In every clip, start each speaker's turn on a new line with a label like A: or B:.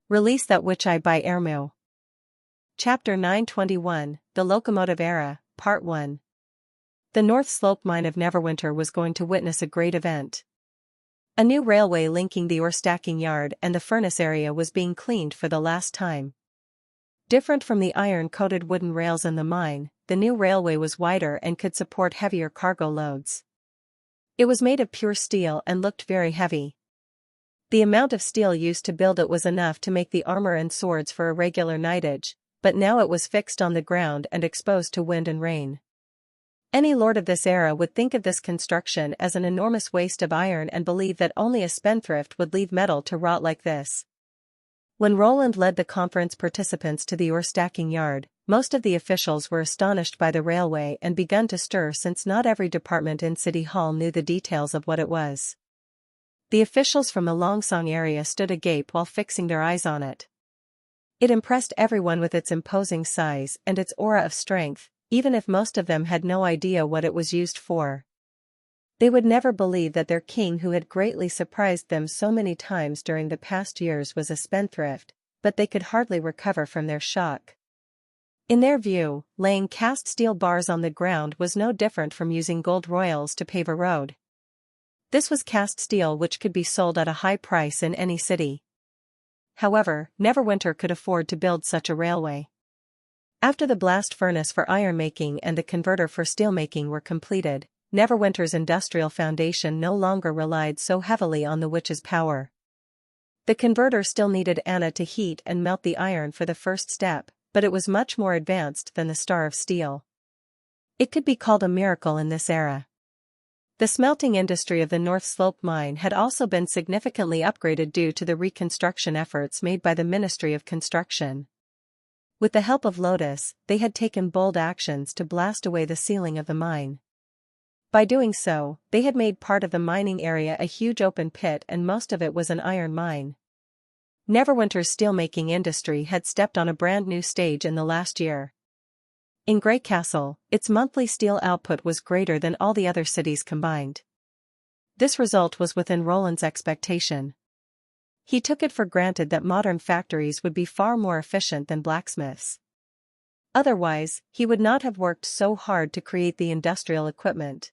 A: Release that which I by Ermu. Chapter 921, The Locomotive Era, Part 1. The North Slope mine of Neverwinter was going to witness a great event. A new railway linking the ore stacking yard and the furnace area was being cleaned for the last time. Different from the iron-coated wooden rails in the mine, the new railway was wider and could support heavier cargo loads. It was made of pure steel and looked very heavy. The amount of steel used to build it was enough to make the armor and swords for a regular knightage, but now it was fixed on the ground and exposed to wind and rain. Any lord of this era would think of this construction as an enormous waste of iron and believe that only a spendthrift would leave metal to rot like this. When Roland led the conference participants to the ore stacking yard, most of the officials were astonished by the railway and begun to stir since not every department in City Hall knew the details of what it was. The officials from the Longsong area stood agape while fixing their eyes on it. It impressed everyone with its imposing size and its aura of strength, even if most of them had no idea what it was used for. They would never believe that their king, who had greatly surprised them so many times during the past years, was a spendthrift, but they could hardly recover from their shock. In their view, laying cast steel bars on the ground was no different from using gold royals to pave a road. This was cast steel which could be sold at a high price in any city. However, Neverwinter could afford to build such a railway. After the blast furnace for iron making and the converter for steel making were completed, Neverwinter's industrial foundation no longer relied so heavily on the witch's power. The converter still needed Anna to heat and melt the iron for the first step, but it was much more advanced than the Star of Steel. It could be called a miracle in this era. The smelting industry of the North Slope mine had also been significantly upgraded due to the reconstruction efforts made by the Ministry of Construction. With the help of Lotus, they had taken bold actions to blast away the ceiling of the mine. By doing so, they had made part of the mining area a huge open pit, and most of it was an iron mine. Neverwinter's steelmaking industry had stepped on a brand new stage in the last year. In Grey Castle, its monthly steel output was greater than all the other cities combined. This result was within Roland's expectation. He took it for granted that modern factories would be far more efficient than blacksmiths. Otherwise, he would not have worked so hard to create the industrial equipment.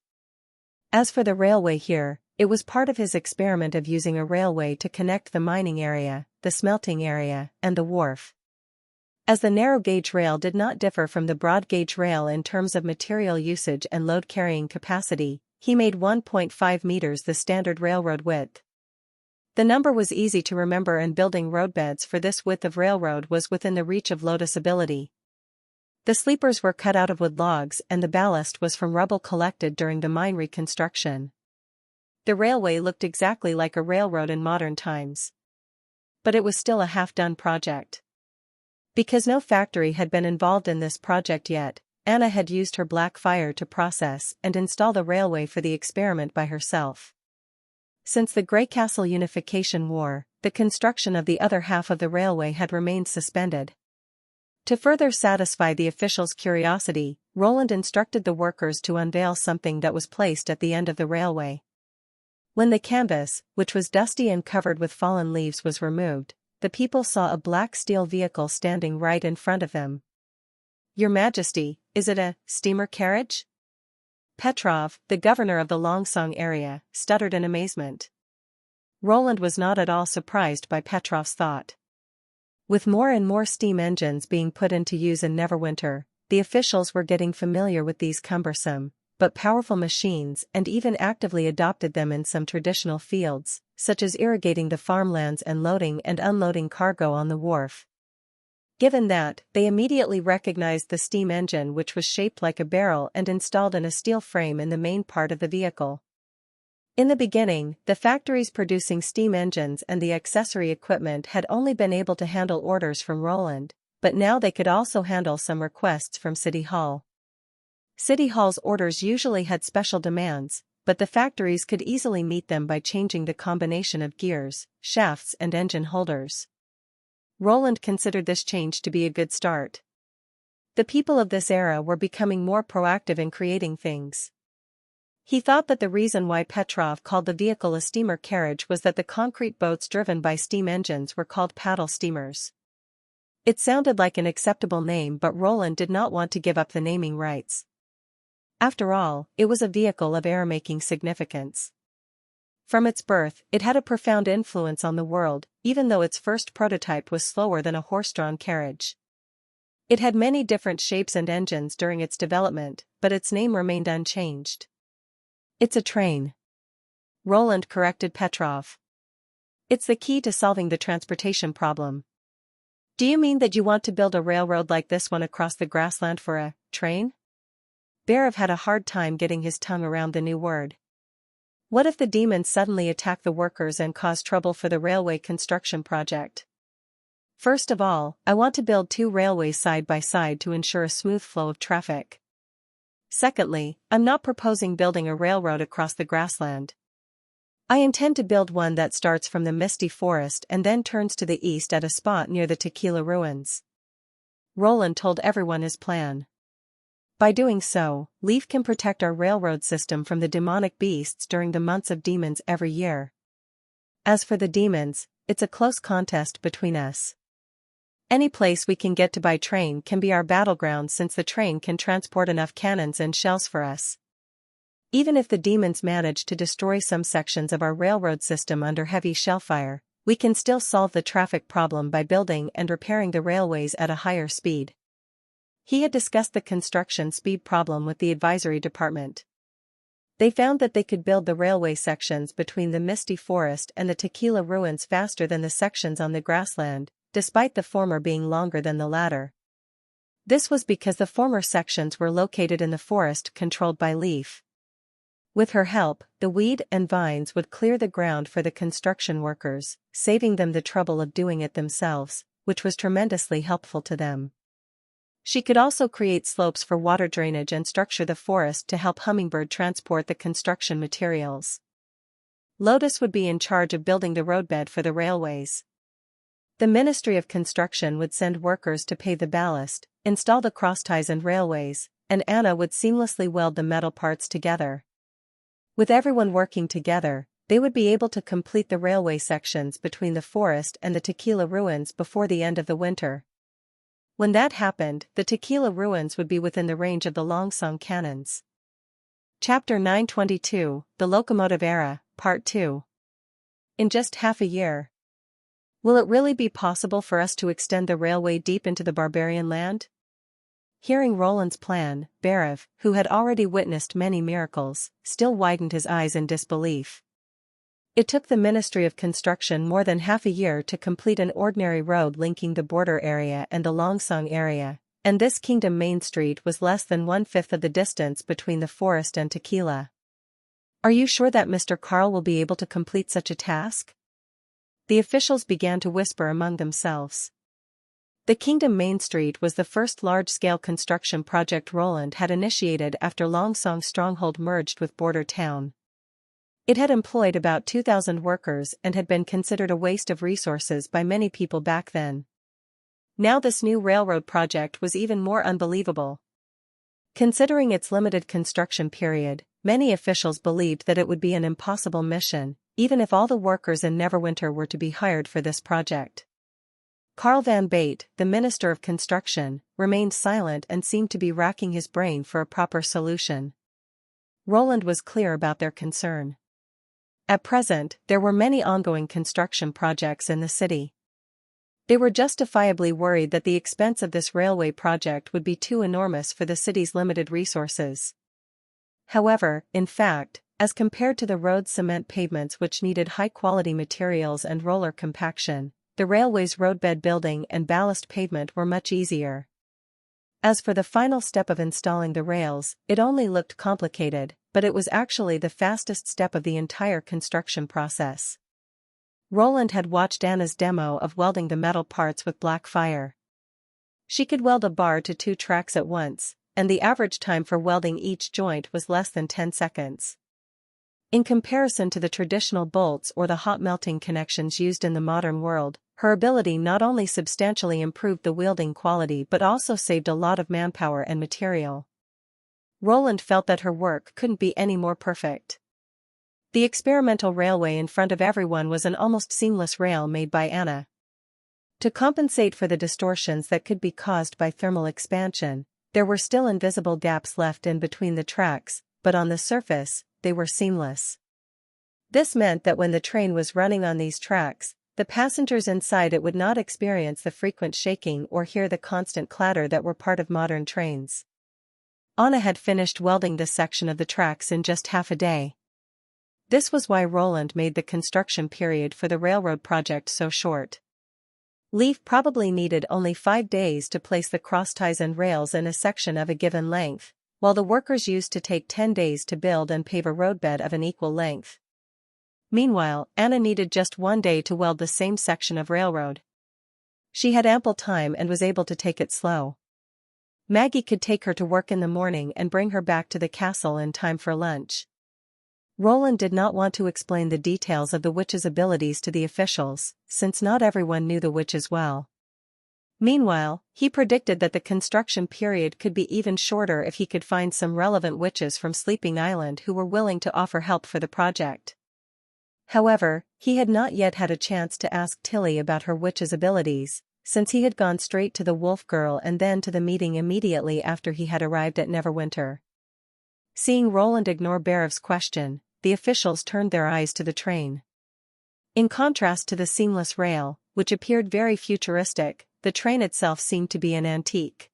A: As for the railway here, it was part of his experiment of using a railway to connect the mining area, the smelting area, and the wharf. As the narrow-gauge rail did not differ from the broad-gauge rail in terms of material usage and load-carrying capacity, he made 1.5 meters the standard railroad width. The number was easy to remember, and building roadbeds for this width of railroad was within the reach of Lotus' ability. The sleepers were cut out of wood logs, and the ballast was from rubble collected during the mine reconstruction. The railway looked exactly like a railroad in modern times. But it was still a half-done project. Because no factory had been involved in this project yet, Anna had used her black fire to process and install the railway for the experiment by herself. Since the Grey Castle Unification War, the construction of the other half of the railway had remained suspended. To further satisfy the officials' curiosity, Roland instructed the workers to unveil something that was placed at the end of the railway. When the canvas, which was dusty and covered with fallen leaves, was removed, the people saw a black steel vehicle standing right in front of them. "Your Majesty, is it a steamer carriage?" Petrov, the governor of the Longsong area, stuttered in amazement. Roland was not at all surprised by Petrov's thought. With more and more steam engines being put into use in Neverwinter, the officials were getting familiar with these cumbersome, but powerful machines, and even actively adopted them in some traditional fields, such as irrigating the farmlands and loading and unloading cargo on the wharf. Given that, they immediately recognized the steam engine, which was shaped like a barrel and installed in a steel frame in the main part of the vehicle. In the beginning, the factories producing steam engines and the accessory equipment had only been able to handle orders from Roland, but now they could also handle some requests from City Hall. City Hall's orders usually had special demands, but the factories could easily meet them by changing the combination of gears, shafts, and engine holders. Roland considered this change to be a good start. The people of this era were becoming more proactive in creating things. He thought that the reason why Petrov called the vehicle a steamer carriage was that the concrete boats driven by steam engines were called paddle steamers. It sounded like an acceptable name, but Roland did not want to give up the naming rights. After all, it was a vehicle of air-making significance. From its birth, it had a profound influence on the world, even though its first prototype was slower than a horse-drawn carriage. It had many different shapes and engines during its development, but its name remained unchanged. It's a train. Roland corrected Petrov. It's the key to solving the transportation problem. Do you mean that you want to build a railroad like this one across the grassland for a train? Berov had a hard time getting his tongue around the new word. What if the demons suddenly attack the workers and cause trouble for the railway construction project? First of all, I want to build 2 railways side by side to ensure a smooth flow of traffic. Secondly, I'm not proposing building a railroad across the grassland. I intend to build one that starts from the misty forest and then turns to the east at a spot near the Tequila ruins. Roland told everyone his plan. By doing so, Leaf can protect our railroad system from the demonic beasts during the months of demons every year. As for the demons, it's a close contest between us. Any place we can get to by train can be our battleground, since the train can transport enough cannons and shells for us. Even if the demons manage to destroy some sections of our railroad system under heavy shellfire, we can still solve the traffic problem by building and repairing the railways at a higher speed. He had discussed the construction speed problem with the advisory department. They found that they could build the railway sections between the misty forest and the Tequila ruins faster than the sections on the grassland, despite the former being longer than the latter. This was because the former sections were located in the forest controlled by Leaf. With her help, the weed and vines would clear the ground for the construction workers, saving them the trouble of doing it themselves, which was tremendously helpful to them. She could also create slopes for water drainage and structure the forest to help Hummingbird transport the construction materials. Lotus would be in charge of building the roadbed for the railways. The Ministry of Construction would send workers to pay the ballast, install the crossties and railways, and Anna would seamlessly weld the metal parts together. With everyone working together, they would be able to complete the railway sections between the forest and the Tequila ruins before the end of the winter. When that happened, the Tequila ruins would be within the range of the Longsong cannons. Chapter 922, The Locomotive Era, Part 2. In just half a year. Will it really be possible for us to extend the railway deep into the barbarian land? Hearing Roland's plan, Berov, who had already witnessed many miracles, still widened his eyes in disbelief. It took the Ministry of Construction more than half a year to complete an ordinary road linking the border area and the Longsong area, and this Kingdom Main Street was less than 1/5 of the distance between the forest and Tequila. Are you sure that Mr. Carl will be able to complete such a task? The officials began to whisper among themselves. The Kingdom Main Street was the first large-scale construction project Roland had initiated after Longsong Stronghold merged with Border Town. It had employed about 2,000 workers and had been considered a waste of resources by many people back then. Now this new railroad project was even more unbelievable. Considering its limited construction period, many officials believed that it would be an impossible mission, even if all the workers in Neverwinter were to be hired for this project. Karl van Bate, the Minister of Construction, remained silent and seemed to be racking his brain for a proper solution. Roland was clear about their concern. At present, there were many ongoing construction projects in the city. They were justifiably worried that the expense of this railway project would be too enormous for the city's limited resources. However, in fact, as compared to the road cement pavements which needed high-quality materials and roller compaction, the railway's roadbed building and ballast pavement were much easier. As for the final step of installing the rails, it only looked complicated, but it was actually the fastest step of the entire construction process. Roland had watched Anna's demo of welding the metal parts with black fire. She could weld a bar to 2 tracks at once, and the average time for welding each joint was less than 10 seconds. In comparison to the traditional bolts or the hot melting connections used in the modern world, her ability not only substantially improved the wielding quality but also saved a lot of manpower and material. Roland felt that her work couldn't be any more perfect. The experimental railway in front of everyone was an almost seamless rail made by Anna. To compensate for the distortions that could be caused by thermal expansion, there were still invisible gaps left in between the tracks, but on the surface, they were seamless. This meant that when the train was running on these tracks, the passengers inside it would not experience the frequent shaking or hear the constant clatter that were part of modern trains. Anna had finished welding this section of the tracks in just half a day. This was why Roland made the construction period for the railroad project so short. Leaf probably needed only 5 days to place the crossties and rails in a section of a given length, while the workers used to take 10 days to build and pave a roadbed of an equal length. Meanwhile, Anna needed just 1 day to weld the same section of railroad. She had ample time and was able to take it slow. Maggie could take her to work in the morning and bring her back to the castle in time for lunch. Roland did not want to explain the details of the witch's abilities to the officials, since not everyone knew the witch as well. Meanwhile, he predicted that the construction period could be even shorter if he could find some relevant witches from Sleeping Island who were willing to offer help for the project. However, he had not yet had a chance to ask Tilly about her witch's abilities, since he had gone straight to the Wolf Girl and then to the meeting immediately after he had arrived at Neverwinter. Seeing Roland ignore Barev's question, the officials turned their eyes to the train. In contrast to the seamless rail, which appeared very futuristic, the train itself seemed to be an antique.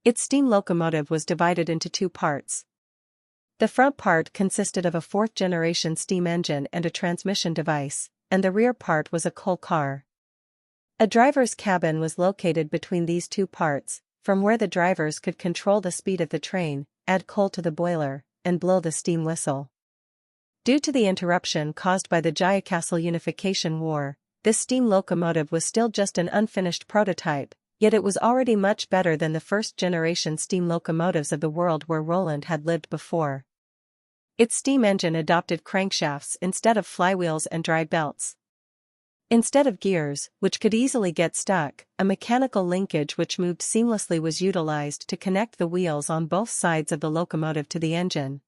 A: Its steam locomotive was divided into 2 parts. The front part consisted of a 4th-generation steam engine and a transmission device, and the rear part was a coal car. A driver's cabin was located between these 2 parts, from where the drivers could control the speed of the train, add coal to the boiler, and blow the steam whistle. Due to the interruption caused by the Jayakastle Unification War, this steam locomotive was still just an unfinished prototype, yet it was already much better than the first-generation steam locomotives of the world where Roland had lived before. Its steam engine adopted crankshafts instead of flywheels and drive belts. Instead of gears, which could easily get stuck, a mechanical linkage which moved seamlessly was utilized to connect the wheels on both sides of the locomotive to the engine.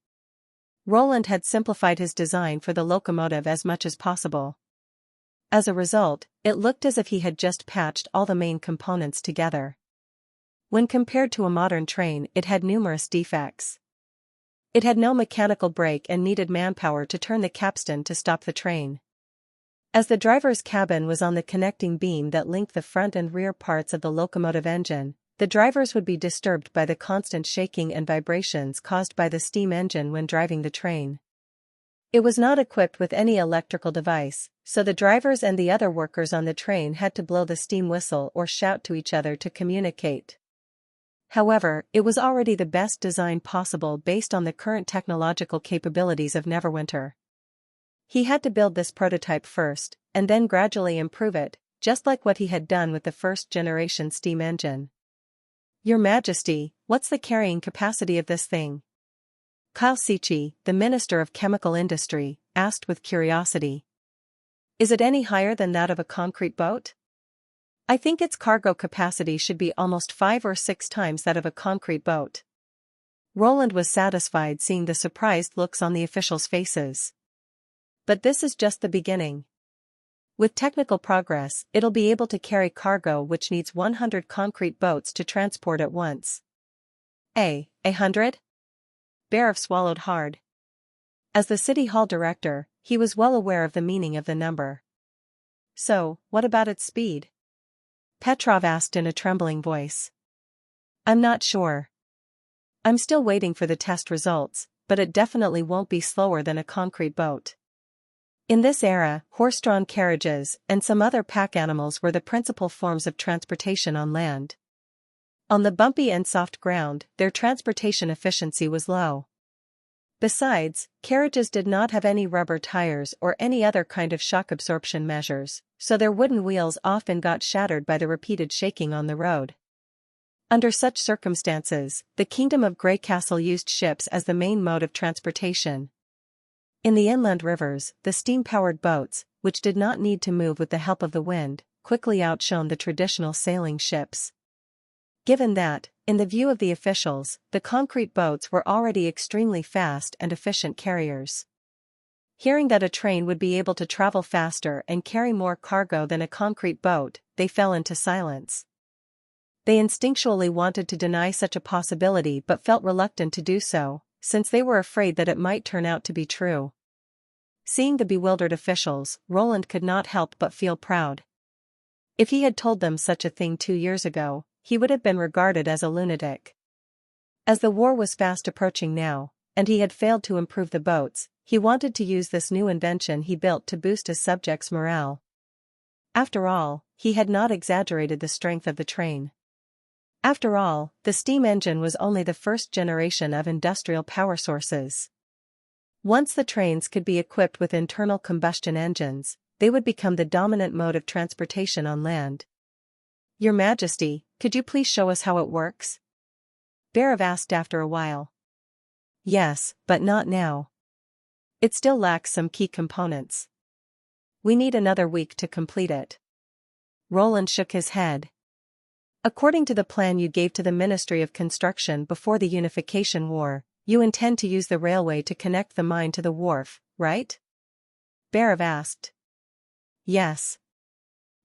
A: Roland had simplified his design for the locomotive as much as possible. As a result, it looked as if he had just patched all the main components together. When compared to a modern train, it had numerous defects. It had no mechanical brake and needed manpower to turn the capstan to stop the train. As the driver's cabin was on the connecting beam that linked the front and rear parts of the locomotive engine, the drivers would be disturbed by the constant shaking and vibrations caused by the steam engine when driving the train. It was not equipped with any electrical device, so the drivers and the other workers on the train had to blow the steam whistle or shout to each other to communicate. However, it was already the best design possible based on the current technological capabilities of Neverwinter. He had to build this prototype first, and then gradually improve it, just like what he had done with the first-generation steam engine. "Your Majesty, what's the carrying capacity of this thing?" Kyle Sichi, the Minister of Chemical Industry, asked with curiosity. "Is it any higher than that of a concrete boat?" "I think its cargo capacity should be almost 5 or 6 times that of a concrete boat." Roland was satisfied seeing the surprised looks on the officials' faces. But this is just the beginning. With technical progress, it'll be able to carry cargo which needs 100 concrete boats to transport at once. 100? Barev swallowed hard. As the City Hall director, he was well aware of the meaning of the number. "So, what about its speed?" Petrov asked in a trembling voice. "I'm not sure. I'm still waiting for the test results, but it definitely won't be slower than a concrete boat." In this era, horse-drawn carriages and some other pack animals were the principal forms of transportation on land. On the bumpy and soft ground, their transportation efficiency was low. Besides, carriages did not have any rubber tires or any other kind of shock absorption measures, so their wooden wheels often got shattered by the repeated shaking on the road. Under such circumstances, the Kingdom of Grey Castle used ships as the main mode of transportation. In the inland rivers, the steam-powered boats, which did not need to move with the help of the wind, quickly outshone the traditional sailing ships. Given that, in the view of the officials, the concrete boats were already extremely fast and efficient carriers. Hearing that a train would be able to travel faster and carry more cargo than a concrete boat, they fell into silence. They instinctually wanted to deny such a possibility but felt reluctant to do so, since they were afraid that it might turn out to be true. Seeing the bewildered officials, Roland could not help but feel proud. If he had told them such a thing 2 years ago, he would have been regarded as a lunatic. As the war was fast approaching now, and he had failed to improve the boats, he wanted to use this new invention he built to boost his subjects' morale. After all, he had not exaggerated the strength of the train. After all, the steam engine was only the first generation of industrial power sources. Once the trains could be equipped with internal combustion engines, they would become the dominant mode of transportation on land. "Your Majesty, could you please show us how it works?" Bhairav asked after a while. "Yes, but not now. It still lacks some key components. We need another week to complete it." Roland shook his head. "According to the plan you gave to the Ministry of Construction before the Unification War, you intend to use the railway to connect the mine to the wharf, right?" Bhairav asked. "Yes."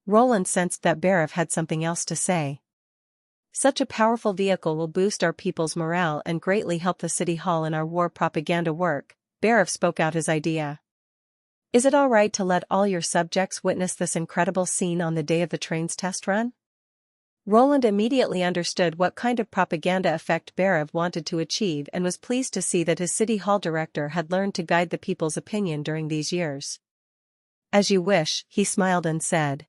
A: Roland sensed that Bhairav had something else to say. "Such a powerful vehicle will boost our people's morale and greatly help the city hall in our war propaganda work." Bhairav spoke out his idea. "Is it all right to let all your subjects witness this incredible scene on the day of the train's test run?" Roland immediately understood what kind of propaganda effect Bhairav wanted to achieve and was pleased to see that his city hall director had learned to guide the people's opinion during these years. "As you wish," he smiled and said.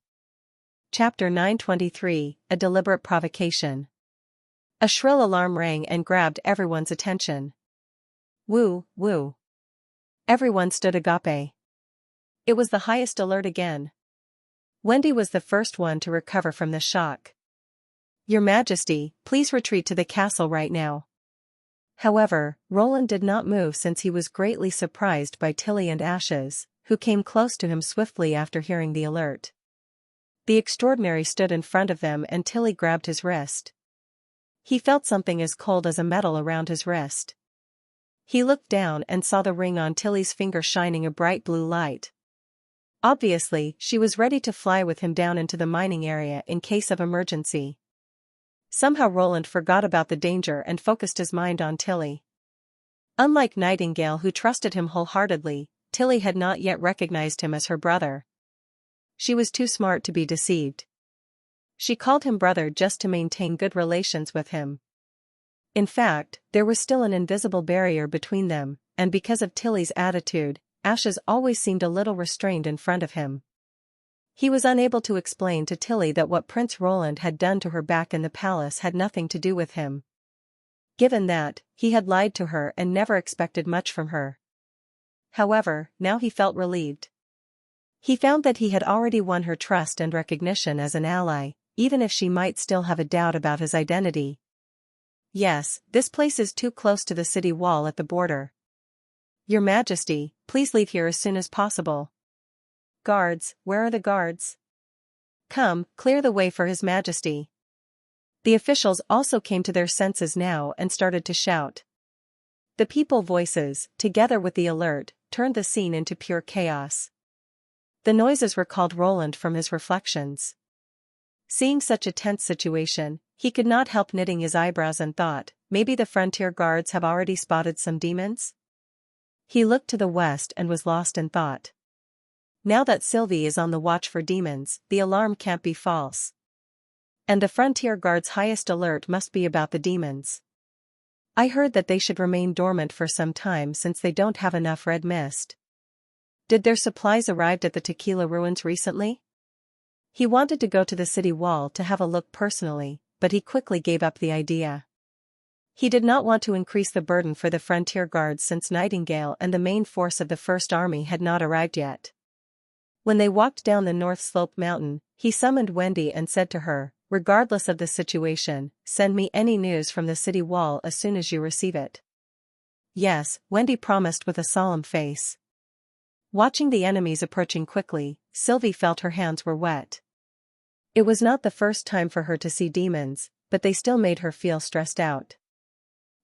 A: Chapter 923, A Deliberate Provocation. A shrill alarm rang and grabbed everyone's attention. Woo, woo. Everyone stood agape. It was the highest alert again. Wendy was the first one to recover from the shock. "Your Majesty, please retreat to the castle right now." However, Roland did not move since he was greatly surprised by Tilly and Ashes, who came close to him swiftly after hearing the alert. The extraordinary stood in front of them and Tilly grabbed his wrist. He felt something as cold as a metal around his wrist. He looked down and saw the ring on Tilly's finger shining a bright blue light. Obviously, she was ready to fly with him down into the mining area in case of emergency. Somehow Roland forgot about the danger and focused his mind on Tilly. Unlike Nightingale, who trusted him wholeheartedly, Tilly had not yet recognized him as her brother. She was too smart to be deceived. She called him brother just to maintain good relations with him. In fact, there was still an invisible barrier between them, and because of Tilly's attitude, Ashes always seemed a little restrained in front of him. He was unable to explain to Tilly that what Prince Roland had done to her back in the palace had nothing to do with him. Given that, he had lied to her and never expected much from her. However, now he felt relieved. He found that he had already won her trust and recognition as an ally, even if she might still have a doubt about his identity. "Yes, this place is too close to the city wall at the border. Your Majesty, please leave here as soon as possible." "Guards, where are the guards? Come, clear the way for His Majesty." The officials also came to their senses now and started to shout. The people voices, together with the alert, turned the scene into pure chaos. The noises recalled Roland from his reflections. Seeing such a tense situation, he could not help knitting his eyebrows and thought, maybe the frontier guards have already spotted some demons? He looked to the west and was lost in thought. Now that Sylvie is on the watch for demons, the alarm can't be false. And the frontier guards' highest alert must be about the demons. I heard that they should remain dormant for some time since they don't have enough red mist. Did their supplies arrive at the Tequila ruins recently? He wanted to go to the city wall to have a look personally, but he quickly gave up the idea. He did not want to increase the burden for the frontier guards since Nightingale and the main force of the First Army had not arrived yet. When they walked down the North Slope mountain, he summoned Wendy and said to her, "Regardless of the situation, send me any news from the city wall as soon as you receive it." "Yes," Wendy promised with a solemn face. Watching the enemies approaching quickly, Sylvie felt her hands were wet. It was not the first time for her to see demons, but they still made her feel stressed out.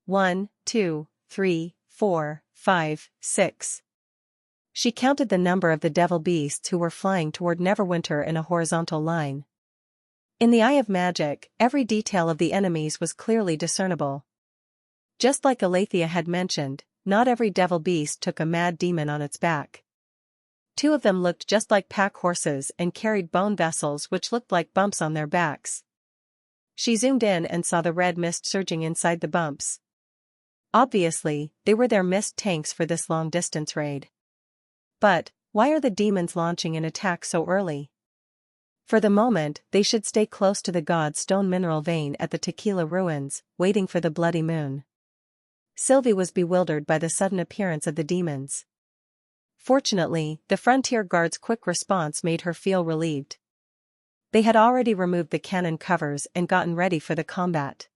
A: 1, 2, 3, 4, 5, 6. She counted the number of the devil beasts who were flying toward Neverwinter in a horizontal line. In the eye of magic, every detail of the enemies was clearly discernible. Just like Aletheia had mentioned, not every devil beast took a mad demon on its back. 2 of them looked just like pack horses and carried bone vessels which looked like bumps on their backs. She zoomed in and saw the red mist surging inside the bumps. Obviously, they were their mist tanks for this long-distance raid. But, why are the demons launching an attack so early? For the moment, they should stay close to the god's stone mineral vein at the Tequila ruins, waiting for the bloody moon. Sylvie was bewildered by the sudden appearance of the demons. Fortunately, the Frontier Guard's quick response made her feel relieved. They had already removed the cannon covers and gotten ready for the combat.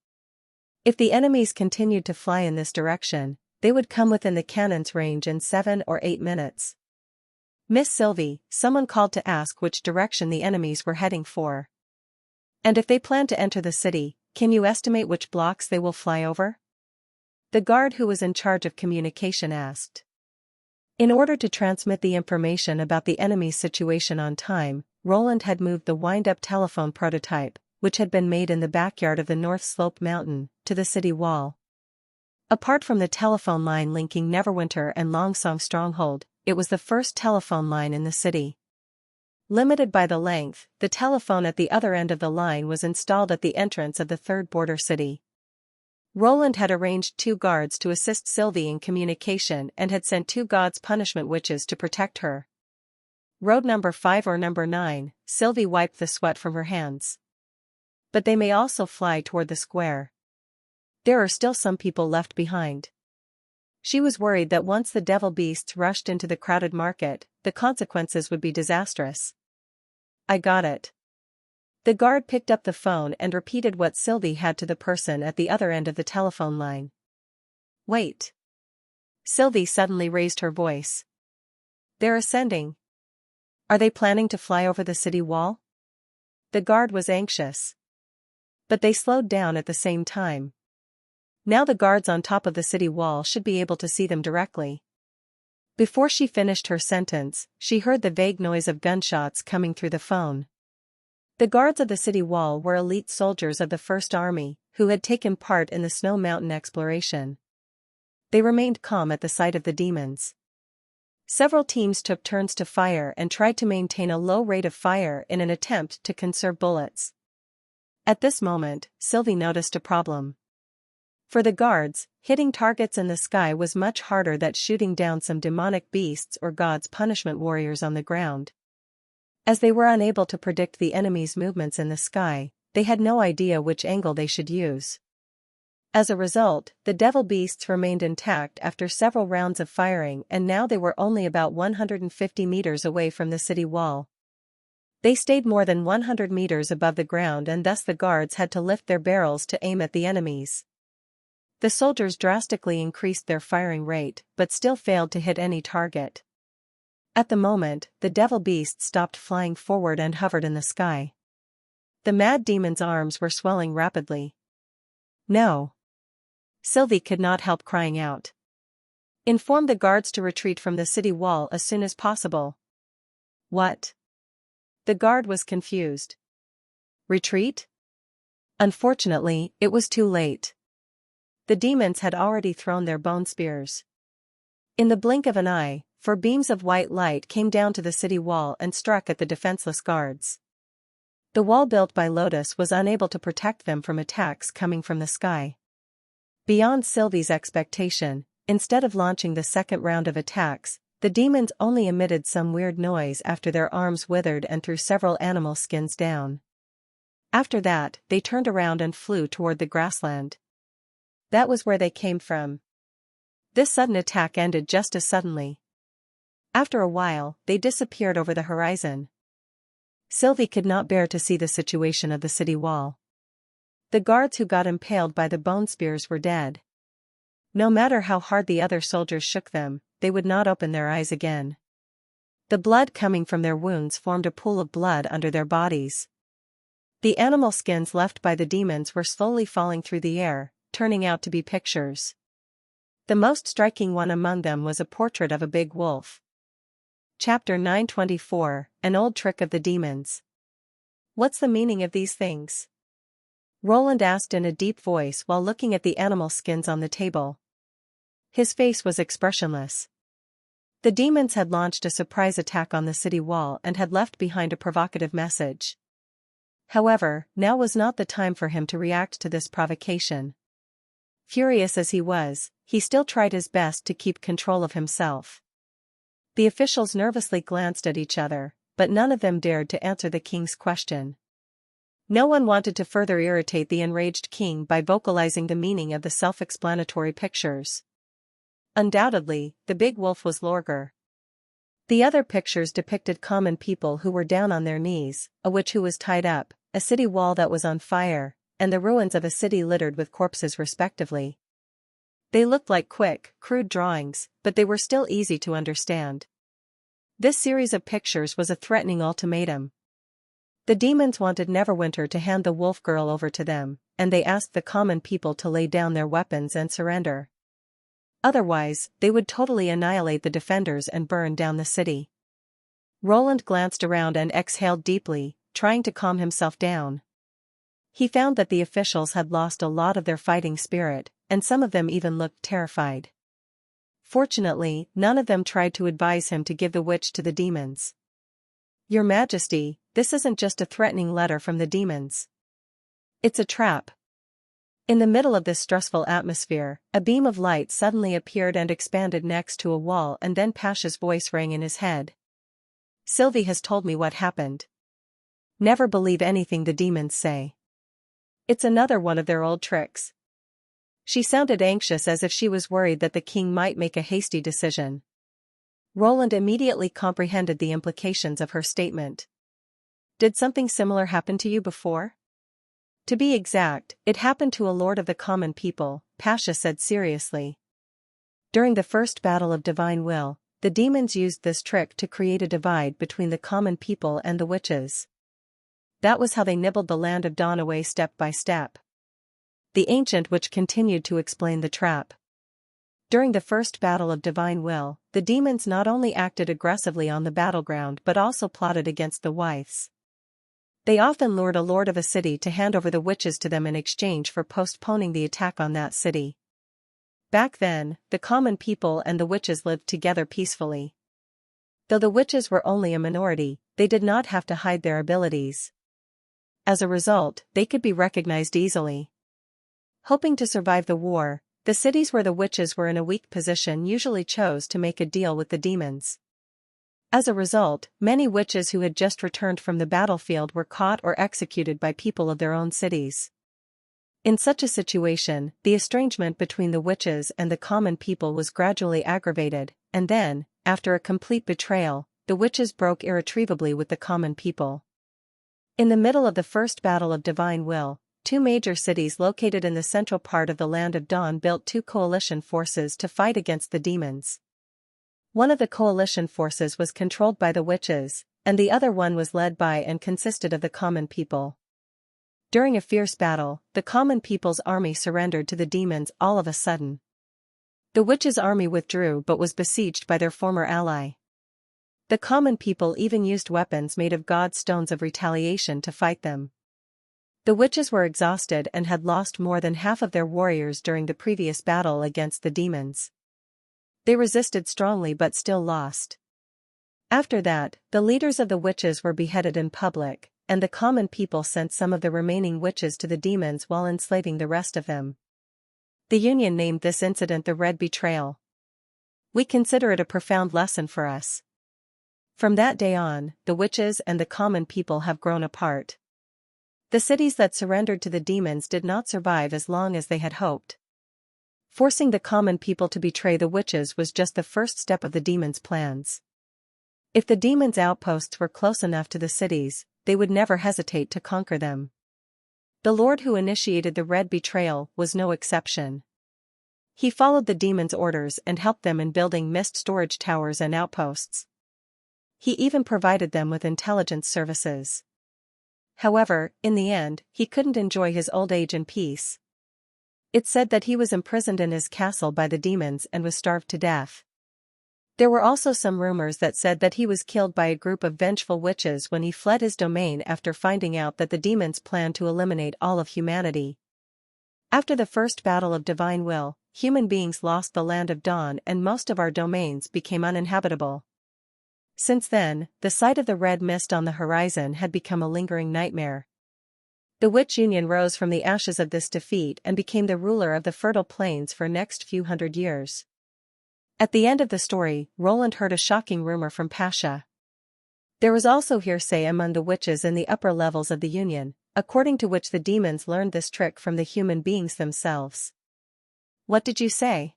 A: If the enemies continued to fly in this direction, they would come within the cannon's range in 7 or 8 minutes. "Miss Sylvie," someone called to ask which direction the enemies were heading for. "And if they plan to enter the city, can you estimate which blocks they will fly over?" The guard who was in charge of communication asked. In order to transmit the information about the enemy's situation on time, Roland had moved the wind-up telephone prototype, which had been made in the backyard of the North Slope Mountain, to the city wall. Apart from the telephone line linking Neverwinter and Longsong Stronghold, it was the first telephone line in the city. Limited by the length, the telephone at the other end of the line was installed at the entrance of the third border city. Roland had arranged 2 guards to assist Sylvie in communication and had sent 2 God's Punishment witches to protect her. Road number 5 or number 9, Sylvie wiped the sweat from her hands. But they may also fly toward the square. There are still some people left behind. She was worried that once the devil beasts rushed into the crowded market, the consequences would be disastrous. "I got it." The guard picked up the phone and repeated what Sylvie had to the person at the other end of the telephone line. "Wait." Sylvie suddenly raised her voice. "They're ascending. Are they planning to fly over the city wall?" The guard was anxious. But they slowed down at the same time. Now the guards on top of the city wall should be able to see them directly. Before she finished her sentence, she heard the vague noise of gunshots coming through the phone. The guards of the city wall were elite soldiers of the First Army, who had taken part in the Snow Mountain exploration. They remained calm at the sight of the demons. Several teams took turns to fire and tried to maintain a low rate of fire in an attempt to conserve bullets. At this moment, Sylvie noticed a problem. For the guards, hitting targets in the sky was much harder than shooting down some demonic beasts or God's Punishment warriors on the ground. As they were unable to predict the enemy's movements in the sky, they had no idea which angle they should use. As a result, the devil beasts remained intact after several rounds of firing, and now they were only about 150 meters away from the city wall. They stayed more than 100 meters above the ground, and thus the guards had to lift their barrels to aim at the enemies. The soldiers drastically increased their firing rate, but still failed to hit any target. At the moment, the devil beast stopped flying forward and hovered in the sky. The mad demon's arms were swelling rapidly. "No!" Sylvie could not help crying out. "Inform the guards to retreat from the city wall as soon as possible." "What?" The guard was confused. "Retreat?" Unfortunately, it was too late. The demons had already thrown their bone spears. In the blink of an eye, 4 beams of white light came down to the city wall and struck at the defenseless guards. The wall built by Lotus was unable to protect them from attacks coming from the sky. Beyond Sylvie's expectation, instead of launching the second round of attacks, the demons only emitted some weird noise after their arms withered and threw several animal skins down. After that, they turned around and flew toward the grassland. That was where they came from. This sudden attack ended just as suddenly. After a while, they disappeared over the horizon. Sylvie could not bear to see the situation of the city wall. The guards who got impaled by the bone spears were dead. No matter how hard the other soldiers shook them, they would not open their eyes again. The blood coming from their wounds formed a pool of blood under their bodies. The animal skins left by the demons were slowly falling through the air, turning out to be pictures. The most striking one among them was a portrait of a big wolf. Chapter 924, An Old Trick of the Demons. What's the meaning of these things? Roland asked in a deep voice while looking at the animal skins on the table. His face was expressionless. The demons had launched a surprise attack on the city wall and had left behind a provocative message. However, now was not the time for him to react to this provocation. Furious as he was, he still tried his best to keep control of himself. The officials nervously glanced at each other, but none of them dared to answer the king's question. No one wanted to further irritate the enraged king by vocalizing the meaning of the self-explanatory pictures. Undoubtedly, the big wolf was Lorger. The other pictures depicted common people who were down on their knees, a witch who was tied up, a city wall that was on fire, and the ruins of a city littered with corpses respectively. They looked like quick, crude drawings, but they were still easy to understand. This series of pictures was a threatening ultimatum. The demons wanted Neverwinter to hand the wolf girl over to them, and they asked the common people to lay down their weapons and surrender. Otherwise, they would totally annihilate the defenders and burn down the city. Roland glanced around and exhaled deeply, trying to calm himself down. He found that the officials had lost a lot of their fighting spirit, and some of them even looked terrified. Fortunately, none of them tried to advise him to give the witch to the demons. "Your Majesty, this isn't just a threatening letter from the demons. It's a trap." In the middle of this stressful atmosphere, a beam of light suddenly appeared and expanded next to a wall, and then Pasha's voice rang in his head. "Sylvie has told me what happened. Never believe anything the demons say. It's another one of their old tricks." She sounded anxious, as if she was worried that the king might make a hasty decision. Roland immediately comprehended the implications of her statement. "Did something similar happen to you before?" "To be exact, it happened to a lord of the common people," Pasha said seriously. "During the first battle of Divine Will, the demons used this trick to create a divide between the common people and the witches. That was how they nibbled the land of Dawn away step by step." The ancient witch continued to explain the trap. "During the first battle of Divine Will, the demons not only acted aggressively on the battleground but also plotted against the wives. They often lured a lord of a city to hand over the witches to them in exchange for postponing the attack on that city. Back then, the common people and the witches lived together peacefully. Though the witches were only a minority, they did not have to hide their abilities. As a result, they could be recognized easily. Hoping to survive the war, the cities where the witches were in a weak position usually chose to make a deal with the demons. As a result, many witches who had just returned from the battlefield were caught or executed by people of their own cities. In such a situation, the estrangement between the witches and the common people was gradually aggravated, and then, after a complete betrayal, the witches broke irretrievably with the common people. In the middle of the first battle of Divine Will, two major cities located in the central part of the Land of Dawn built two coalition forces to fight against the demons. One of the coalition forces was controlled by the witches, and the other one was led by and consisted of the common people. During a fierce battle, the common people's army surrendered to the demons all of a sudden. The witches' army withdrew but was besieged by their former ally. The common people even used weapons made of God's stones of retaliation to fight them. The witches were exhausted and had lost more than half of their warriors during the previous battle against the demons. They resisted strongly but still lost. After that, the leaders of the witches were beheaded in public, and the common people sent some of the remaining witches to the demons while enslaving the rest of them. The Union named this incident the Red Betrayal. We consider it a profound lesson for us. From that day on, the witches and the common people have grown apart. The cities that surrendered to the demons did not survive as long as they had hoped. Forcing the common people to betray the witches was just the first step of the demons' plans. If the demons' outposts were close enough to the cities, they would never hesitate to conquer them. The lord who initiated the Red Betrayal was no exception. He followed the demons' orders and helped them in building mist storage towers and outposts. He even provided them with intelligence services. However, in the end, he couldn't enjoy his old age in peace. It said that he was imprisoned in his castle by the demons and was starved to death. There were also some rumors that said that he was killed by a group of vengeful witches when he fled his domain after finding out that the demons planned to eliminate all of humanity. After the first battle of divine will, human beings lost the land of dawn and most of our domains became uninhabitable. Since then, the sight of the red mist on the horizon had become a lingering nightmare. The Witch Union rose from the ashes of this defeat and became the ruler of the fertile plains for next few hundred years. At the end of the story, Roland heard a shocking rumor from Pasha. There was also hearsay among the witches in the upper levels of the Union, according to which the demons learned this trick from the human beings themselves. "What did you say?"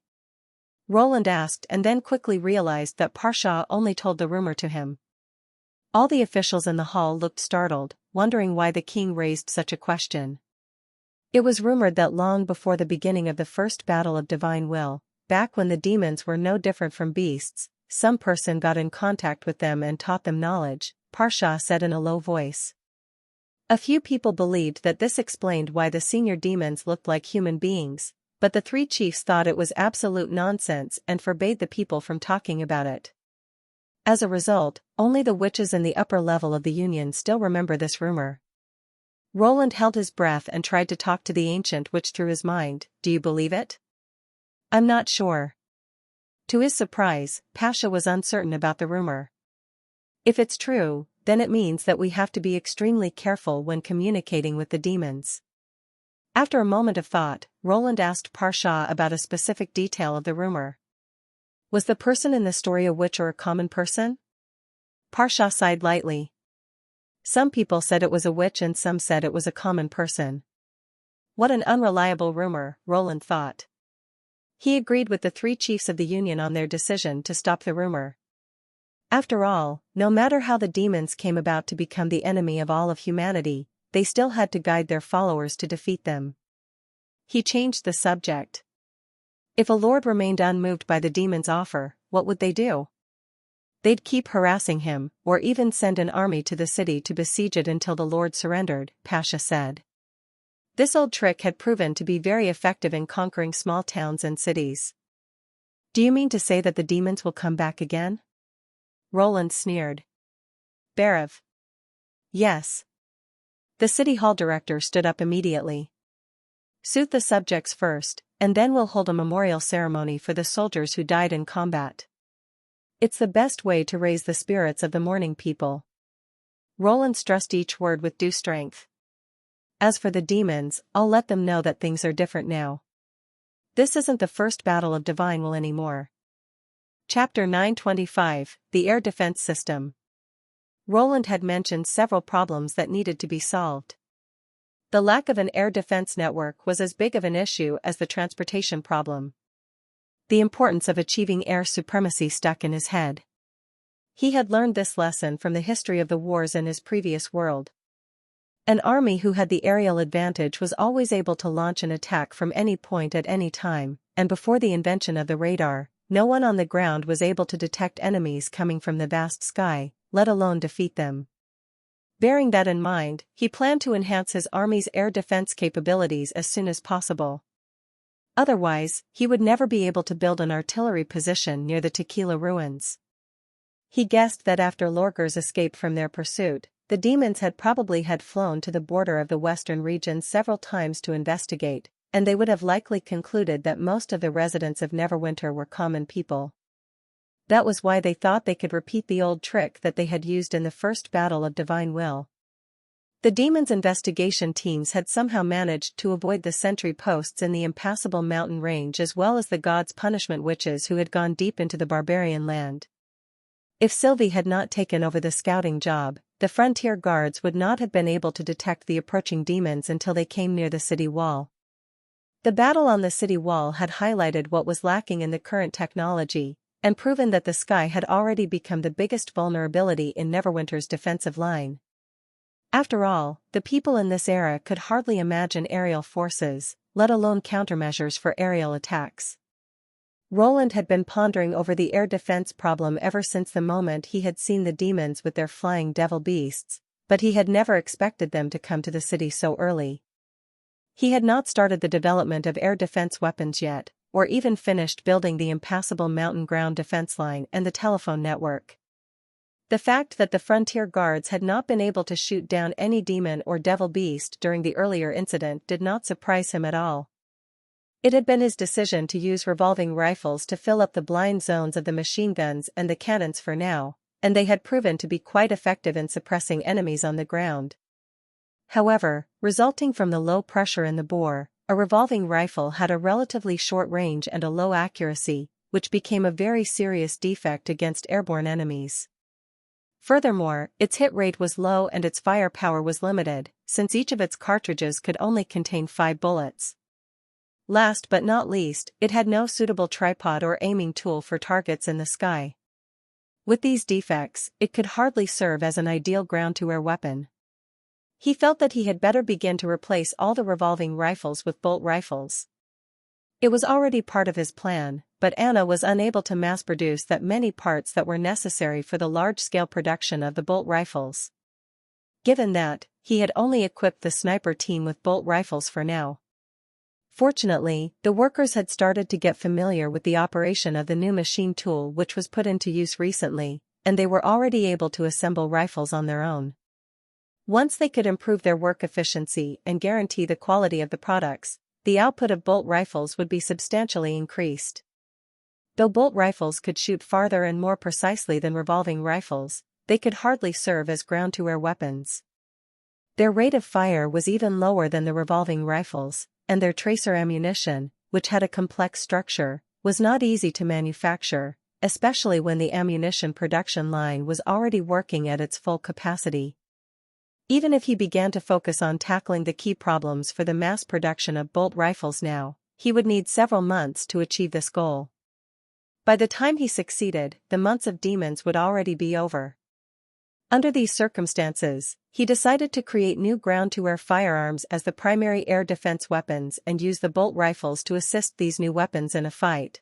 A: Roland asked and then quickly realized that Pasha only told the rumor to him. All the officials in the hall looked startled, wondering why the king raised such a question. It was rumored that long before the beginning of the first battle of divine will, back when the demons were no different from beasts, some person got in contact with them and taught them knowledge, Pasha said in a low voice. A few people believed that this explained why the senior demons looked like human beings, but the three chiefs thought it was absolute nonsense and forbade the people from talking about it. As a result, only the witches in the upper level of the Union still remember this rumor. Roland held his breath and tried to talk to the ancient witch through his mind. "Do you believe it?" "I'm not sure." To his surprise, Pasha was uncertain about the rumor. "If it's true, then it means that we have to be extremely careful when communicating with the demons." After a moment of thought, Roland asked Pasha about a specific detail of the rumor. "Was the person in the story a witch or a common person?" Pasha sighed lightly. "Some people said it was a witch and some said it was a common person." What an unreliable rumor, Roland thought. He agreed with the three chiefs of the Union on their decision to stop the rumor. After all, no matter how the demons came about to become the enemy of all of humanity, they still had to guide their followers to defeat them. He changed the subject. If a lord remained unmoved by the demon's offer, what would they do? They'd keep harassing him, or even send an army to the city to besiege it until the lord surrendered, Pasha said. This old trick had proven to be very effective in conquering small towns and cities. "Do you mean to say that the demons will come back again?" Roland sneered. "Barav." "Yes." The city hall director stood up immediately. "Soothe the subjects first, and then we'll hold a memorial ceremony for the soldiers who died in combat. It's the best way to raise the spirits of the mourning people." Roland stressed each word with due strength. "As for the demons, I'll let them know that things are different now. This isn't the first battle of divine will anymore." Chapter 925, The Air Defense System. Roland had mentioned several problems that needed to be solved. The lack of an air defense network was as big of an issue as the transportation problem. The importance of achieving air supremacy stuck in his head. He had learned this lesson from the history of the wars in his previous world. An army who had the aerial advantage was always able to launch an attack from any point at any time, and before the invention of the radar, no one on the ground was able to detect enemies coming from the vast sky, let alone defeat them. Bearing that in mind, he planned to enhance his army's air defense capabilities as soon as possible. Otherwise, he would never be able to build an artillery position near the Tequila ruins. He guessed that after Lorger's escape from their pursuit, the demons had probably flown to the border of the western region several times to investigate, and they would have likely concluded that most of the residents of Neverwinter were common people. That was why they thought they could repeat the old trick that they had used in the first battle of divine will. The demons' investigation teams had somehow managed to avoid the sentry posts in the impassable mountain range as well as the gods' punishment witches who had gone deep into the barbarian land. If Sylvie had not taken over the scouting job, the frontier guards would not have been able to detect the approaching demons until they came near the city wall. The battle on the city wall had highlighted what was lacking in the current technology, and proven that the sky had already become the biggest vulnerability in Neverwinter's defensive line. After all, the people in this era could hardly imagine aerial forces, let alone countermeasures for aerial attacks. Roland had been pondering over the air defense problem ever since the moment he had seen the demons with their flying devil beasts, but he had never expected them to come to the city so early. He had not started the development of air defense weapons yet, or even finished building the impassable mountain ground defense line and the telephone network. The fact that the frontier guards had not been able to shoot down any demon or devil beast during the earlier incident did not surprise him at all. It had been his decision to use revolving rifles to fill up the blind zones of the machine guns and the cannons for now, and they had proven to be quite effective in suppressing enemies on the ground. However, resulting from the low pressure in the bore, a revolving rifle had a relatively short range and a low accuracy, which became a very serious defect against airborne enemies. Furthermore, its hit rate was low and its firepower was limited, since each of its cartridges could only contain 5 bullets. Last but not least, it had no suitable tripod or aiming tool for targets in the sky. With these defects, it could hardly serve as an ideal ground-to-air weapon. He felt that he had better begin to replace all the revolving rifles with bolt rifles. It was already part of his plan, but Anna was unable to mass-produce that many parts that were necessary for the large-scale production of the bolt rifles. Given that, he had only equipped the sniper team with bolt rifles for now. Fortunately, the workers had started to get familiar with the operation of the new machine tool which was put into use recently, and they were already able to assemble rifles on their own. Once they could improve their work efficiency and guarantee the quality of the products, the output of bolt rifles would be substantially increased. Though bolt rifles could shoot farther and more precisely than revolving rifles, they could hardly serve as ground-to-air weapons. Their rate of fire was even lower than the revolving rifles, and their tracer ammunition, which had a complex structure, was not easy to manufacture, especially when the ammunition production line was already working at its full capacity. Even if he began to focus on tackling the key problems for the mass production of bolt rifles now, he would need several months to achieve this goal. By the time he succeeded, the months of demons would already be over. Under these circumstances, he decided to create new ground-to-air firearms as the primary air defense weapons and use the bolt rifles to assist these new weapons in a fight.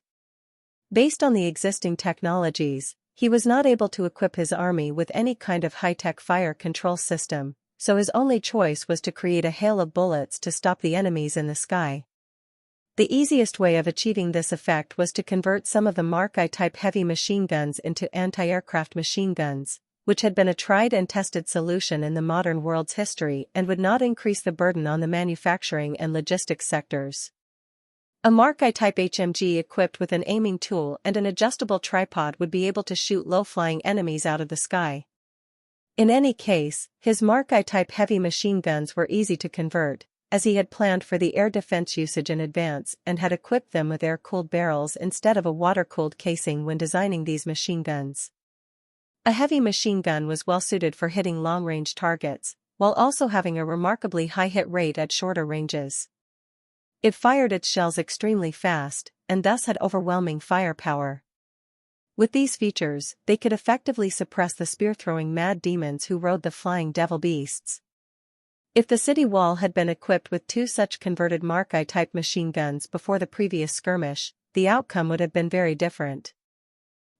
A: Based on the existing technologies, he was not able to equip his army with any kind of high-tech fire control system, so his only choice was to create a hail of bullets to stop the enemies in the sky. The easiest way of achieving this effect was to convert some of the Mark I-type heavy machine guns into anti-aircraft machine guns, which had been a tried and tested solution in the modern world's history and would not increase the burden on the manufacturing and logistics sectors. A Mark I-type HMG equipped with an aiming tool and an adjustable tripod would be able to shoot low-flying enemies out of the sky. In any case, his Mark I-type heavy machine guns were easy to convert, as he had planned for the air defense usage in advance and had equipped them with air-cooled barrels instead of a water-cooled casing when designing these machine guns. A heavy machine gun was well suited for hitting long-range targets, while also having a remarkably high hit rate at shorter ranges. It fired its shells extremely fast, and thus had overwhelming firepower. With these features, they could effectively suppress the spear-throwing mad demons who rode the flying devil beasts. If the city wall had been equipped with 2 such converted Mark I-type machine guns before the previous skirmish, the outcome would have been very different.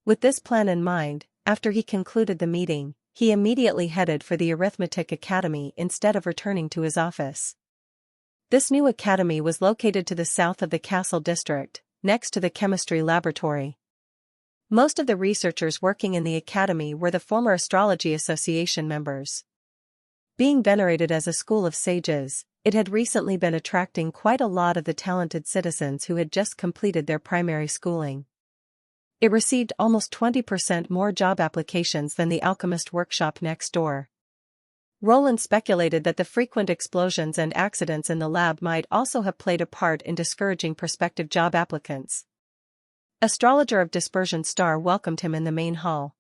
A: With this plan in mind, after he concluded the meeting, he immediately headed for the Arithmetic Academy instead of returning to his office. This new academy was located to the south of the Castle District, next to the chemistry laboratory. Most of the researchers working in the academy were the former Astrology Association members. Being venerated as a school of sages, it had recently been attracting quite a lot of the talented citizens who had just completed their primary schooling. It received almost 20% more job applications than the alchemist workshop next door. Roland speculated that the frequent explosions and accidents in the lab might also have played a part in discouraging prospective job applicants. Astrologer of Dispersion Star welcomed him in the main hall.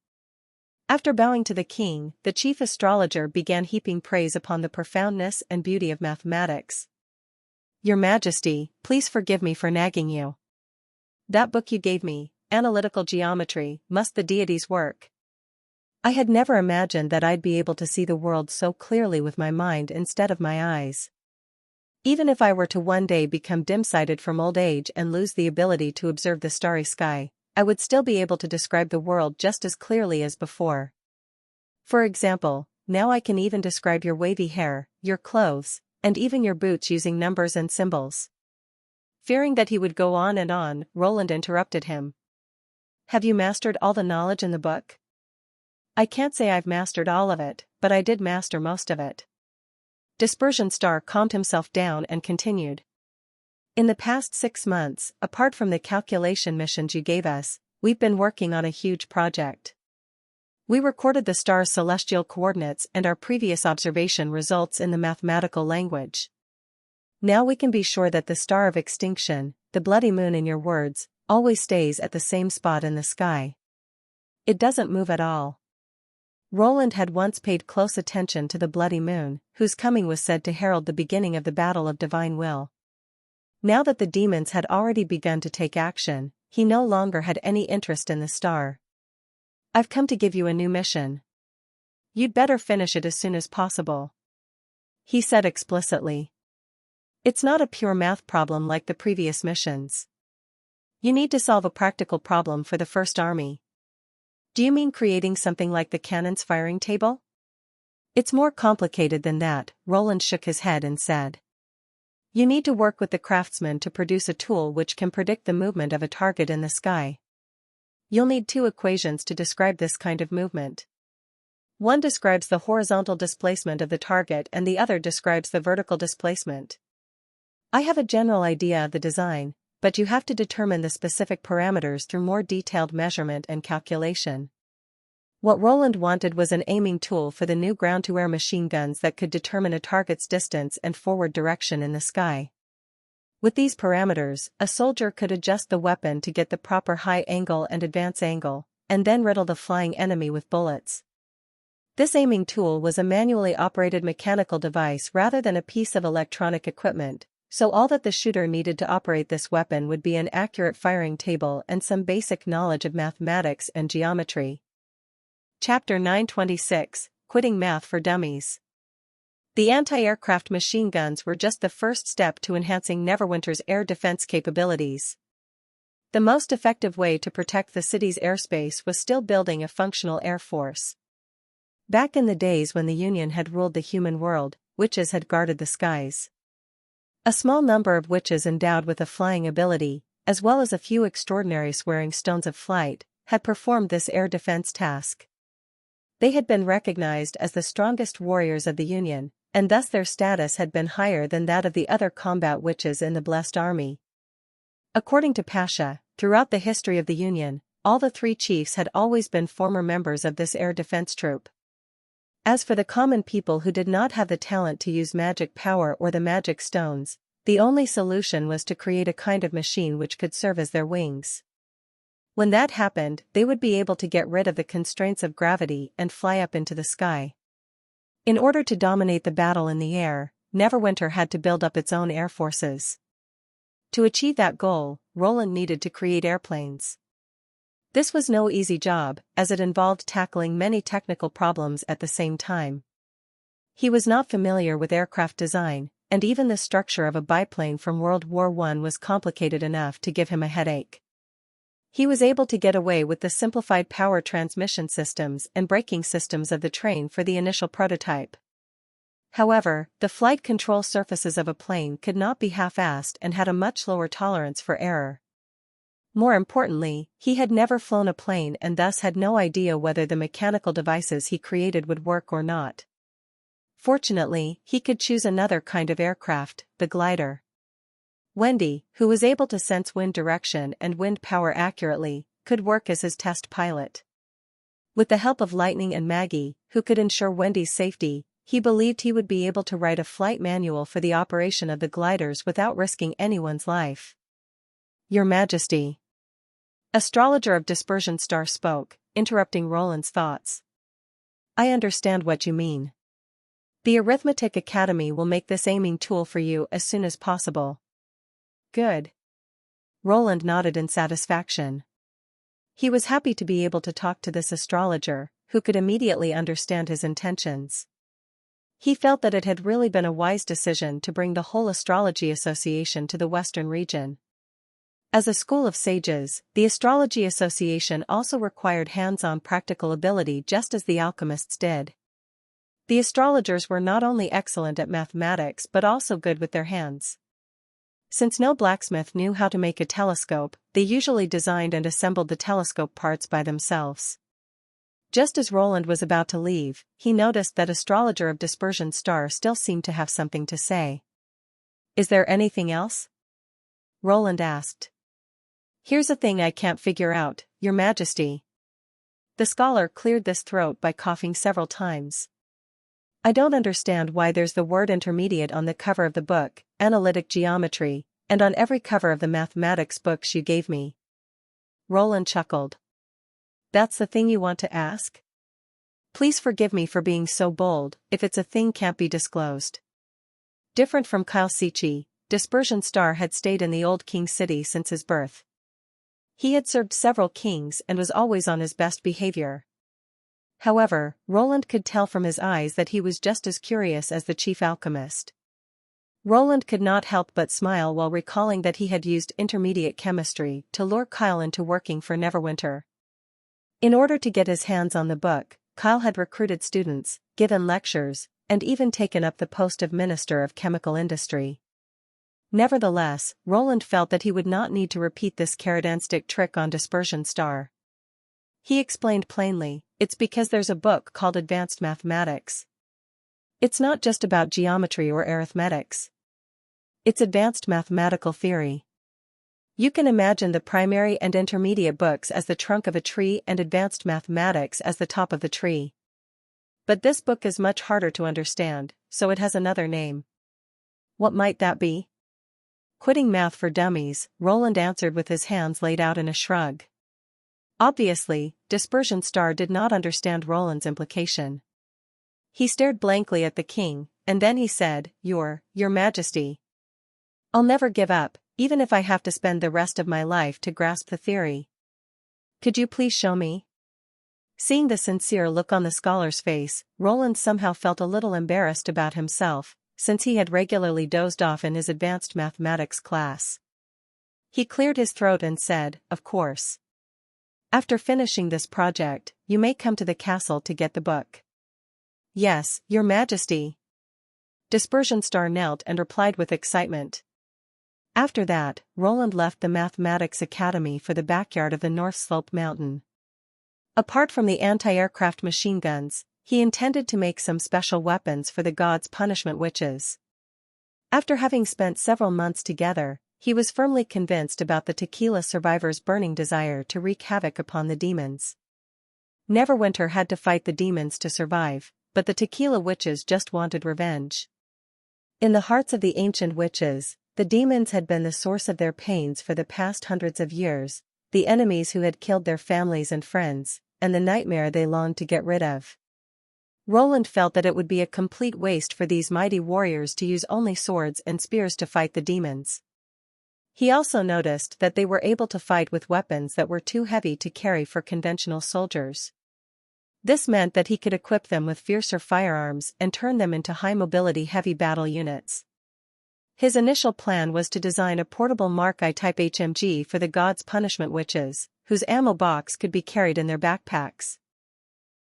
A: After bowing to the king, the chief astrologer began heaping praise upon the profoundness and beauty of mathematics. "Your Majesty, please forgive me for nagging you. That book you gave me, Analytical Geometry, Must the Deities Work? I had never imagined that I'd be able to see the world so clearly with my mind instead of my eyes. Even if I were to one day become dim-sighted from old age and lose the ability to observe the starry sky, I would still be able to describe the world just as clearly as before. For example, now I can even describe your wavy hair, your clothes, and even your boots using numbers and symbols." Fearing that he would go on and on, Roland interrupted him. "Have you mastered all the knowledge in the book?" "I can't say I've mastered all of it, but I did master most of it." Dispersion Star calmed himself down and continued. "In the past 6 months, apart from the calculation missions you gave us, we've been working on a huge project. We recorded the star's celestial coordinates and our previous observation results in the mathematical language. Now we can be sure that the star of extinction, the bloody moon in your words, always stays at the same spot in the sky. It doesn't move at all." Roland had once paid close attention to the bloody moon, whose coming was said to herald the beginning of the battle of divine will. Now that the demons had already begun to take action, he no longer had any interest in the star. "I've come to give you a new mission. You'd better finish it as soon as possible," he said explicitly. "It's not a pure math problem like the previous missions. You need to solve a practical problem for the First Army." "Do you mean creating something like the cannon's firing table?" "It's more complicated than that," Roland shook his head and said. "You need to work with the craftsmen to produce a tool which can predict the movement of a target in the sky. You'll need 2 equations to describe this kind of movement. One describes the horizontal displacement of the target and the other describes the vertical displacement. I have a general idea of the design, but you have to determine the specific parameters through more detailed measurement and calculation." What Roland wanted was an aiming tool for the new ground-to-air machine guns that could determine a target's distance and forward direction in the sky. With these parameters, a soldier could adjust the weapon to get the proper high angle and advance angle, and then riddle the flying enemy with bullets. This aiming tool was a manually operated mechanical device rather than a piece of electronic equipment, so all that the shooter needed to operate this weapon would be an accurate firing table and some basic knowledge of mathematics and geometry. Chapter 926, Quitting Math for Dummies. The anti-aircraft machine guns were just the first step to enhancing Neverwinter's air defense capabilities. The most effective way to protect the city's airspace was still building a functional air force. Back in the days when the Union had ruled the human world, witches had guarded the skies. A small number of witches endowed with a flying ability, as well as a few extraordinary swearing stones of flight, had performed this air defense task. They had been recognized as the strongest warriors of the Union, and thus their status had been higher than that of the other combat witches in the Blessed Army. According to Pasha, throughout the history of the Union, all the 3 chiefs had always been former members of this air defense troop. As for the common people who did not have the talent to use magic power or the magic stones, the only solution was to create a kind of machine which could serve as their wings. When that happened, they would be able to get rid of the constraints of gravity and fly up into the sky. In order to dominate the battle in the air, Neverwinter had to build up its own air forces. To achieve that goal, Roland needed to create airplanes. This was no easy job, as it involved tackling many technical problems at the same time. He was not familiar with aircraft design, and even the structure of a biplane from World War I was complicated enough to give him a headache. He was able to get away with the simplified power transmission systems and braking systems of the train for the initial prototype. However, the flight control surfaces of a plane could not be half-assed and had a much lower tolerance for error. More importantly, he had never flown a plane and thus had no idea whether the mechanical devices he created would work or not. Fortunately, he could choose another kind of aircraft, the glider. Wendy, who was able to sense wind direction and wind power accurately, could work as his test pilot. With the help of Lightning and Maggie, who could ensure Wendy's safety, he believed he would be able to write a flight manual for the operation of the gliders without risking anyone's life. "Your Majesty." Astrologer of Dispersion Star spoke, interrupting Roland's thoughts. "I understand what you mean. The Arithmetic Academy will make this aiming tool for you as soon as possible." "Good." Roland nodded in satisfaction. He was happy to be able to talk to this astrologer, who could immediately understand his intentions. He felt that it had really been a wise decision to bring the whole Astrology Association to the Western region. As a school of sages, the Astrology Association also required hands-on practical ability just as the alchemists did. The astrologers were not only excellent at mathematics but also good with their hands. Since no blacksmith knew how to make a telescope, they usually designed and assembled the telescope parts by themselves. Just as Roland was about to leave, he noticed that astrologer of Dispersion Star still seemed to have something to say. "Is there anything else?" Roland asked. "Here's a thing I can't figure out, Your Majesty." The scholar cleared his throat by coughing several times. "I don't understand why there's the word intermediate on the cover of the book, Analytic Geometry, and on every cover of the mathematics books you gave me." Roland chuckled. "That's the thing you want to ask? Please forgive me for being so bold, if it's a thing can't be disclosed." Different from Kyle Sichi, Dispersion Star had stayed in the old king city since his birth. He had served several kings and was always on his best behavior. However, Roland could tell from his eyes that he was just as curious as the chief alchemist. Roland could not help but smile while recalling that he had used intermediate chemistry to lure Kyle into working for Neverwinter. In order to get his hands on the book, Kyle had recruited students, given lectures, and even taken up the post of Minister of Chemical Industry. Nevertheless, Roland felt that he would not need to repeat this carrot and stick trick on Dispersion Star. He explained plainly, "It's because there's a book called Advanced Mathematics. It's not just about geometry or arithmetics. It's advanced mathematical theory. You can imagine the primary and intermediate books as the trunk of a tree and advanced mathematics as the top of the tree. But this book is much harder to understand, so it has another name." "What might that be?" Quitting math for dummies, Roland answered with his hands laid out in a shrug. Obviously, Dispersion Star did not understand Roland's implication. He stared blankly at the king, and then he said, Your Majesty. I'll never give up, even if I have to spend the rest of my life to grasp the theory. Could you please show me?" Seeing the sincere look on the scholar's face, Roland somehow felt a little embarrassed about himself, since he had regularly dozed off in his advanced mathematics class. He cleared his throat and said, "Of course. After finishing this project, you may come to the castle to get the book." "Yes, Your Majesty." Dispersion Star knelt and replied with excitement. After that, Roland left the Mathematics Academy for the backyard of the North Slope Mountain. Apart from the anti-aircraft machine guns, he intended to make some special weapons for the gods' punishment witches. After having spent several months together, he was firmly convinced about the tequila survivors' burning desire to wreak havoc upon the demons. Neverwinter had to fight the demons to survive, but the tequila witches just wanted revenge. In the hearts of the ancient witches, the demons had been the source of their pains for the past hundreds of years, the enemies who had killed their families and friends, and the nightmare they longed to get rid of. Roland felt that it would be a complete waste for these mighty warriors to use only swords and spears to fight the demons. He also noticed that they were able to fight with weapons that were too heavy to carry for conventional soldiers. This meant that he could equip them with fiercer firearms and turn them into high-mobility heavy battle units. His initial plan was to design a portable Mark I-type HMG for the gods' punishment witches, whose ammo box could be carried in their backpacks.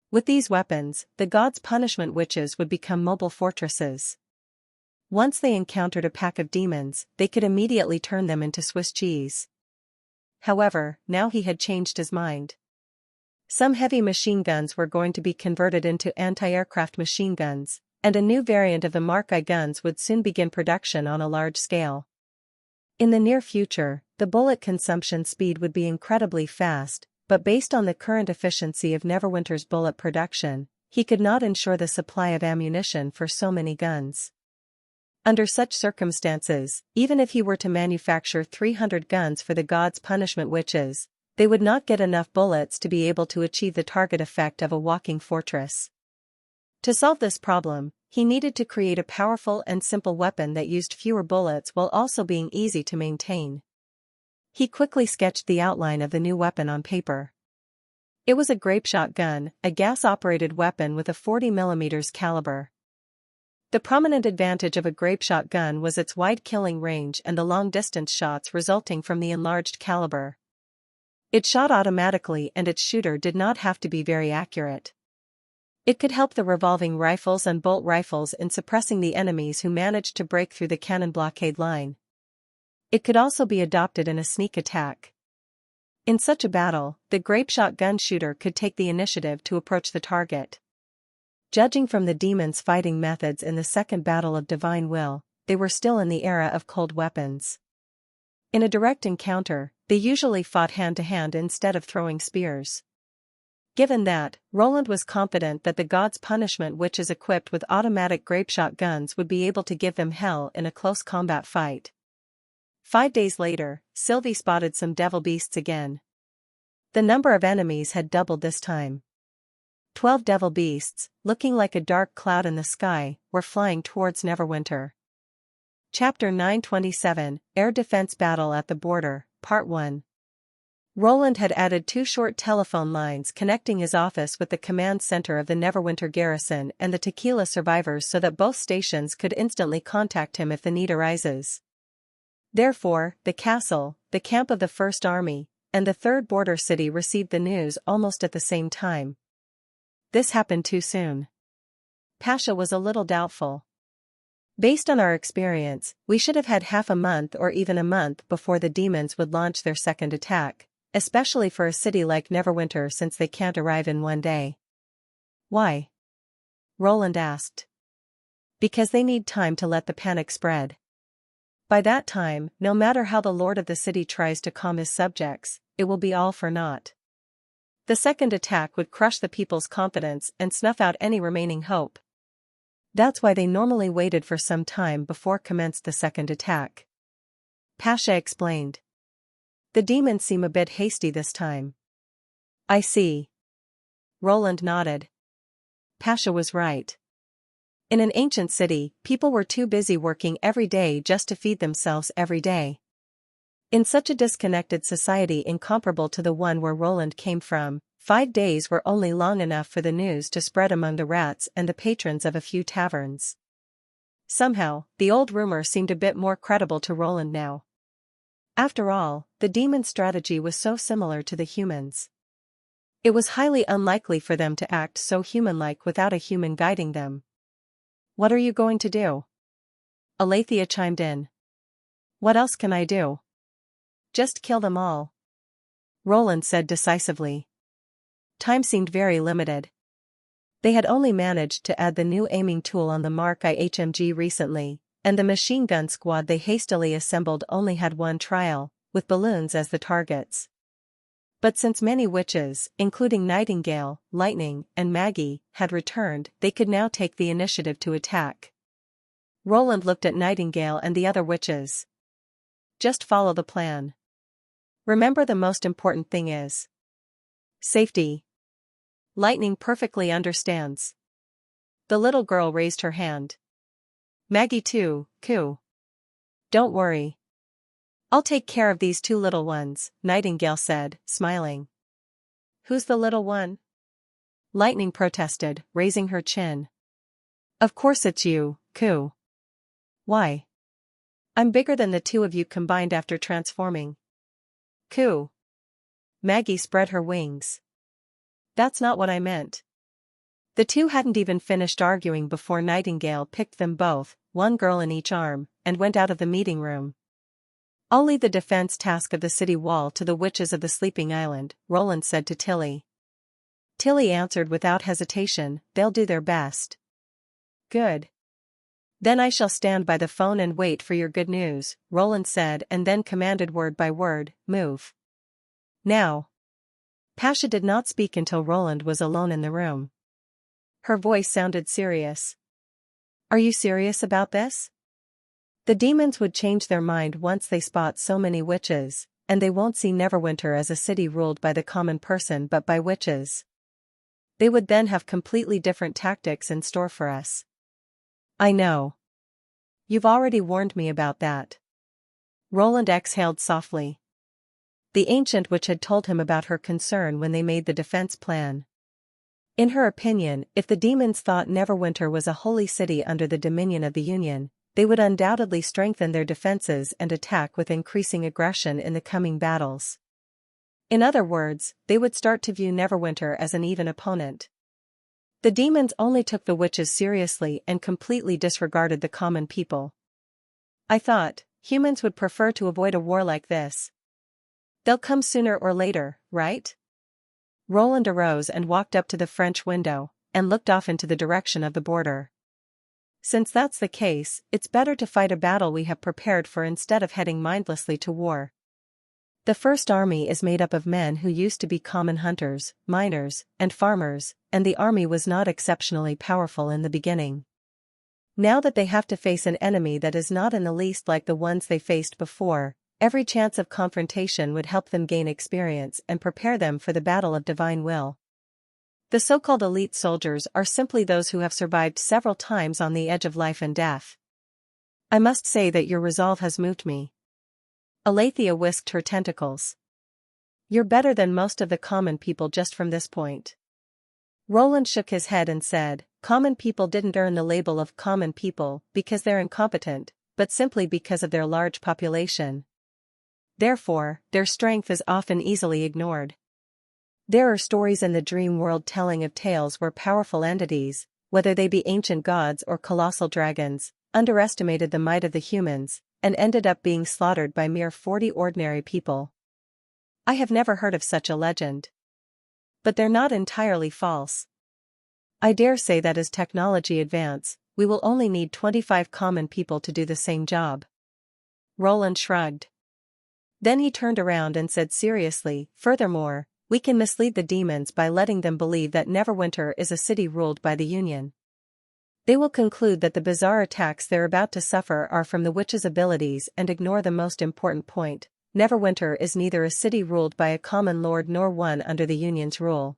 A: With these weapons, the gods' punishment witches would become mobile fortresses. Once they encountered a pack of demons, they could immediately turn them into Swiss cheese. However, now he had changed his mind. Some heavy machine guns were going to be converted into anti-aircraft machine guns, and a new variant of the Mark I guns would soon begin production on a large scale. In the near future, the bullet consumption speed would be incredibly fast, but based on the current efficiency of Neverwinter's bullet production, he could not ensure the supply of ammunition for so many guns. Under such circumstances, even if he were to manufacture 300 guns for the gods' punishment witches, they would not get enough bullets to be able to achieve the target effect of a walking fortress. To solve this problem, he needed to create a powerful and simple weapon that used fewer bullets while also being easy to maintain. He quickly sketched the outline of the new weapon on paper. It was a grapeshot gun, a gas-operated weapon with a 40mm caliber. The prominent advantage of a grapeshot gun was its wide killing range and the long-distance shots resulting from the enlarged caliber. It shot automatically and its shooter did not have to be very accurate. It could help the revolving rifles and bolt rifles in suppressing the enemies who managed to break through the cannon blockade line. It could also be adopted in a sneak attack. In such a battle, the grapeshot gun shooter could take the initiative to approach the target. Judging from the demons' fighting methods in the Second Battle of Divine Will, they were still in the era of cold weapons. In a direct encounter, they usually fought hand-to-hand instead of throwing spears. Given that, Roland was confident that the gods' punishment witches equipped with automatic grapeshot guns would be able to give them hell in a close combat fight. 5 days later, Sylvie spotted some devil beasts again. The number of enemies had doubled this time. 12 devil beasts, looking like a dark cloud in the sky, were flying towards Neverwinter. Chapter 927, Air Defense Battle at the Border, Part 1. Roland had added 2 short telephone lines connecting his office with the command center of the Neverwinter garrison and the Tequila survivors so that both stations could instantly contact him if the need arises. Therefore, the castle, the camp of the First Army, and the third border city received the news almost at the same time. This happened too soon. Pasha was a little doubtful. Based on our experience, we should have had half a month or even a month before the demons would launch their second attack, especially for a city like Neverwinter since they can't arrive in one day. Why? Roland asked. Because they need time to let the panic spread. By that time, no matter how the lord of the city tries to calm his subjects, it will be all for naught. The second attack would crush the people's confidence and snuff out any remaining hope. That's why they normally waited for some time before commenced the second attack. Pasha explained. The demons seem a bit hasty this time. I see. Roland nodded. Pasha was right. In an ancient city, people were too busy working every day just to feed themselves every day. In such a disconnected society incomparable to the one where Roland came from, 5 days were only long enough for the news to spread among the rats and the patrons of a few taverns. Somehow, the old rumor seemed a bit more credible to Roland now. After all, the demons' strategy was so similar to the humans. It was highly unlikely for them to act so human-like without a human guiding them. What are you going to do? Alethea chimed in. What else can I do? Just kill them all. Roland said decisively. Time seemed very limited. They had only managed to add the new aiming tool on the Mark I HMG recently, and the machine gun squad they hastily assembled only had one trial, with balloons as the targets. But since many witches, including Nightingale, Lightning, and Maggie, had returned, they could now take the initiative to attack. Roland looked at Nightingale and the other witches. Just follow the plan. Remember, the most important thing is safety. Lightning perfectly understands. The little girl raised her hand. Maggie too, coo. Don't worry. I'll take care of these 2 little ones, Nightingale said, smiling. Who's the little one? Lightning protested, raising her chin. Of course it's you, coo. Why? I'm bigger than the 2 of you combined after transforming. Coo. Maggie spread her wings. That's not what I meant. The 2 hadn't even finished arguing before Nightingale picked them both, 1 girl in each arm, and went out of the meeting room. I'll leave the defense task of the city wall to the witches of the Sleeping Island, Roland said to Tilly. Tilly answered without hesitation, they'll do their best. Good. Then I shall stand by the phone and wait for your good news, Roland said, and then commanded word by word, move. Now. Pasha did not speak until Roland was alone in the room. Her voice sounded serious. Are you serious about this? The demons would change their mind once they spot so many witches, and they won't see Neverwinter as a city ruled by the common person but by witches. They would then have completely different tactics in store for us. I know. You've already warned me about that. Roland exhaled softly. The ancient witch had told him about her concern when they made the defense plan. In her opinion, if the demons thought Neverwinter was a holy city under the dominion of the Union, they would undoubtedly strengthen their defenses and attack with increasing aggression in the coming battles. In other words, they would start to view Neverwinter as an even opponent. The demons only took the witches seriously and completely disregarded the common people. I thought, humans would prefer to avoid a war like this. They'll come sooner or later, right? Roland arose and walked up to the French window, and looked off into the direction of the border. Since that's the case, it's better to fight a battle we have prepared for instead of heading mindlessly to war. The First Army is made up of men who used to be common hunters, miners, and farmers, and the army was not exceptionally powerful in the beginning. Now that they have to face an enemy that is not in the least like the ones they faced before, every chance of confrontation would help them gain experience and prepare them for the battle of divine will. The so-called elite soldiers are simply those who have survived several times on the edge of life and death. I must say that your resolve has moved me. Aletheia whisked her tentacles. You're better than most of the common people just from this point. Roland shook his head and said, common people didn't earn the label of common people because they're incompetent, but simply because of their large population. Therefore, their strength is often easily ignored. There are stories in the dream world telling of tales where powerful entities, whether they be ancient gods or colossal dragons, underestimated the might of the humans, and ended up being slaughtered by mere 40 ordinary people. I have never heard of such a legend. But they're not entirely false. I dare say that as technology advances, we will only need 25 common people to do the same job. Roland shrugged. Then he turned around and said seriously, furthermore, we can mislead the demons by letting them believe that Neverwinter is a city ruled by the Union. They will conclude that the bizarre attacks they're about to suffer are from the witches' abilities and ignore the most important point. Neverwinter is neither a city ruled by a common lord nor one under the Union's rule.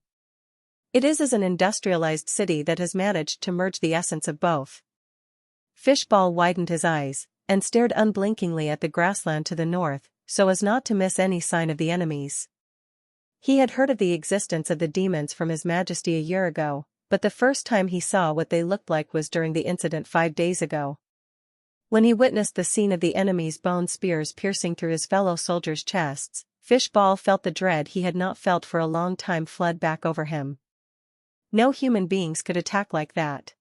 A: It is as an industrialized city that has managed to merge the essence of both. Fishball widened his eyes, and stared unblinkingly at the grassland to the north, so as not to miss any sign of the enemies. He had heard of the existence of the demons from His Majesty a year ago, but the first time he saw what they looked like was during the incident 5 days ago. When he witnessed the scene of the enemy's bone spears piercing through his fellow soldiers' chests, Fishball felt the dread he had not felt for a long time flood back over him. No human beings could attack like that.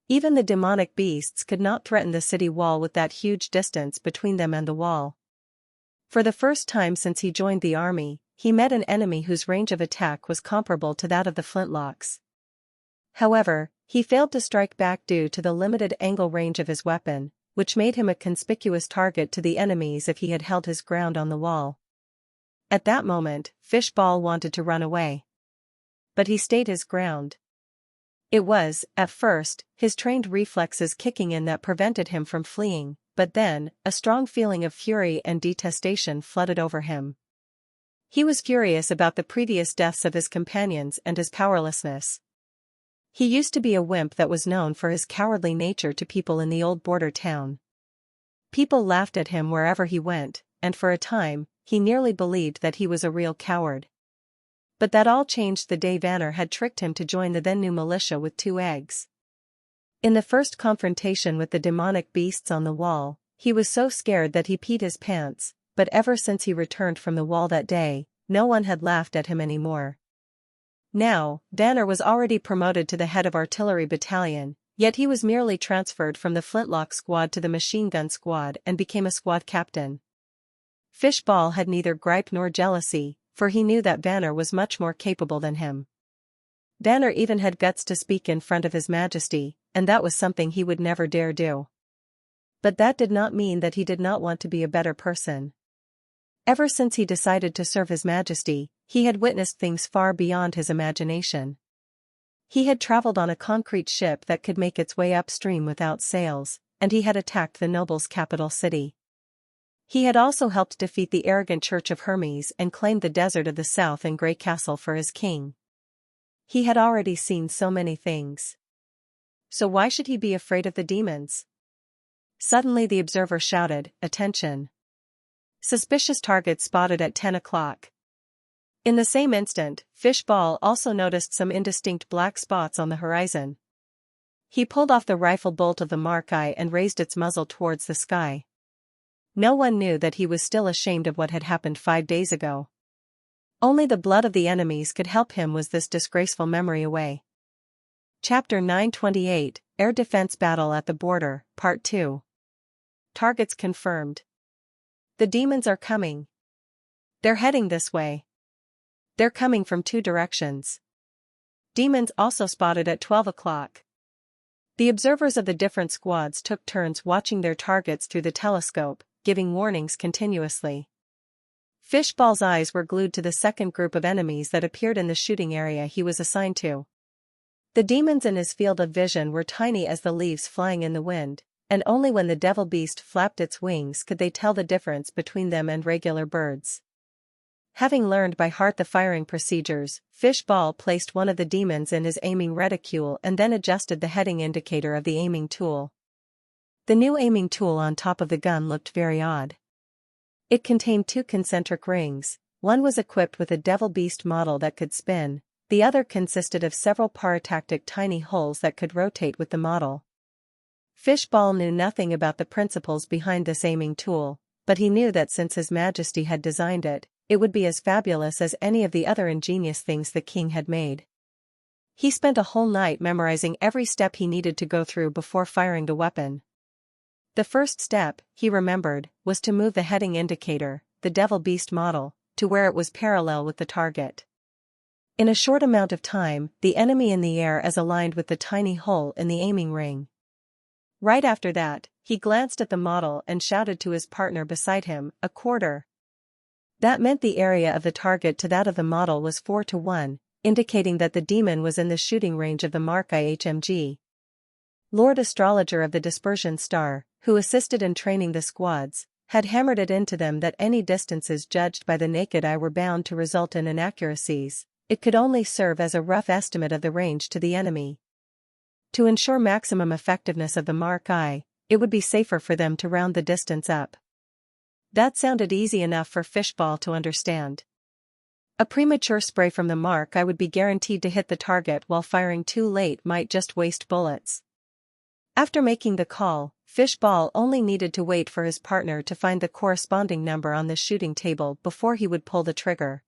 A: Even the demonic beasts could not threaten the city wall with that huge distance between them and the wall. For the first time since he joined the army, he met an enemy whose range of attack was comparable to that of the flintlocks. However, he failed to strike back due to the limited angle range of his weapon, which made him a conspicuous target to the enemies if he had held his ground on the wall. At that moment, Fishball wanted to run away. But he stayed his ground. It was, at first, his trained reflexes kicking in that prevented him from fleeing, but then, a strong feeling of fury and detestation flooded over him. He was furious about the previous deaths of his companions and his powerlessness. He used to be a wimp that was known for his cowardly nature to people in the old border town. People laughed at him wherever he went, and for a time, he nearly believed that he was a real coward. But that all changed the day Vanner had tricked him to join the then new militia with 2 eggs. In the first confrontation with the demonic beasts on the wall, he was so scared that he peed his pants, but ever since he returned from the wall that day, no one had laughed at him anymore. Now, Vanner was already promoted to the head of artillery battalion, yet he was merely transferred from the flintlock squad to the machine gun squad and became a squad captain. Fishball had neither gripe nor jealousy, for he knew that Vanner was much more capable than him. Vanner even had guts to speak in front of His Majesty, and that was something he would never dare do. But that did not mean that he did not want to be a better person. Ever since he decided to serve His Majesty, he had witnessed things far beyond his imagination. He had traveled on a concrete ship that could make its way upstream without sails, and he had attacked the nobles' capital city. He had also helped defeat the arrogant Church of Hermes and claimed the desert of the south and Grey Castle for his king. He had already seen so many things. So why should he be afraid of the demons? Suddenly the observer shouted, "Attention! Suspicious target spotted at 10 o'clock." In the same instant, Fishball also noticed some indistinct black spots on the horizon. He pulled off the rifle bolt of the Mark-I and raised its muzzle towards the sky. No one knew that he was still ashamed of what had happened 5 days ago. Only the blood of the enemies could help him was this disgraceful memory away. Chapter 928, Air Defense Battle at the Border, Part 2. Targets confirmed. The demons are coming. They're heading this way. They're coming from 2 directions. Demons also spotted at 12 o'clock. The observers of the different squads took turns watching their targets through the telescope, giving warnings continuously. Fishball's eyes were glued to the second group of enemies that appeared in the shooting area he was assigned to. The demons in his field of vision were tiny as the leaves flying in the wind, and only when the devil beast flapped its wings could they tell the difference between them and regular birds. Having learned by heart the firing procedures, Fishball placed one of the demons in his aiming reticule and then adjusted the heading indicator of the aiming tool. The new aiming tool on top of the gun looked very odd. It contained 2 concentric rings. One was equipped with a devil beast model that could spin, the other consisted of several paratactic tiny holes that could rotate with the model. Fishball knew nothing about the principles behind this aiming tool, but he knew that since His Majesty had designed it, it would be as fabulous as any of the other ingenious things the king had made. He spent a whole night memorizing every step he needed to go through before firing the weapon. The first step, he remembered, was to move the heading indicator, the devil beast model, to where it was parallel with the target. In a short amount of time, the enemy in the air as aligned with the tiny hole in the aiming ring. Right after that, he glanced at the model and shouted to his partner beside him, "A quarter." That meant the area of the target to that of the model was 4-to-1, indicating that the demon was in the shooting range of the Mark I HMG. Lord Astrologer of the Dispersion Star, who assisted in training the squads, had hammered it into them that any distances judged by the naked eye were bound to result in inaccuracies. It could only serve as a rough estimate of the range to the enemy. To ensure maximum effectiveness of the Mark I, it would be safer for them to round the distance up. That sounded easy enough for Fishball to understand. A premature spray from the Mark I would be guaranteed to hit the target, while firing too late might just waste bullets. After making the call, Fishball only needed to wait for his partner to find the corresponding number on the shooting table before he would pull the trigger.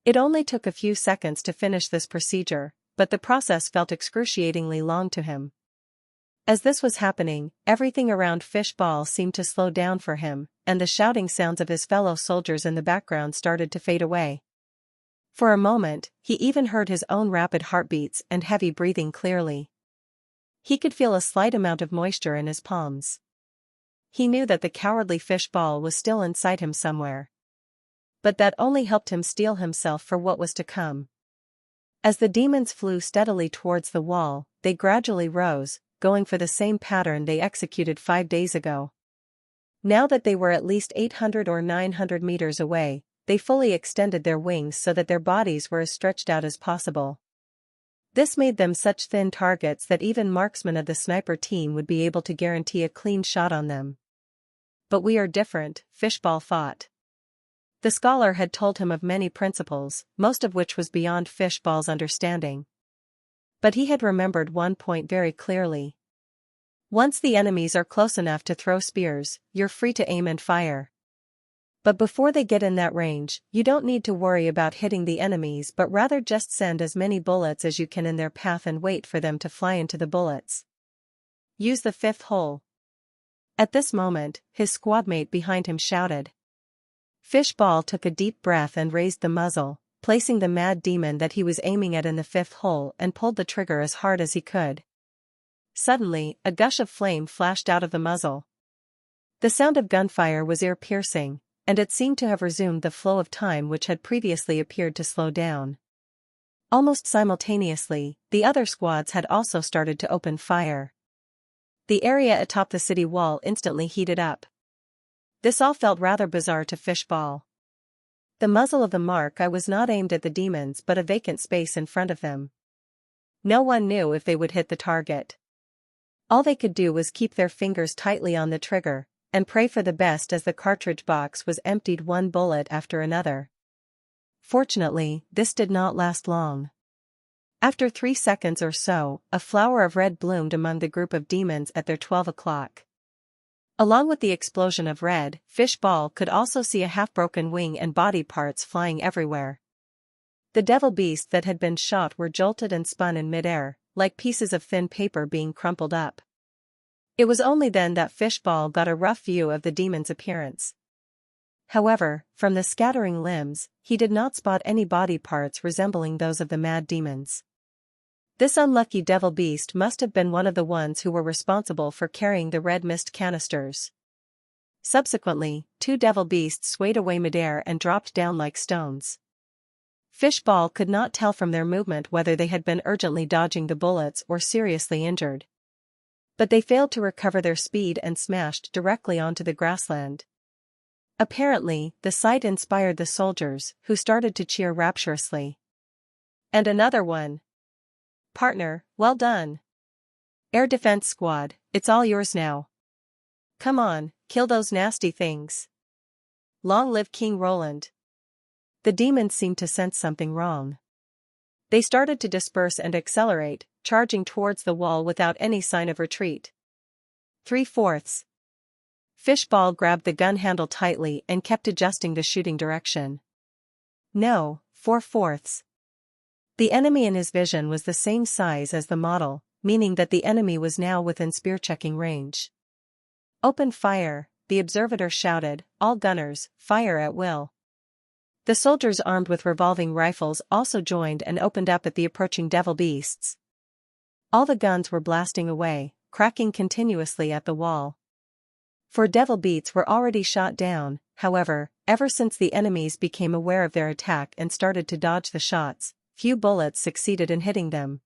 A: It only took a few seconds to finish this procedure, but the process felt excruciatingly long to him. As this was happening, everything around Fishball seemed to slow down for him, and the shouting sounds of his fellow soldiers in the background started to fade away. For a moment, he even heard his own rapid heartbeats and heavy breathing clearly. He could feel a slight amount of moisture in his palms. He knew that the cowardly Fishball was still inside him somewhere. But that only helped him steel himself for what was to come. As the demons flew steadily towards the wall, they gradually rose, going for the same pattern they executed 5 days ago. Now that they were at least 800 or 900 meters away, they fully extended their wings so that their bodies were as stretched out as possible. This made them such thin targets that even marksmen of the sniper team would be able to guarantee a clean shot on them. But we are different, Fishball thought. The scholar had told him of many principles, most of which was beyond Fishball's understanding. But he had remembered one point very clearly. Once the enemies are close enough to throw spears, you're free to aim and fire. But before they get in that range, you don't need to worry about hitting the enemies, but rather just send as many bullets as you can in their path and wait for them to fly into the bullets. Use the 5th hole. At this moment, his squadmate behind him shouted. Fishball took a deep breath and raised the muzzle, placing the mad demon that he was aiming at in the 5th hole, and pulled the trigger as hard as he could. Suddenly, a gush of flame flashed out of the muzzle. The sound of gunfire was ear-piercing, and it seemed to have resumed the flow of time which had previously appeared to slow down. Almost simultaneously, the other squads had also started to open fire. The area atop the city wall instantly heated up. This all felt rather bizarre to Fishball. The muzzle of the Mark I was not aimed at the demons but a vacant space in front of them. No one knew if they would hit the target. All they could do was keep their fingers tightly on the trigger, and pray for the best as the cartridge box was emptied one bullet after another. Fortunately, this did not last long. After 3 seconds or so, a flower of red bloomed among the group of demons at their 12 o'clock. Along with the explosion of red, Fishball could also see a half-broken wing and body parts flying everywhere. The devil beasts that had been shot were jolted and spun in midair, like pieces of thin paper being crumpled up. It was only then that Fishball got a rough view of the demon's appearance. However, from the scattering limbs, he did not spot any body parts resembling those of the mad demons. This unlucky devil beast must have been one of the ones who were responsible for carrying the red mist canisters. Subsequently, 2 devil beasts swayed away midair and dropped down like stones. Fishball could not tell from their movement whether they had been urgently dodging the bullets or seriously injured. But they failed to recover their speed and smashed directly onto the grassland. Apparently, the sight inspired the soldiers, who started to cheer rapturously. And another one. Partner, well done. Air Defense Squad, it's all yours now. Come on, kill those nasty things. Long live King Roland. The demons seemed to sense something wrong. They started to disperse and accelerate, charging towards the wall without any sign of retreat. 3/4. Fishball grabbed the gun handle tightly and kept adjusting the shooting direction. No, 4/4. The enemy in his vision was the same size as the model, meaning that the enemy was now within spear-checking range. Open fire, the observer shouted, all gunners, fire at will. The soldiers armed with revolving rifles also joined and opened up at the approaching devil beasts. All the guns were blasting away, cracking continuously at the wall. 4 devil beasts were already shot down, however, ever since the enemies became aware of their attack and started to dodge the shots, few bullets succeeded in hitting them.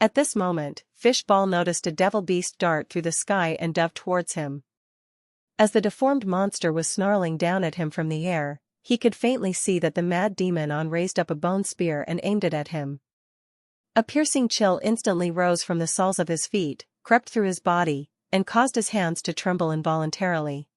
A: At this moment, Fishball noticed a devil beast dart through the sky and dove towards him. As the deformed monster was snarling down at him from the air, he could faintly see that the mad demon raised up a bone spear and aimed it at him. A piercing chill instantly rose from the soles of his feet, crept through his body, and caused his hands to tremble involuntarily.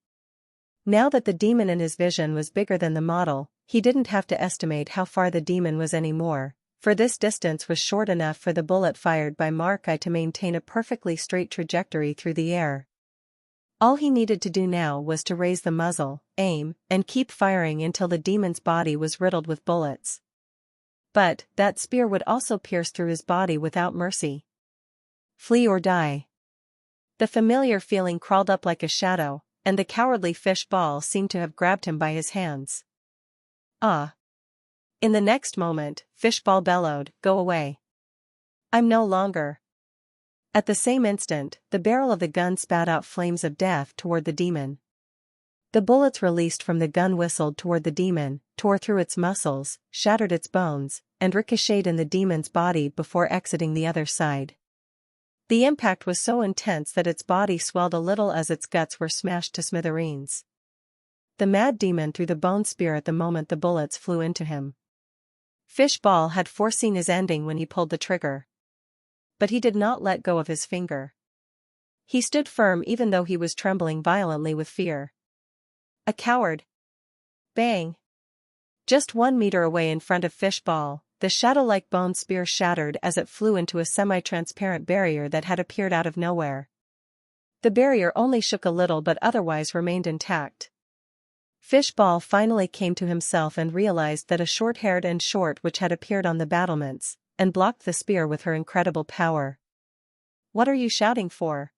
A: Now that the demon in his vision was bigger than the model, he didn't have to estimate how far the demon was anymore, for this distance was short enough for the bullet fired by Mark I to maintain a perfectly straight trajectory through the air. All he needed to do now was to raise the muzzle, aim, and keep firing until the demon's body was riddled with bullets. But that spear would also pierce through his body without mercy. Flee or die. The familiar feeling crawled up like a shadow, and the cowardly Fishball seemed to have grabbed him by his hands. Ah! In the next moment, Fishball bellowed, go away. I'm no longer. At the same instant, the barrel of the gun spat out flames of death toward the demon. The bullets released from the gun whistled toward the demon, tore through its muscles, shattered its bones, and ricocheted in the demon's body before exiting the other side. The impact was so intense that its body swelled a little as its guts were smashed to smithereens. The mad demon threw the bone spear at the moment the bullets flew into him. Fishball had foreseen his ending when he pulled the trigger. But he did not let go of his finger. He stood firm even though he was trembling violently with fear. A coward. Bang! Just 1 meter away in front of Fishball, the shadow-like bone spear shattered as it flew into a semi-transparent barrier that had appeared out of nowhere. The barrier only shook a little but otherwise remained intact. Fishball finally came to himself and realized that a short-haired and short witch had appeared on the battlements, and blocked the spear with her incredible power. What are you shouting for?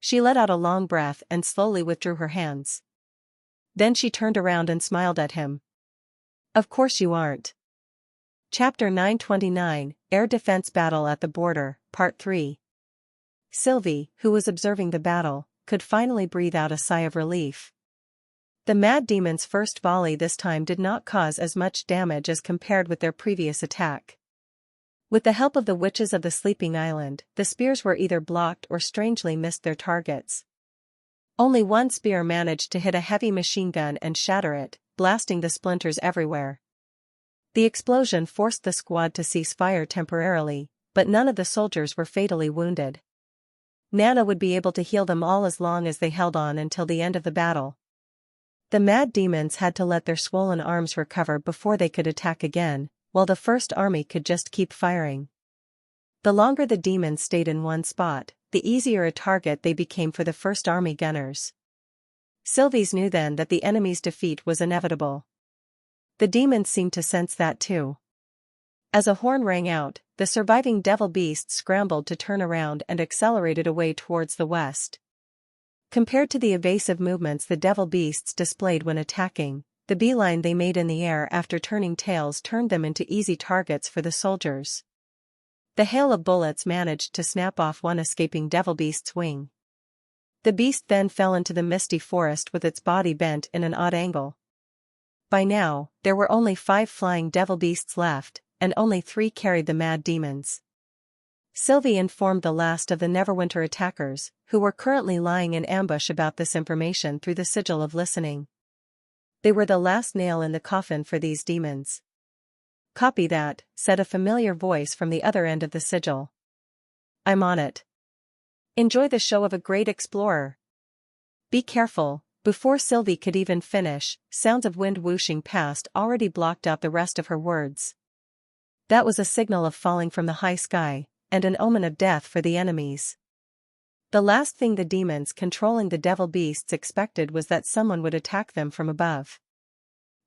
A: She let out a long breath and slowly withdrew her hands. Then she turned around and smiled at him. Of course you aren't. Chapter 929, Air Defense Battle at the Border, Part 3. Sylvie, who was observing the battle, could finally breathe out a sigh of relief. The mad demon's first volley this time did not cause as much damage as compared with their previous attack. With the help of the witches of the Sleeping Island, the spears were either blocked or strangely missed their targets. Only one spear managed to hit a heavy machine gun and shatter it, blasting the splinters everywhere. The explosion forced the squad to cease fire temporarily, but none of the soldiers were fatally wounded. Nana would be able to heal them all as long as they held on until the end of the battle. The mad demons had to let their swollen arms recover before they could attack again, while the First Army could just keep firing. The longer the demons stayed in one spot, the easier a target they became for the First Army gunners. Sylvie knew then that the enemy's defeat was inevitable. The demons seemed to sense that too. As a horn rang out, the surviving devil beast scrambled to turn around and accelerated away towards the west. Compared to the evasive movements the devil beasts displayed when attacking, the beeline they made in the air after turning tails turned them into easy targets for the soldiers. The hail of bullets managed to snap off one escaping devil beast's wing. The beast then fell into the misty forest with its body bent in an odd angle. By now, there were only 5 flying devil beasts left, and only 3 carried the mad demons. Sylvie informed the last of the Neverwinter attackers, who were currently lying in ambush about this information through the sigil of listening. They were the last nail in the coffin for these demons. "Copy that," said a familiar voice from the other end of the sigil. "I'm on it. Enjoy the show of a great explorer. Be careful." Before Sylvie could even finish, sounds of wind whooshing past already blocked out the rest of her words. That was a signal of falling from the high sky, and an omen of death for the enemies. The last thing the demons controlling the devil beasts expected was that someone would attack them from above.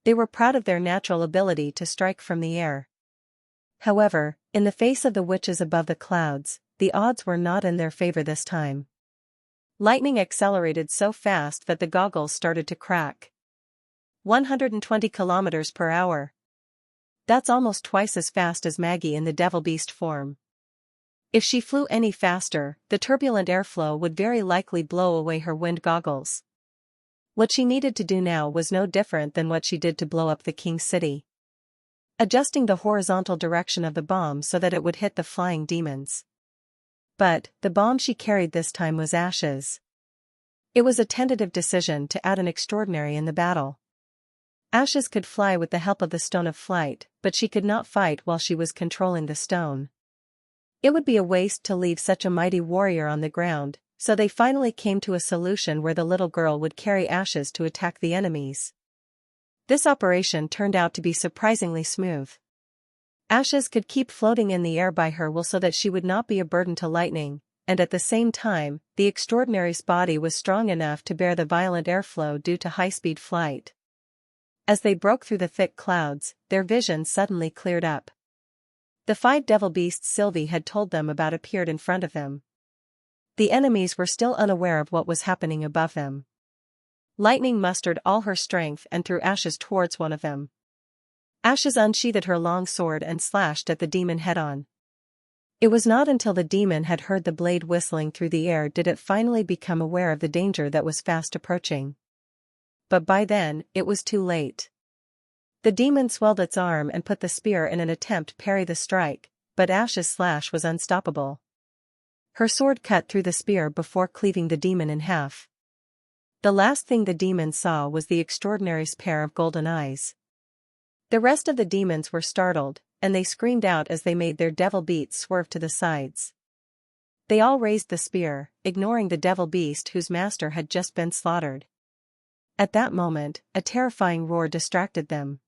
A: They were proud of their natural ability to strike from the air. However, in the face of the witches above the clouds, the odds were not in their favor this time. Lightning accelerated so fast that the goggles started to crack. 120 kilometers per hour. That's almost twice as fast as Maggie in the devil beast form. If she flew any faster, the turbulent airflow would very likely blow away her wind goggles. What she needed to do now was no different than what she did to blow up the king's city. Adjusting the horizontal direction of the bomb so that it would hit the flying demons. But, the bomb she carried this time was ashes. It was a tentative decision to add an extraordinary in the battle. Ashes could fly with the help of the stone of flight, but she could not fight while she was controlling the stone. It would be a waste to leave such a mighty warrior on the ground, so they finally came to a solution where the little girl would carry Ashes to attack the enemies. This operation turned out to be surprisingly smooth. Ashes could keep floating in the air by her while so that she would not be a burden to Lightning, and at the same time, the extraordinary's body was strong enough to bear the violent airflow due to high-speed flight. As they broke through the thick clouds, their vision suddenly cleared up. The 5 devil beasts Sylvie had told them about appeared in front of them. The enemies were still unaware of what was happening above them. Lightning mustered all her strength and threw Ashes towards one of them. Ashes unsheathed her long sword and slashed at the demon head-on. It was not until the demon had heard the blade whistling through the air did it finally become aware of the danger that was fast approaching. But by then, it was too late. The demon swelled its arm and put the spear in an attempt to parry the strike, but Ashes' slash was unstoppable. Her sword cut through the spear before cleaving the demon in half. The last thing the demon saw was the extraordinary's pair of golden eyes. The rest of the demons were startled, and they screamed out as they made their devil beats swerve to the sides. They all raised the spear, ignoring the devil beast whose master had just been slaughtered. At that moment, a terrifying roar distracted them.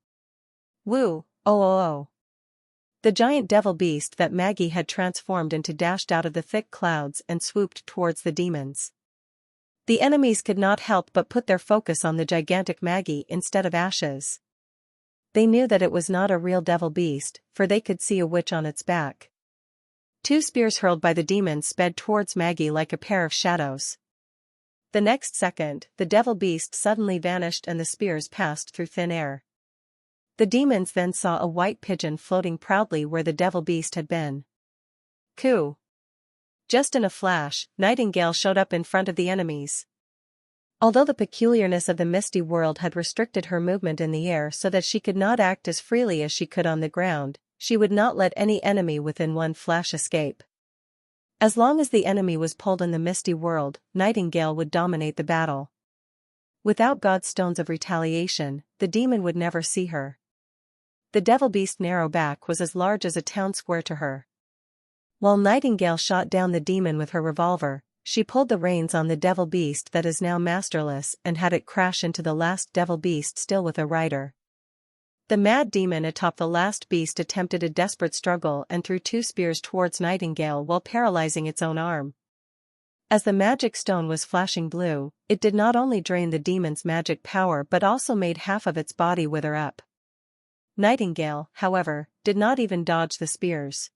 A: Woo, oh oh oh. The giant devil beast that Maggie had transformed into dashed out of the thick clouds and swooped towards the demons. The enemies could not help but put their focus on the gigantic Maggie instead of Ashes. They knew that it was not a real devil beast, for they could see a witch on its back. 2 spears hurled by the demons sped towards Maggie like a pair of shadows. The next second, the devil beast suddenly vanished and the spears passed through thin air. The demons then saw a white pigeon floating proudly where the devil beast had been. Coo! Just in a flash, Nightingale showed up in front of the enemies. Although the peculiarness of the misty world had restricted her movement in the air so that she could not act as freely as she could on the ground, she would not let any enemy within one flash escape. As long as the enemy was pulled in the misty world, Nightingale would dominate the battle. Without God's stones of retaliation, the demon would never see her. The devil beast's narrow back was as large as a town square to her. While Nightingale shot down the demon with her revolver, she pulled the reins on the devil beast that is now masterless and had it crash into the last devil beast still with a rider. The mad demon atop the last beast attempted a desperate struggle and threw 2 spears towards Nightingale while paralyzing its own arm. As the magic stone was flashing blue, it did not only drain the demon's magic power but also made half of its body wither up. Nightingale, however, did not even dodge the spears.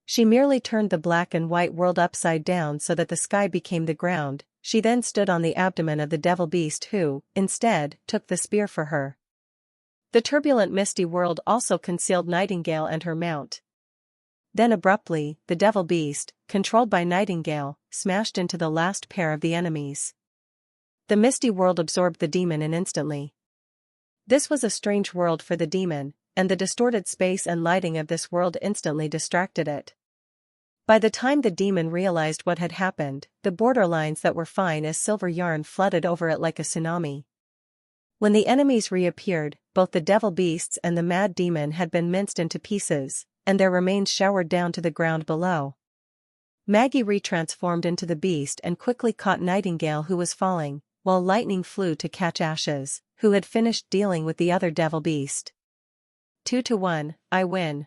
A: She merely turned the black and white world upside down so that the sky became the ground. She then stood on the abdomen of the devil beast who, instead, took the spear for her. The turbulent misty world also concealed Nightingale and her mount. Then abruptly, the devil beast, controlled by Nightingale, smashed into the last pair of the enemies. The misty world absorbed the demon instantly. This was a strange world for the demon, and the distorted space and lighting of this world instantly distracted it. By the time the demon realized what had happened, the borderlines that were fine as silver yarn flooded over it like a tsunami. When the enemies reappeared, both the devil beasts and the mad demon had been minced into pieces, and their remains showered down to the ground below. Maggie retransformed into the beast and quickly caught Nightingale who was falling, while Lightning flew to catch Ashes, who had finished dealing with the other devil beast. 2-1, I win.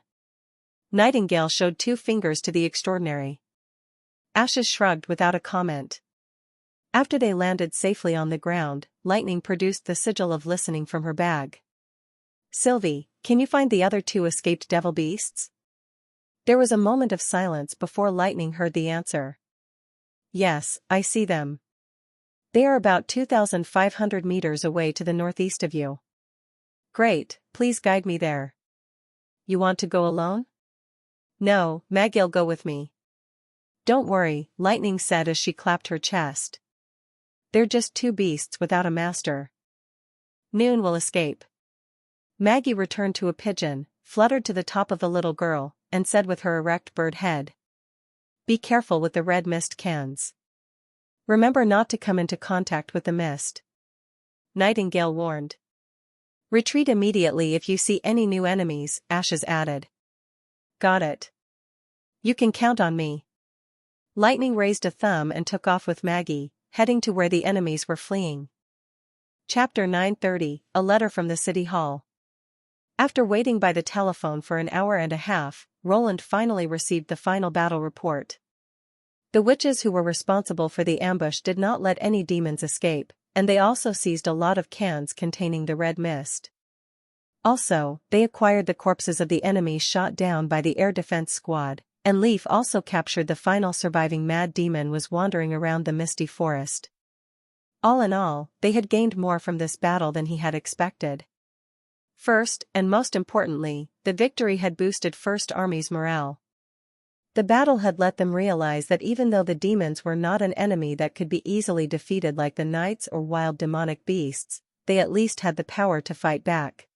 A: Nightingale showed 2 fingers to the extraordinary. Ashes shrugged without a comment. After they landed safely on the ground, Lightning produced the sigil of listening from her bag. Sylvie, can you find the other 2 escaped devil beasts? There was a moment of silence before Lightning heard the answer. Yes, I see them. They are about 2,500 meters away to the northeast of you. Great, please guide me there. You want to go alone? No, Maggie'll go with me. Don't worry, Lightning said as she clapped her chest. They're just 2 beasts without a master. Noon will escape. Maggie returned to a pigeon, fluttered to the top of the little girl, and said with her erect bird head. Be careful with the red mist cans. Remember not to come into contact with the mist. Nightingale warned. Retreat immediately if you see any new enemies, Ashes added. Got it. You can count on me. Lightning raised a thumb and took off with Maggie, heading to where the enemies were fleeing. Chapter 930, A Letter from the City Hall. After waiting by the telephone for an hour and a half, Roland finally received the final battle report. The witches who were responsible for the ambush did not let any demons escape, and they also seized a lot of cans containing the red mist. Also, they acquired the corpses of the enemies shot down by the air defense squad, and Leaf also captured the final surviving mad demon was wandering around the misty forest. All in all, they had gained more from this battle than he had expected. First, and most importantly, the victory had boosted First Army's morale. The battle had let them realize that even though the demons were not an enemy that could be easily defeated like the knights or wild demonic beasts, they at least had the power to fight back.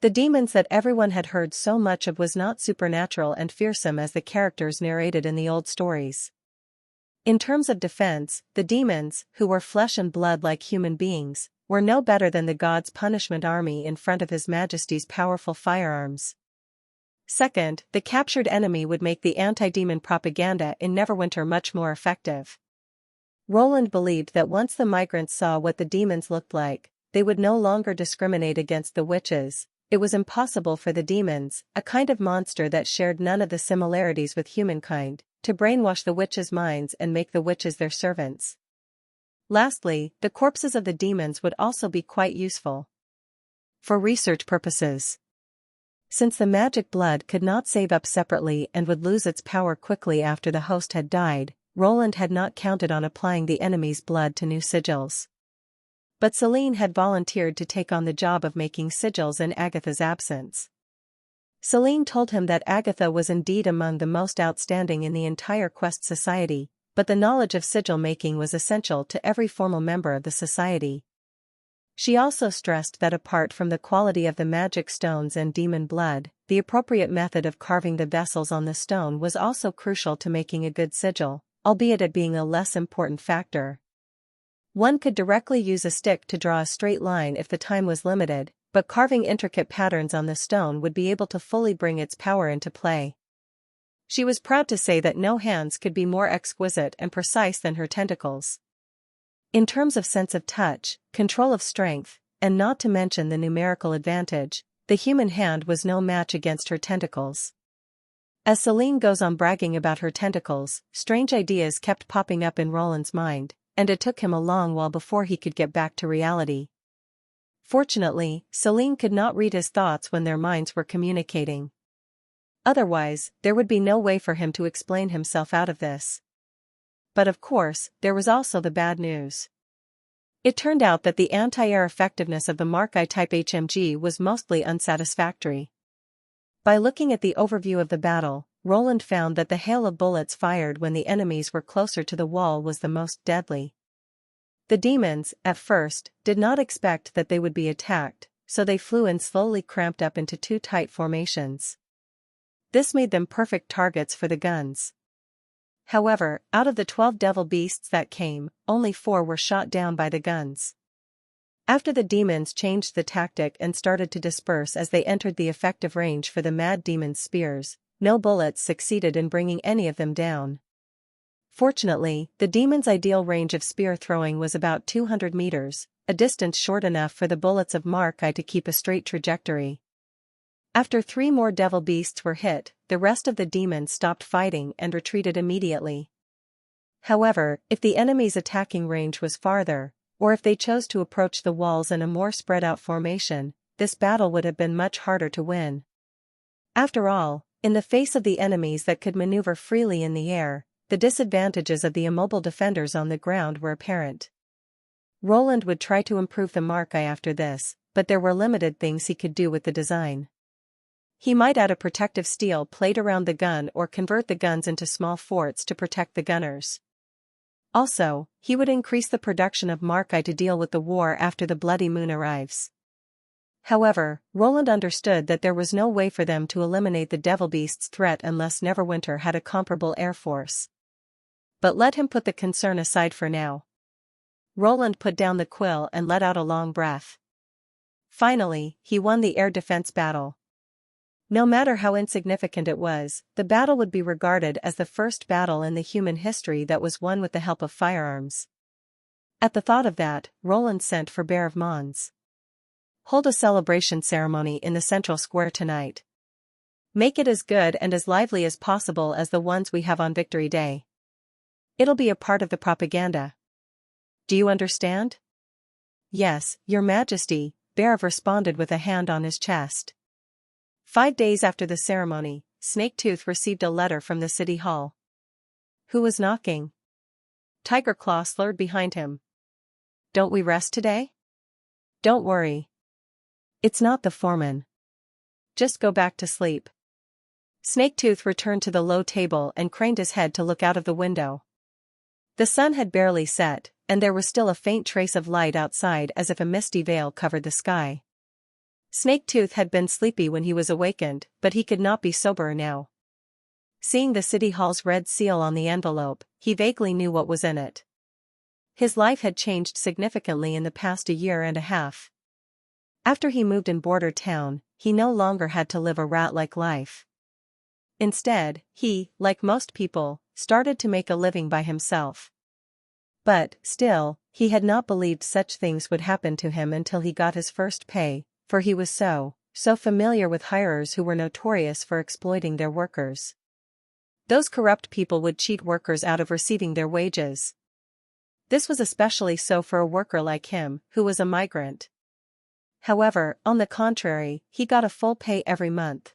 A: The demons that everyone had heard so much of was not supernatural and fearsome as the characters narrated in the old stories. In terms of defense, the demons, who were flesh and blood like human beings, were no better than the God's punishment army in front of His Majesty's powerful firearms. Second, the captured enemy would make the anti-demon propaganda in Neverwinter much more effective. Roland believed that once the migrants saw what the demons looked like, they would no longer discriminate against the witches. It was impossible for the demons, a kind of monster that shared none of the similarities with humankind, to brainwash the witches' minds and make the witches their servants. Lastly, the corpses of the demons would also be quite useful for research purposes. Since the magic blood could not save up separately and would lose its power quickly after the host had died, Roland had not counted on applying the enemy's blood to new sigils. But Celine had volunteered to take on the job of making sigils in Agatha's absence. Celine told him that Agatha was indeed among the most outstanding in the entire Quest Society, but the knowledge of sigil making was essential to every formal member of the society. She also stressed that apart from the quality of the magic stones and demon blood, the appropriate method of carving the vessels on the stone was also crucial to making a good sigil, albeit it being a less important factor. One could directly use a stick to draw a straight line if the time was limited, but carving intricate patterns on the stone would be able to fully bring its power into play. She was proud to say that no hands could be more exquisite and precise than her tentacles. In terms of sense of touch, control of strength, and not to mention the numerical advantage, the human hand was no match against her tentacles. As Celine goes on bragging about her tentacles, strange ideas kept popping up in Roland's mind, and it took him a long while before he could get back to reality. Fortunately, Celine could not read his thoughts when their minds were communicating. Otherwise, there would be no way for him to explain himself out of this. But of course, there was also the bad news. It turned out that the anti-air effectiveness of the Mark I type HMG was mostly unsatisfactory. By looking at the overview of the battle, Roland found that the hail of bullets fired when the enemies were closer to the wall was the most deadly. The demons, at first, did not expect that they would be attacked, so they flew in slowly cramped up into two tight formations. This made them perfect targets for the guns. However, out of the 12 devil beasts that came, only 4 were shot down by the guns. After the demons changed the tactic and started to disperse as they entered the effective range for the mad demon's spears, no bullets succeeded in bringing any of them down. Fortunately, the demon's ideal range of spear throwing was about 200 meters, a distance short enough for the bullets of Mark I to keep a straight trajectory. After 3 more devil beasts were hit, the rest of the demons stopped fighting and retreated immediately. However, if the enemy's attacking range was farther, or if they chose to approach the walls in a more spread-out formation, this battle would have been much harder to win. After all, in the face of the enemies that could maneuver freely in the air, the disadvantages of the immobile defenders on the ground were apparent. Roland would try to improve the Mark I after this, but there were limited things he could do with the design. He might add a protective steel plate around the gun or convert the guns into small forts to protect the gunners. Also, he would increase the production of Mark I to deal with the war after the Bloody Moon arrives. However, Roland understood that there was no way for them to eliminate the Devil Beast's threat unless Neverwinter had a comparable air force. But let him put the concern aside for now. Roland put down the quill and let out a long breath. Finally, he won the air defense battle. No matter how insignificant it was, the battle would be regarded as the first battle in the human history that was won with the help of firearms. At the thought of that, Roland sent for Bear of Mons. Hold a celebration ceremony in the central square tonight. Make it as good and as lively as possible as the ones we have on Victory Day. It'll be a part of the propaganda. Do you understand? Yes, Your Majesty, Bear responded with a hand on his chest. 5 days after the ceremony, Snaketooth received a letter from the city hall. Who was knocking? Tigerclaw slurred behind him. Don't we rest today? Don't worry. It's not the foreman. Just go back to sleep. Snaketooth returned to the low table and craned his head to look out of the window. The sun had barely set, and there was still a faint trace of light outside as if a misty veil covered the sky. Snaketooth had been sleepy when he was awakened, but he could not be sober now. Seeing the city hall's red seal on the envelope, he vaguely knew what was in it. His life had changed significantly in the past 1.5 years. After he moved in Border Town, he no longer had to live a rat-like life. Instead, he, like most people, started to make a living by himself. But, still, he had not believed such things would happen to him until he got his first pay, for he was so familiar with hirers who were notorious for exploiting their workers. Those corrupt people would cheat workers out of receiving their wages. This was especially so for a worker like him, who was a migrant. However, on the contrary, he got a full pay every month.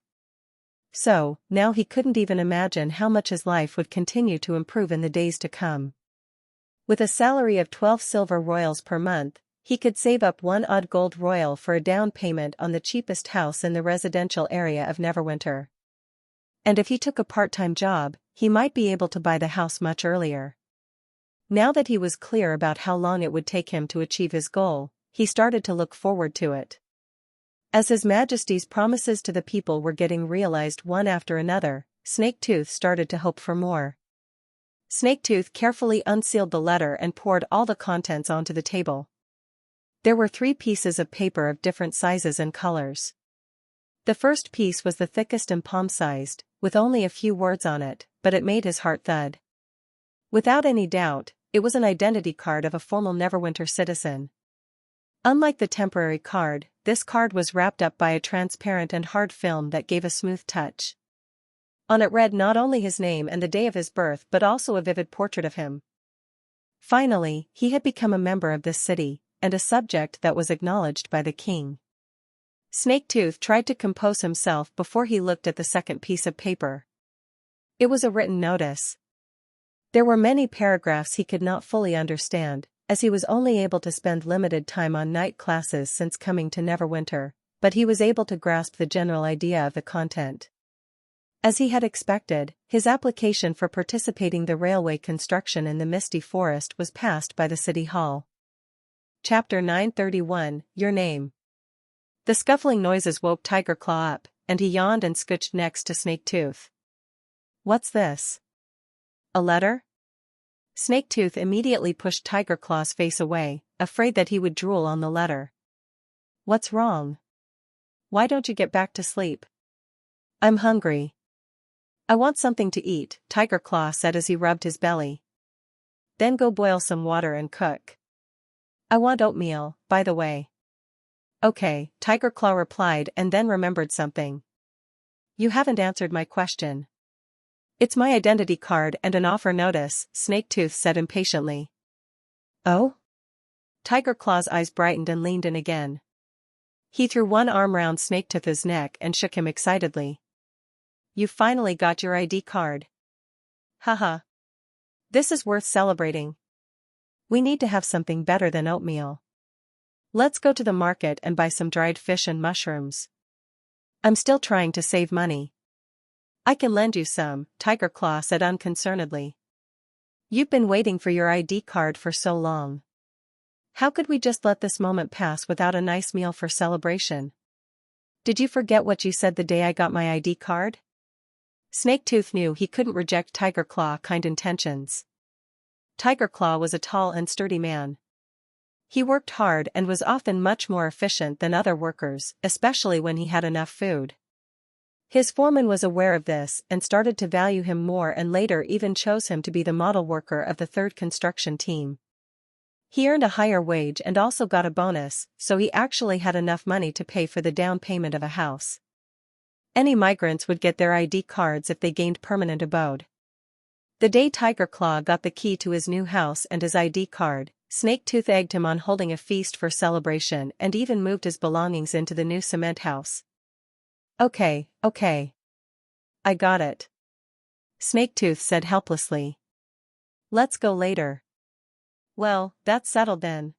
A: So, now he couldn't even imagine how much his life would continue to improve in the days to come. With a salary of 12 silver royals per month, he could save up 1 odd gold royal for a down payment on the cheapest house in the residential area of Neverwinter. And if he took a part-time job, he might be able to buy the house much earlier. Now that he was clear about how long it would take him to achieve his goal, he started to look forward to it. As His Majesty's promises to the people were getting realized one after another, Snaketooth started to hope for more. Snaketooth carefully unsealed the letter and poured all the contents onto the table. There were 3 pieces of paper of different sizes and colors. The first piece was the thickest and palm-sized, with only a few words on it, but it made his heart thud. Without any doubt, it was an identity card of a formal Neverwinter citizen. Unlike the temporary card, this card was wrapped up by a transparent and hard film that gave a smooth touch. On it read not only his name and the day of his birth but also a vivid portrait of him. Finally, he had become a member of this city, and a subject that was acknowledged by the king. Snaketooth tried to compose himself before he looked at the second piece of paper. It was a written notice. There were many paragraphs he could not fully understand, as he was only able to spend limited time on night classes since coming to Neverwinter, but he was able to grasp the general idea of the content. As he had expected, his application for participating the railway construction in the Misty Forest was passed by the City Hall. Chapter 931, Your Name. The scuffling noises woke Tiger Claw up, and he yawned and scooched next to Snaketooth. What's this? A letter? Snaketooth immediately pushed Tiger Claw's face away, afraid that he would drool on the letter. What's wrong? Why don't you get back to sleep? I'm hungry. I want something to eat, Tiger Claw said as he rubbed his belly. Then go boil some water and cook. I want oatmeal, by the way. Okay, Tiger Claw replied and then remembered something. You haven't answered my question. It's my identity card and an offer notice, Snaketooth said impatiently. Oh? Tiger Claw's eyes brightened and leaned in again. He threw one arm round Snaketooth's neck and shook him excitedly. You finally got your ID card. Haha. This is worth celebrating. We need to have something better than oatmeal. Let's go to the market and buy some dried fish and mushrooms. I'm still trying to save money. I can lend you some, Tiger Claw said unconcernedly. You've been waiting for your ID card for so long. How could we just let this moment pass without a nice meal for celebration? Did you forget what you said the day I got my ID card? Snaketooth knew he couldn't reject Tiger Claw's kind intentions. Tiger Claw was a tall and sturdy man. He worked hard and was often much more efficient than other workers, especially when he had enough food. His foreman was aware of this and started to value him more and later even chose him to be the model worker of the 3rd construction team. He earned a higher wage and also got a bonus, so he actually had enough money to pay for the down payment of a house. Any migrants would get their ID cards if they gained permanent abode. The day Tiger Claw got the key to his new house and his ID card, Snaketooth egged him on holding a feast for celebration and even moved his belongings into the new cement house. Okay. I got it. Snaketooth said helplessly. Let's go later. Well, that's settled then.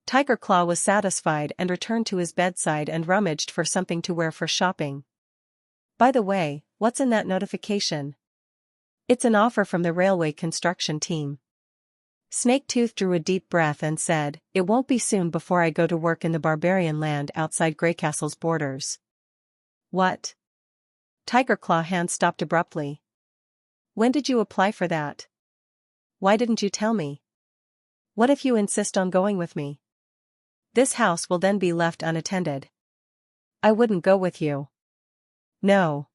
A: Tiger Claw was satisfied and returned to his bedside and rummaged for something to wear for shopping. By the way, what's in that notification? It's an offer from the railway construction team. Snaketooth drew a deep breath and said, It won't be soon before I go to work in the barbarian land outside Greycastle's borders. What? Tiger Claw's hand stopped abruptly. When did you apply for that? Why didn't you tell me? What if you insist on going with me? This house will then be left unattended. I wouldn't go with you. No.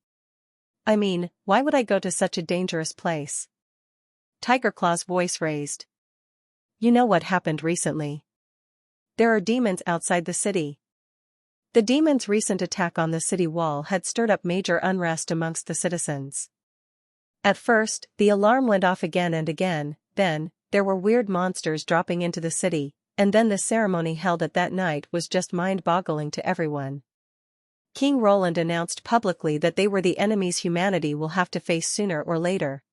A: I mean, why would I go to such a dangerous place? Tiger Claw's voice raised. You know what happened recently. There are demons outside the city. The demons' recent attack on the city wall had stirred up major unrest amongst the citizens. At first, the alarm went off again and again, then, there were weird monsters dropping into the city, and then the ceremony held at that night was just mind-boggling to everyone. King Roland announced publicly that they were the enemies humanity will have to face sooner or later.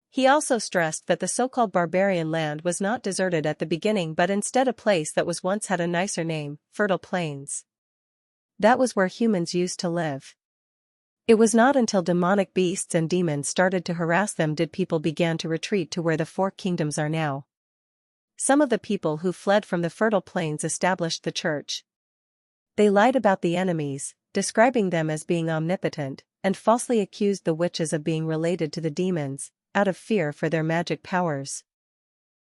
A: He also stressed that the so-called barbarian land was not deserted at the beginning but instead a place that was once had a nicer name, Fertile Plains. That was where humans used to live. It was not until demonic beasts and demons started to harass them did people begin to retreat to where the 4 kingdoms are now. Some of the people who fled from the Fertile Plains established the church. They lied about the enemies, describing them as being omnipotent, and falsely accused the witches of being related to the demons, out of fear for their magic powers.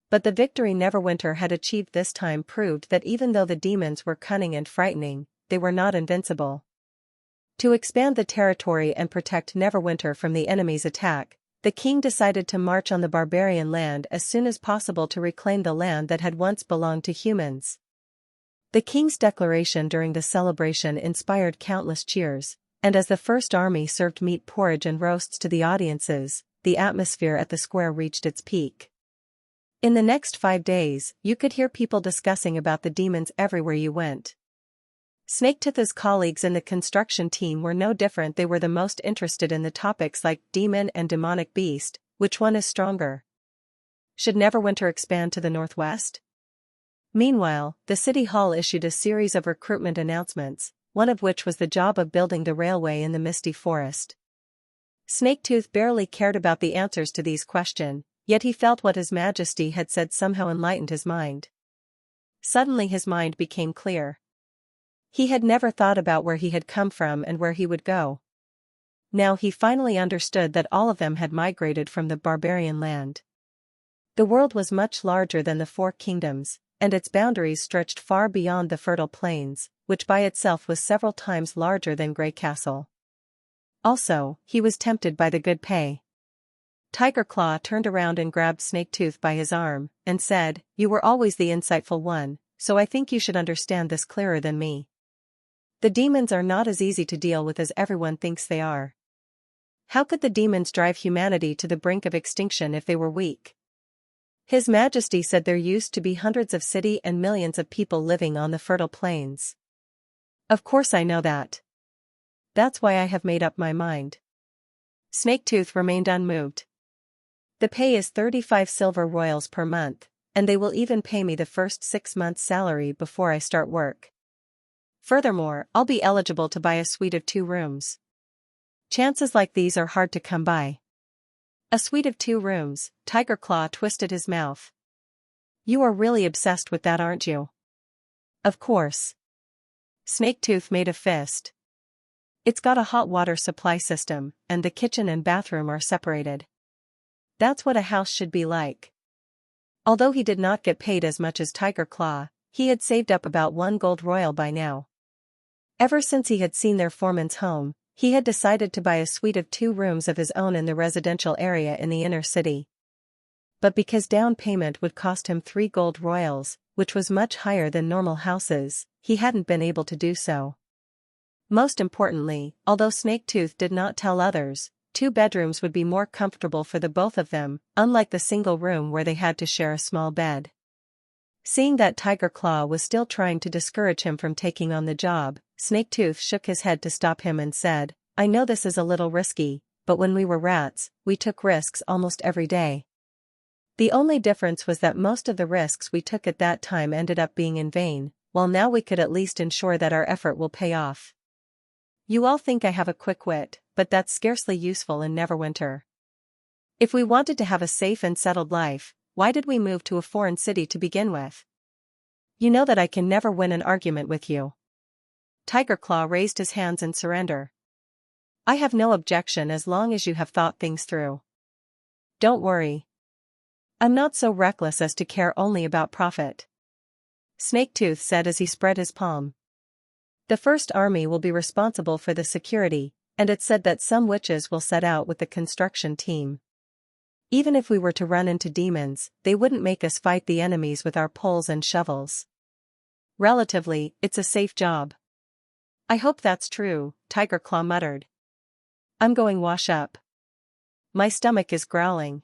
A: But the victory Neverwinter had achieved this time proved that even though the demons were cunning and frightening, they were not invincible. To expand the territory and protect Neverwinter from the enemy's attack, the king decided to march on the barbarian land as soon as possible to reclaim the land that had once belonged to humans. The king's declaration during the celebration inspired countless cheers, and as the first army served meat porridge and roasts to the audiences, the atmosphere at the square reached its peak. In the next 5 days, you could hear people discussing about the demons everywhere you went. Snaketooth's colleagues in the construction team were no different. They were the most interested in the topics like demon and demonic beast. Which one is stronger? Should Neverwinter expand to the northwest? Meanwhile, the city hall issued a series of recruitment announcements, one of which was the job of building the railway in the misty forest. Snaketooth barely cared about the answers to these questions, yet he felt what His Majesty had said somehow enlightened his mind. Suddenly his mind became clear. He had never thought about where he had come from and where he would go. Now he finally understood that all of them had migrated from the barbarian land. The world was much larger than the Four Kingdoms, and its boundaries stretched far beyond the fertile plains, which by itself was several times larger than Grey Castle. Also, he was tempted by the good pay. Tiger Claw turned around and grabbed Snaketooth by his arm, and said, "You were always the insightful one, so I think you should understand this clearer than me. The demons are not as easy to deal with as everyone thinks they are. How could the demons drive humanity to the brink of extinction if they were weak? His Majesty said there used to be hundreds of cities and millions of people living on the fertile plains. Of course I know that. That's why I have made up my mind." Snaketooth remained unmoved. "The pay is 35 silver royals per month, and they will even pay me the first 6 months' salary before I start work. Furthermore, I'll be eligible to buy a suite of 2 rooms. Chances like these are hard to come by." A suite of 2 rooms, Tiger Claw twisted his mouth. "You are really obsessed with that, aren't you?" "Of course." Snaketooth made a fist. "It's got a hot water supply system, and the kitchen and bathroom are separated. That's what a house should be like." Although he did not get paid as much as Tiger Claw, he had saved up about 1 gold royal by now. Ever since he had seen their foreman's home, he had decided to buy a suite of 2 rooms of his own in the residential area in the inner city. But because down payment would cost him 3 gold royals, which was much higher than normal houses, he hadn't been able to do so. Most importantly, although Snaketooth did not tell others, 2 bedrooms would be more comfortable for the both of them, unlike the single room where they had to share a small bed. Seeing that Tiger Claw was still trying to discourage him from taking on the job, Snaketooth shook his head to stop him and said, "I know this is a little risky, but when we were rats, we took risks almost every day. The only difference was that most of the risks we took at that time ended up being in vain, while now we could at least ensure that our effort will pay off. You all think I have a quick wit, but that's scarcely useful in Neverwinter. If we wanted to have a safe and settled life, why did we move to a foreign city to begin with? You know that I can never win an argument with you." Tiger Claw raised his hands in surrender. "I have no objection as long as you have thought things through. Don't worry. I'm not so reckless as to care only about profit." Snaketooth said as he spread his palm. "The First Army will be responsible for the security, and it's said that some witches will set out with the construction team. Even if we were to run into demons, they wouldn't make us fight the enemies with our poles and shovels. Relatively, it's a safe job." "I hope that's true," Tiger Claw muttered. "I'm going wash up. My stomach is growling.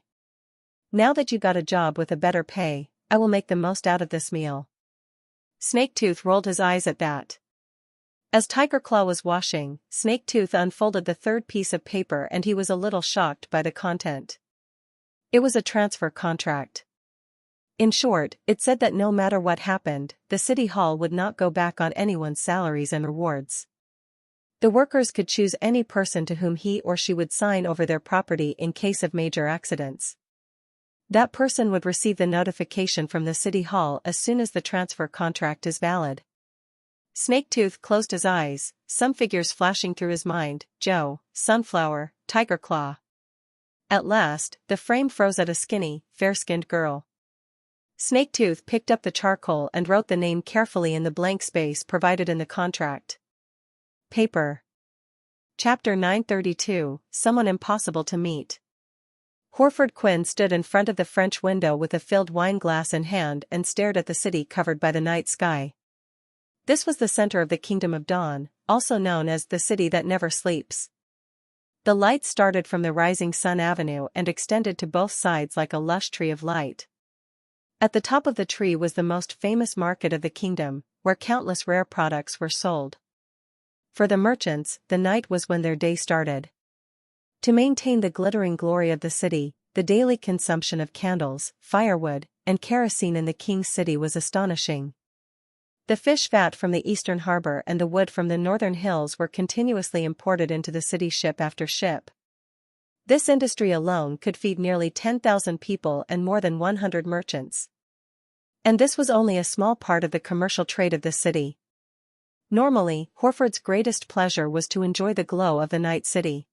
A: Now that you got a job with a better pay, I will make the most out of this meal." Snaketooth rolled his eyes at that. As Tiger Claw was washing, Snaketooth unfolded the 3rd piece of paper and he was a little shocked by the content. It was a transfer contract. In short, it said that no matter what happened, the city hall would not go back on anyone's salaries and rewards. The workers could choose any person to whom he or she would sign over their property in case of major accidents. That person would receive the notification from the city hall as soon as the transfer contract is valid. Snaketooth closed his eyes, some figures flashing through his mind: Joe, Sunflower, Tiger Claw. At last, the frame froze at a skinny, fair-skinned girl. Snaketooth picked up the charcoal and wrote the name carefully in the blank space provided in the contract. Paper. Chapter 932, Someone Impossible to Meet. Horford Quinn stood in front of the French window with a filled wine glass in hand and stared at the city covered by the night sky. This was the center of the Kingdom of Dawn, also known as the City That Never Sleeps. The light started from the rising sun avenue and extended to both sides like a lush tree of light. At the top of the tree was the most famous market of the kingdom, where countless rare products were sold. For the merchants, the night was when their day started. To maintain the glittering glory of the city, the daily consumption of candles, firewood, and kerosene in the king's city was astonishing. The fish fat from the eastern harbor and the wood from the northern hills were continuously imported into the city ship after ship. This industry alone could feed nearly 10,000 people and more than 100 merchants. And this was only a small part of the commercial trade of the city. Normally, Horford's greatest pleasure was to enjoy the glow of the night city.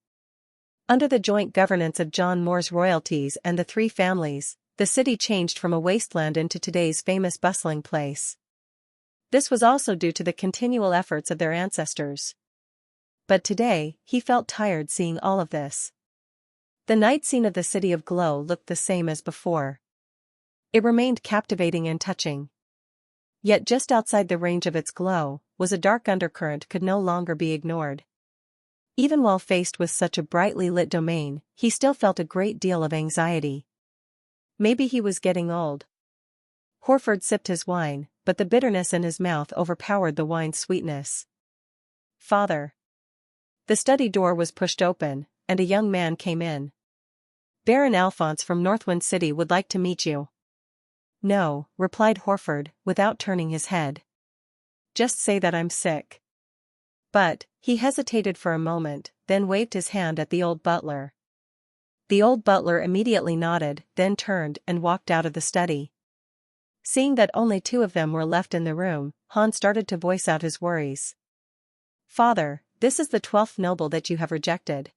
A: Under the joint governance of John Moore's royalties and the three families, the city changed from a wasteland into today's famous bustling place. This was also due to the continual efforts of their ancestors. But today, he felt tired seeing all of this. The night scene of the City of Glow looked the same as before. It remained captivating and touching. Yet just outside the range of its glow, was a dark undercurrent could no longer be ignored. Even while faced with such a brightly lit domain, he still felt a great deal of anxiety. Maybe he was getting old. Horford sipped his wine, but the bitterness in his mouth overpowered the wine's sweetness. "Father." The study door was pushed open, and a young man came in. "Baron Alphonse from Northwind City would like to meet you." "No," replied Horford, without turning his head. "Just say that I'm sick." But, he hesitated for a moment, then waved his hand at the old butler. The old butler immediately nodded, then turned and walked out of the study. Seeing that only two of them were left in the room, Hans started to voice out his worries. "Father, this is the 12th noble that you have rejected.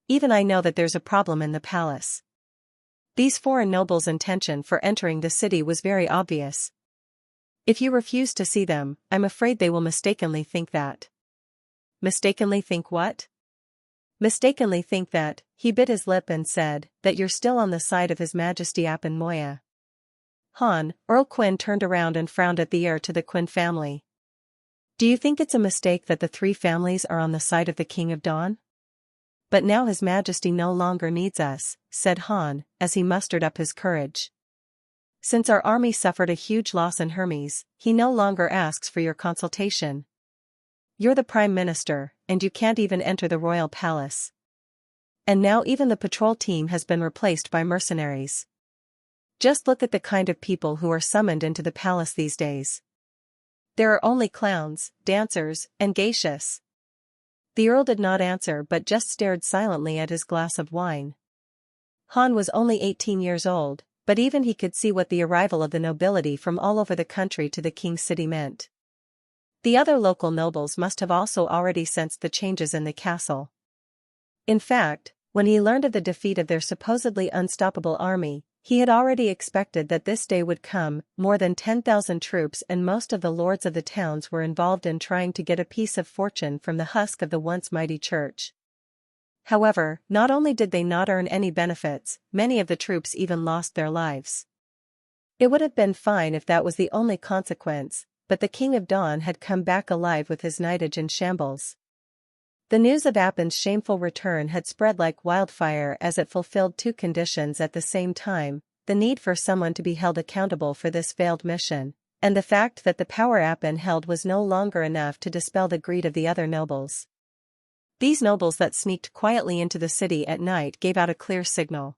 A: Even I know that there's a problem in the palace. These foreign nobles' intention for entering the city was very obvious. If you refuse to see them, I'm afraid they will mistakenly think that." "Mistakenly think what?" "Mistakenly think that," he bit his lip and said, "that you're still on the side of His Majesty Appin Moya." Earl Quinn turned around and frowned at the heir to the Quinn family. "Do you think it's a mistake that the three families are on the side of the King of Dawn?" "But now His Majesty no longer needs us," said Han, as he mustered up his courage. "Since our army suffered a huge loss in Hermes, he no longer asks for your consultation. You're the Prime Minister, and you can't even enter the royal palace. And now even the patrol team has been replaced by mercenaries. Just look at the kind of people who are summoned into the palace these days. There are only clowns, dancers, and geishas." The Earl did not answer but just stared silently at his glass of wine. Han was only 18 years old, but even he could see what the arrival of the nobility from all over the country to the king's city meant. The other local nobles must have also already sensed the changes in the castle. In fact, when he learned of the defeat of their supposedly unstoppable army, he had already expected that this day would come. More than 10,000 troops and most of the lords of the towns were involved in trying to get a piece of fortune from the husk of the once mighty church. However, not only did they not earn any benefits, many of the troops even lost their lives. It would have been fine if that was the only consequence, but the King of Dawn had come back alive with his knightage in shambles. The news of Appin's shameful return had spread like wildfire as it fulfilled two conditions at the same time: the need for someone to be held accountable for this failed mission, and the fact that the power Appin held was no longer enough to dispel the greed of the other nobles. These nobles that sneaked quietly into the city at night gave out a clear signal.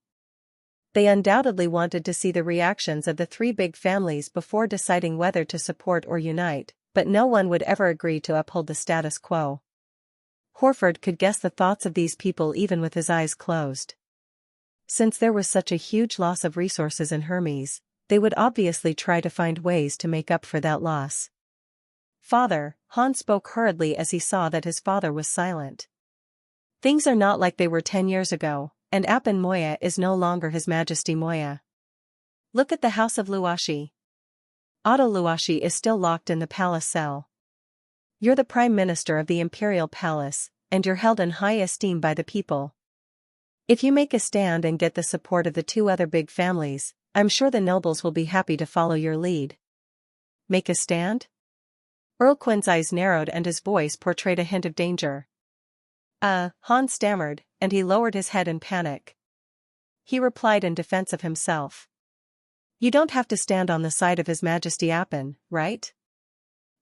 A: They undoubtedly wanted to see the reactions of the three big families before deciding whether to support or unite, but no one would ever agree to uphold the status quo. Horford could guess the thoughts of these people even with his eyes closed. Since there was such a huge loss of resources in Hermes, they would obviously try to find ways to make up for that loss. "Father," Han spoke hurriedly as he saw that his father was silent. "Things are not like they were 10 years ago, and Appin Moya is no longer His Majesty Moya. Look at the house of Luashi. Otto Luashi is still locked in the palace cell. You're the Prime Minister of the Imperial Palace, and you're held in high esteem by the people. If you make a stand and get the support of the two other big families, I'm sure the nobles will be happy to follow your lead." "Make a stand?" Earl Quinn's eyes narrowed and his voice portrayed a hint of danger. Han stammered, and he lowered his head in panic. He replied in defense of himself. You don't have to stand on the side of His Majesty Appin, right?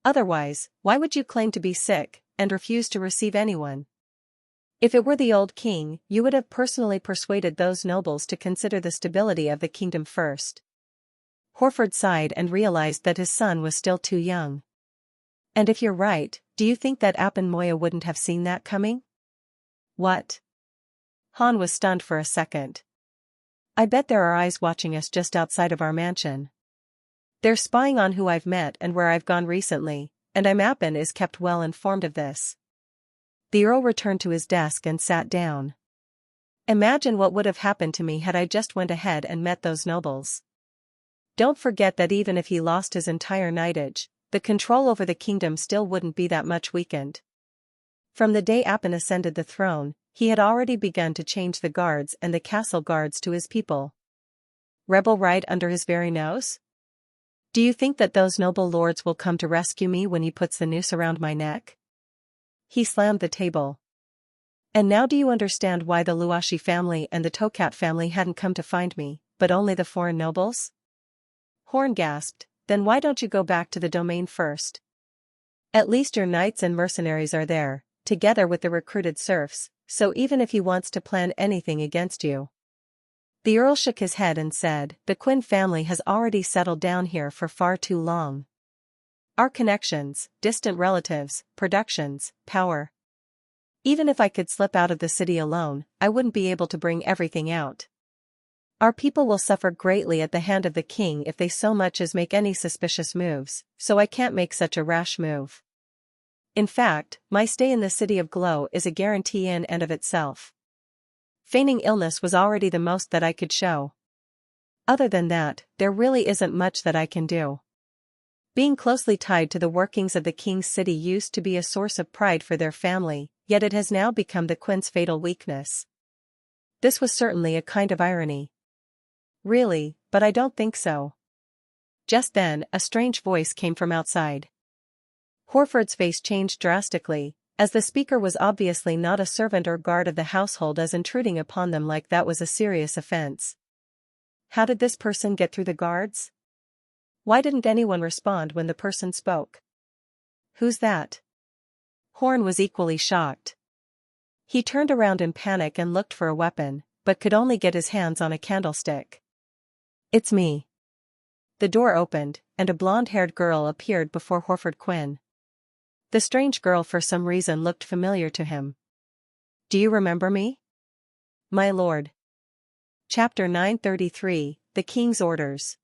A: Otherwise, why would you claim to be sick, and refuse to receive anyone? If it were the old king, you would have personally persuaded those nobles to consider the stability of the kingdom first. Horford sighed and realized that his son was still too young. And if you're right, do you think that Appin Moya wouldn't have seen that coming? What? Han was stunned for a second. I bet there are eyes watching us just outside of our mansion. They're spying on who I've met and where I've gone recently, and Appin is kept well informed of this. The Earl returned to his desk and sat down. Imagine what would have happened to me had I just went ahead and met those nobles. Don't forget that even if he lost his entire knightage, the control over the kingdom still wouldn't be that much weakened. From the day Appin ascended the throne, he had already begun to change the guards and the castle guards to his people. Rebel right under his very nose? Do you think that those noble lords will come to rescue me when he puts the noose around my neck? He slammed the table. And now do you understand why the Luashi family and the Tokat family hadn't come to find me, but only the foreign nobles? Horn gasped, then why don't you go back to the domain first? At least your knights and mercenaries are there, together with the recruited serfs, so even if he wants to plan anything against you. The Earl shook his head and said, the Quinn family has already settled down here for far too long. Our connections, distant relatives, productions, power. Even if I could slip out of the city alone, I wouldn't be able to bring everything out. Our people will suffer greatly at the hand of the king if they so much as make any suspicious moves, so I can't make such a rash move. In fact, my stay in the city of Glow is a guarantee in and of itself. Feigning illness was already the most that I could show. Other than that, there really isn't much that I can do. Being closely tied to the workings of the king's city used to be a source of pride for their family, yet it has now become the Quinn's fatal weakness. This was certainly a kind of irony. Really, but I don't think so. Just then, a strange voice came from outside. Horford's face changed drastically, as the speaker was obviously not a servant or guard of the household, as intruding upon them like that was a serious offense. How did this person get through the guards? Why didn't anyone respond when the person spoke? Who's that? Horn was equally shocked. He turned around in panic and looked for a weapon, but could only get his hands on a candlestick. It's me. The door opened, and a blonde-haired girl appeared before Horford Quinn. The strange girl for some reason looked familiar to him. Do you remember me? My lord. Chapter 933, The King's Orders.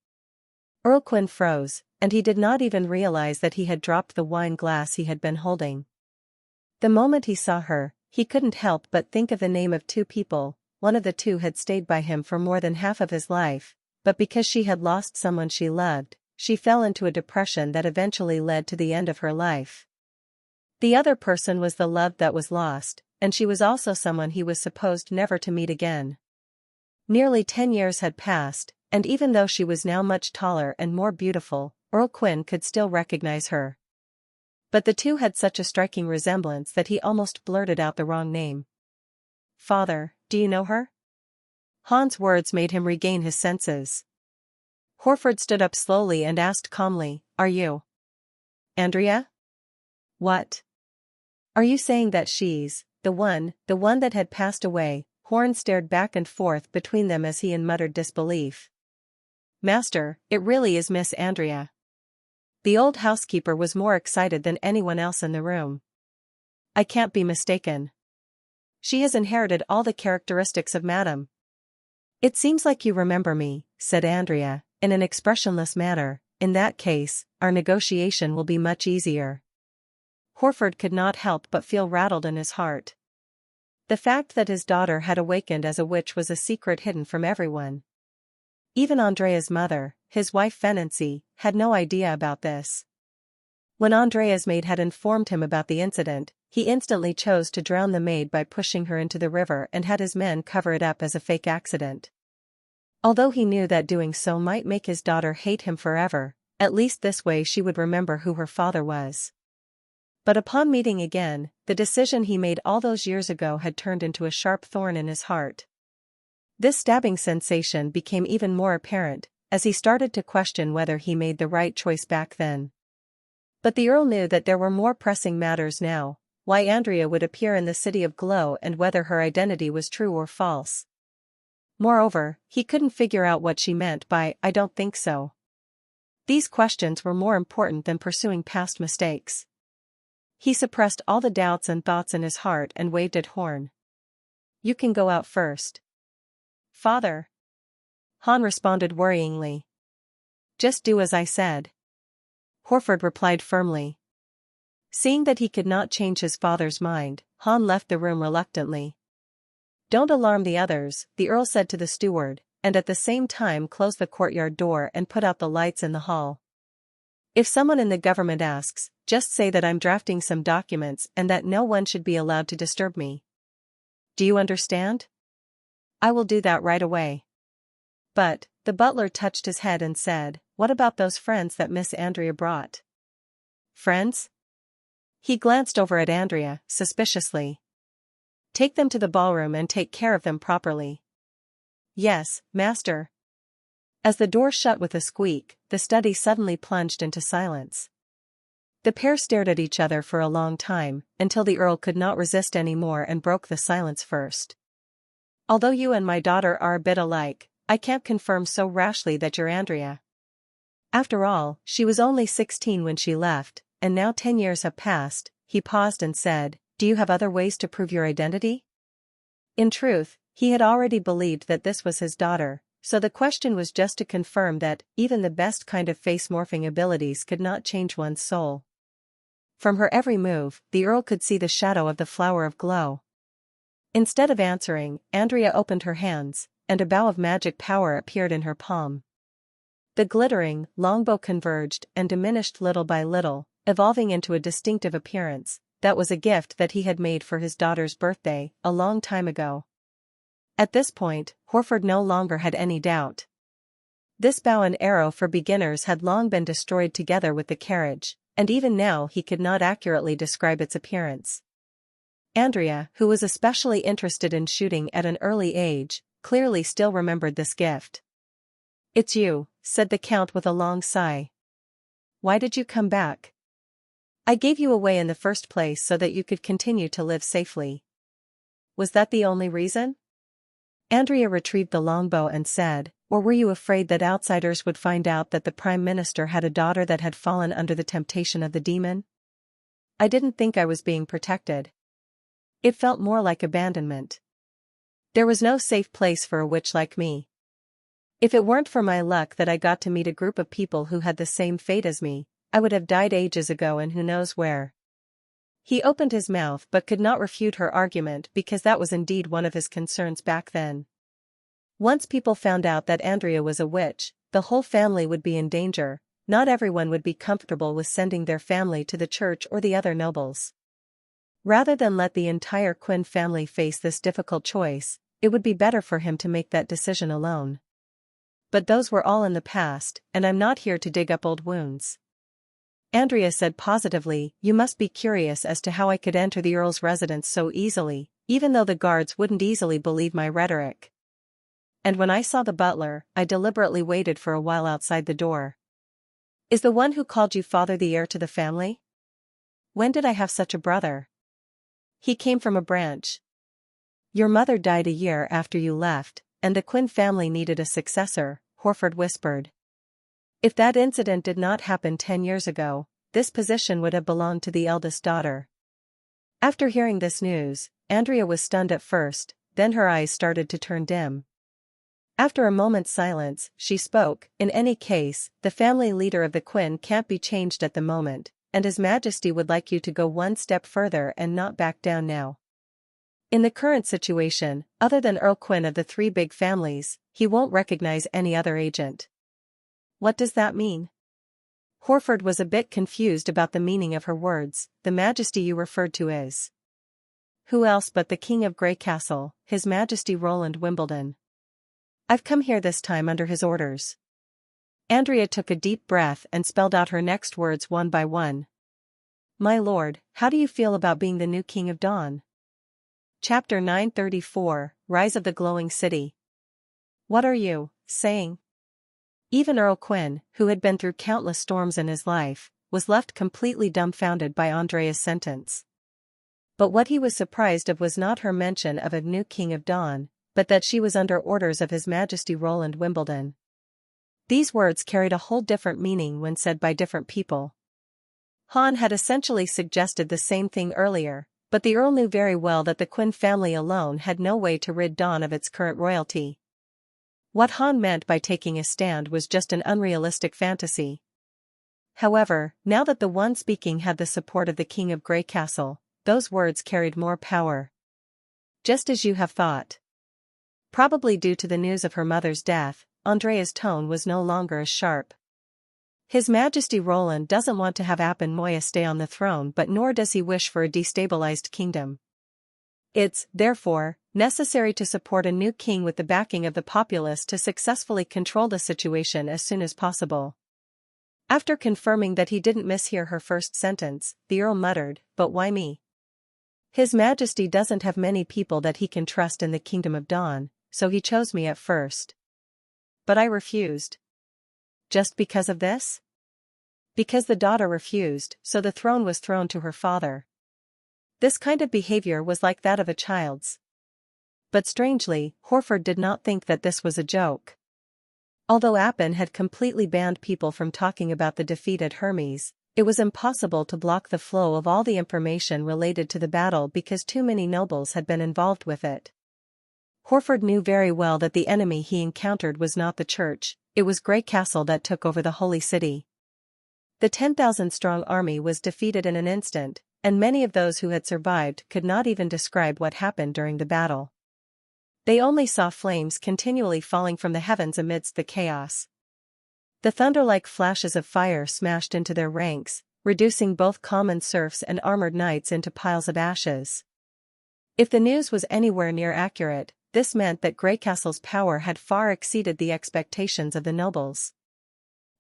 A: Earl Quinn froze, and he did not even realize that he had dropped the wine glass he had been holding. The moment he saw her, he couldn't help but think of the name of two people. One of the two had stayed by him for more than half of his life, but because she had lost someone she loved, she fell into a depression that eventually led to the end of her life. The other person was the love that was lost, and she was also someone he was supposed never to meet again. Nearly 10 years had passed, and even though she was now much taller and more beautiful, Earl Quinn could still recognize her. But the two had such a striking resemblance that he almost blurted out the wrong name. Father, do you know her? Han's words made him regain his senses. Horford stood up slowly and asked calmly, Are you Andrea? What? Are you saying that she's the one that had passed away? Horn stared back and forth between them as he muttered disbelief. Master, it really is Miss Andrea. The old housekeeper was more excited than anyone else in the room. I can't be mistaken. She has inherited all the characteristics of Madame. It seems like you remember me, said Andrea, in an expressionless manner. In that case, our negotiation will be much easier. Horford could not help but feel rattled in his heart. The fact that his daughter had awakened as a witch was a secret hidden from everyone. Even Andrea's mother, his wife Fenancy, had no idea about this. When Andrea's maid had informed him about the incident, he instantly chose to drown the maid by pushing her into the river and had his men cover it up as a fake accident. Although he knew that doing so might make his daughter hate him forever, at least this way she would remember who her father was. But upon meeting again, the decision he made all those years ago had turned into a sharp thorn in his heart. This stabbing sensation became even more apparent, as he started to question whether he made the right choice back then. But the Earl knew that there were more pressing matters now: why Andrea would appear in the City of Glow and whether her identity was true or false. Moreover, he couldn't figure out what she meant by "I don't think so." These questions were more important than pursuing past mistakes. He suppressed all the doubts and thoughts in his heart and waved at Horn. "You can go out first." "Father." Han responded worryingly. "Just do as I said." Horford replied firmly. Seeing that he could not change his father's mind, Han left the room reluctantly. "Don't alarm the others," the Earl said to the steward, and at the same time closed the courtyard door and put out the lights in the hall. "If someone in the government asks, just say that I'm drafting some documents and that no one should be allowed to disturb me. Do you understand?" "I will do that right away." "But," the butler touched his head and said, "what about those friends that Miss Andrea brought?" "Friends?" He glanced over at Andrea, suspiciously. "Take them to the ballroom and take care of them properly." "Yes, master." As the door shut with a squeak, the study suddenly plunged into silence. The pair stared at each other for a long time, until the Earl could not resist any more and broke the silence first. "Although you and my daughter are a bit alike, I can't confirm so rashly that you're Andrea. After all, she was only 16 when she left, and now 10 years have passed." He paused and said, "Do you have other ways to prove your identity?" In truth, he had already believed that this was his daughter, so the question was just to confirm that even the best kind of face-morphing abilities could not change one's soul. From her every move, the Earl could see the shadow of the flower of glow. Instead of answering, Andrea opened her hands, and a bow of magic power appeared in her palm. The glittering longbow converged and diminished little by little, evolving into a distinctive appearance. That was a gift that he had made for his daughter's birthday, a long time ago. At this point, Horford no longer had any doubt. This bow and arrow for beginners had long been destroyed together with the carriage, and even now he could not accurately describe its appearance. Andrea, who was especially interested in shooting at an early age, clearly still remembered this gift. "It's you," said the Count with a long sigh. "Why did you come back?" "I gave you away in the first place so that you could continue to live safely." "Was that the only reason?" Andrea retrieved the longbow and said, "Or were you afraid that outsiders would find out that the Prime Minister had a daughter that had fallen under the temptation of the demon?" "I didn't think I was being protected. It felt more like abandonment. There was no safe place for a witch like me. If it weren't for my luck that I got to meet a group of people who had the same fate as me, I would have died ages ago and who knows where." He opened his mouth but could not refute her argument because that was indeed one of his concerns back then. Once people found out that Andrea was a witch, the whole family would be in danger. Not everyone would be comfortable with sending their family to the church or the other nobles. Rather than let the entire Quinn family face this difficult choice, it would be better for him to make that decision alone. But those were all in the past, and I'm not here to dig up old wounds. Andrea said positively, "You must be curious as to how I could enter the Earl's residence so easily, even though the guards wouldn't easily believe my rhetoric. And when I saw the butler, I deliberately waited for a while outside the door." "Is the one who called you father the heir to the family?" "When did I have such a brother?" "He came from a branch. Your mother died a year after you left, and the Quinn family needed a successor," Horford whispered. "If that incident did not happen 10 years ago, this position would have belonged to the eldest daughter." After hearing this news, Andrea was stunned at first, then her eyes started to turn dim. After a moment's silence, she spoke, "In any case, the family leader of the Quinn can't be changed at the moment, and His Majesty would like you to go one step further and not back down now. In the current situation, other than Earl Quinn of the 3 big families, he won't recognize any other agent." "What does that mean?" Horford was a bit confused about the meaning of her words. "The Majesty you referred to is..." "Who else but the King of Greycastle, His Majesty Roland Wimbledon. I've come here this time under his orders." Andrea took a deep breath and spelled out her next words one by one. "My lord, how do you feel about being the new King of Dawn?" Chapter 934, Rise of the Glowing City. "What are you saying?" Even Earl Quinn, who had been through countless storms in his life, was left completely dumbfounded by Andrea's sentence. But what he was surprised of was not her mention of a new king of Dawn, but that she was under orders of His Majesty Roland Wimbledon. These words carried a whole different meaning when said by different people. Han had essentially suggested the same thing earlier, but the Earl knew very well that the Quinn family alone had no way to rid Dawn of its current royalty. What Han meant by taking a stand was just an unrealistic fantasy. However, now that the one speaking had the support of the King of Grey Castle, those words carried more power. Just as you have thought. Probably due to the news of her mother's death, Andrea's tone was no longer as sharp. His Majesty Roland doesn't want to have Apen Moya stay on the throne, but nor does he wish for a destabilized kingdom. It's, therefore, necessary to support a new king with the backing of the populace to successfully control the situation as soon as possible. After confirming that he didn't mishear her first sentence, the Earl muttered, "But why me? His Majesty doesn't have many people that he can trust in the Kingdom of Dawn, so he chose me at first. But I refused. Just because of this? Because the daughter refused, so the throne was thrown to her father. This kind of behavior was like that of a child's." But strangely, Horford did not think that this was a joke. Although Apen had completely banned people from talking about the defeat at Hermes, it was impossible to block the flow of all the information related to the battle because too many nobles had been involved with it. Horford knew very well that the enemy he encountered was not the church, it was Grey Castle that took over the holy city. The 10,000-strong army was defeated in an instant, and many of those who had survived could not even describe what happened during the battle. They only saw flames continually falling from the heavens amidst the chaos. The thunder-like flashes of fire smashed into their ranks, reducing both common serfs and armored knights into piles of ashes. If the news was anywhere near accurate, this meant that Grey Castle's power had far exceeded the expectations of the nobles.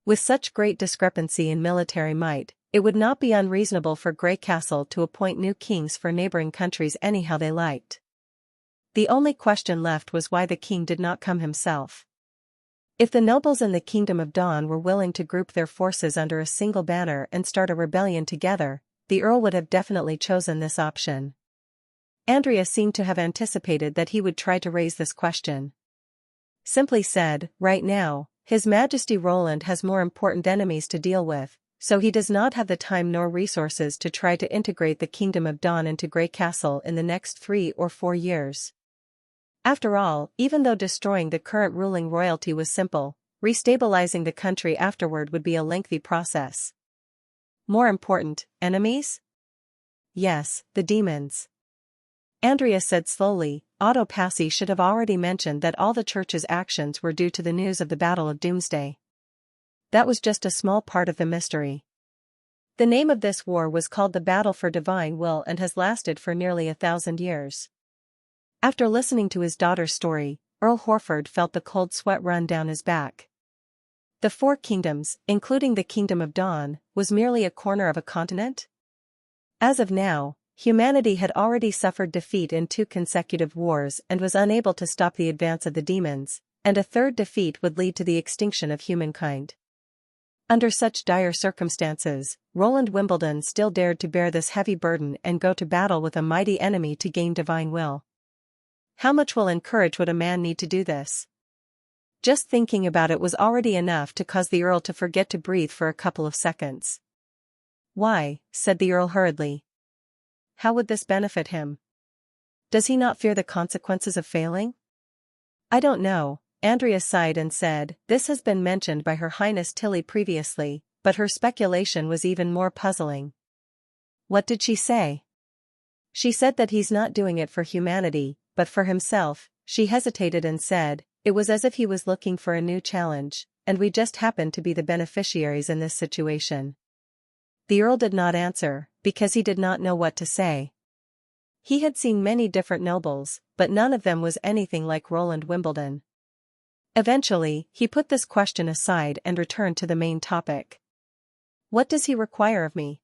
A: With such great discrepancy in military might, it would not be unreasonable for Grey Castle to appoint new kings for neighboring countries anyhow they liked. The only question left was why the king did not come himself. If the nobles in the Kingdom of Dawn were willing to group their forces under a single banner and start a rebellion together, the Earl would have definitely chosen this option. Andrea seemed to have anticipated that he would try to raise this question. Simply said, right now, His Majesty Roland has more important enemies to deal with, so he does not have the time nor resources to try to integrate the Kingdom of Dawn into Grey Castle in the next 3 or 4 years. After all, even though destroying the current ruling royalty was simple, restabilizing the country afterward would be a lengthy process. More important, enemies? Yes, the demons. Andrea said slowly. Otto Passy should have already mentioned that all the church's actions were due to the news of the Battle of Doomsday. That was just a small part of the mystery. The name of this war was called the Battle for Divine Will and has lasted for nearly 1,000 years. After listening to his daughter's story, Earl Horford felt the cold sweat run down his back. The 4 kingdoms, including the Kingdom of Dawn, was merely a corner of a continent? As of now, humanity had already suffered defeat in 2 consecutive wars and was unable to stop the advance of the demons, and a third defeat would lead to the extinction of humankind. Under such dire circumstances, Roland Wimbledon still dared to bear this heavy burden and go to battle with a mighty enemy to gain divine will. How much will and courage would a man need to do this? Just thinking about it was already enough to cause the Earl to forget to breathe for a couple of seconds. "Why," said the Earl hurriedly. "How would this benefit him? Does he not fear the consequences of failing?" "I don't know," Andrea sighed and said, "this has been mentioned by Her Highness Tilly previously, but her speculation was even more puzzling." "What did she say?" "She said that he's not doing it for humanity, but for himself." She hesitated and said, "It was as if he was looking for a new challenge, and we just happened to be the beneficiaries in this situation." The Earl did not answer, because he did not know what to say. He had seen many different nobles, but none of them was anything like Roland Wimbledon. Eventually, he put this question aside and returned to the main topic. "What does he require of me?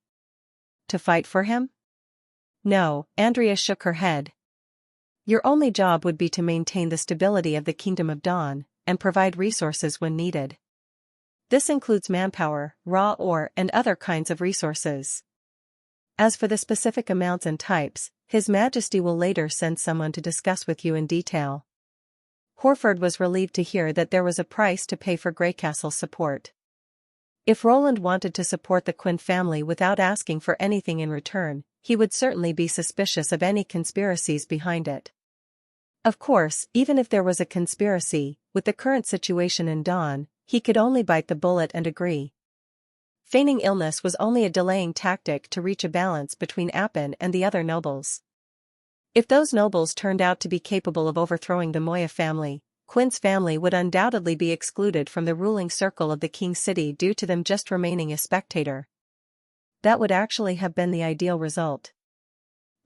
A: To fight for him?" "No," Andrea shook her head. "Your only job would be to maintain the stability of the Kingdom of Dawn, and provide resources when needed. This includes manpower, raw ore and other kinds of resources. As for the specific amounts and types, His Majesty will later send someone to discuss with you in detail. Horford was relieved to hear that there was a price to pay for Greycastle's support. If Roland wanted to support the Quinn family without asking for anything in return, he would certainly be suspicious of any conspiracies behind it. Of course, even if there was a conspiracy, with the current situation in Dawn, he could only bite the bullet and agree. Feigning illness was only a delaying tactic to reach a balance between Appin and the other nobles. If those nobles turned out to be capable of overthrowing the Moya family, Quinn's family would undoubtedly be excluded from the ruling circle of the King City due to them just remaining a spectator. That would actually have been the ideal result.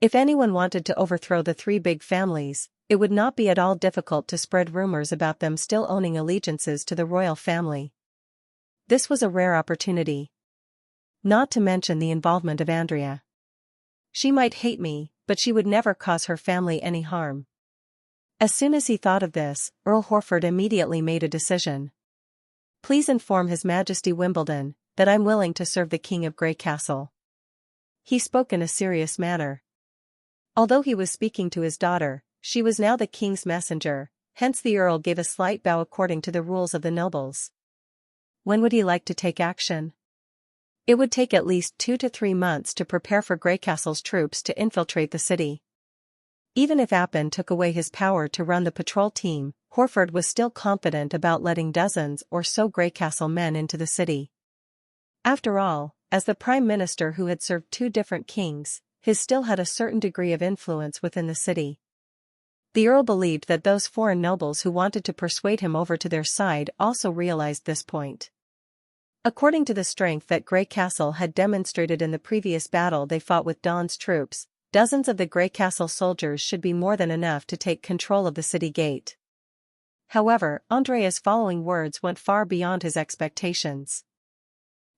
A: If anyone wanted to overthrow the three big families, it would not be at all difficult to spread rumors about them still owning allegiances to the royal family. This was a rare opportunity. Not to mention the involvement of Andrea. She might hate me, but she would never cause her family any harm. As soon as he thought of this, Earl Horford immediately made a decision. Please inform His Majesty Wimbledon that I'm willing to serve the King of Greycastle. He spoke in a serious manner. Although he was speaking to his daughter, she was now the king's messenger, hence the Earl gave a slight bow according to the rules of the nobles. When would he like to take action? It would take at least 2 to 3 months to prepare for Greycastle's troops to infiltrate the city. Even if Appin took away his power to run the patrol team, Horford was still confident about letting dozens or so Greycastle men into the city. After all, as the Prime Minister who had served 2 different kings, he still had a certain degree of influence within the city. The Earl believed that those foreign nobles who wanted to persuade him over to their side also realized this point. According to the strength that Greycastle had demonstrated in the previous battle they fought with Dawn's troops, dozens of the Greycastle soldiers should be more than enough to take control of the city gate. However, Andrea's following words went far beyond his expectations.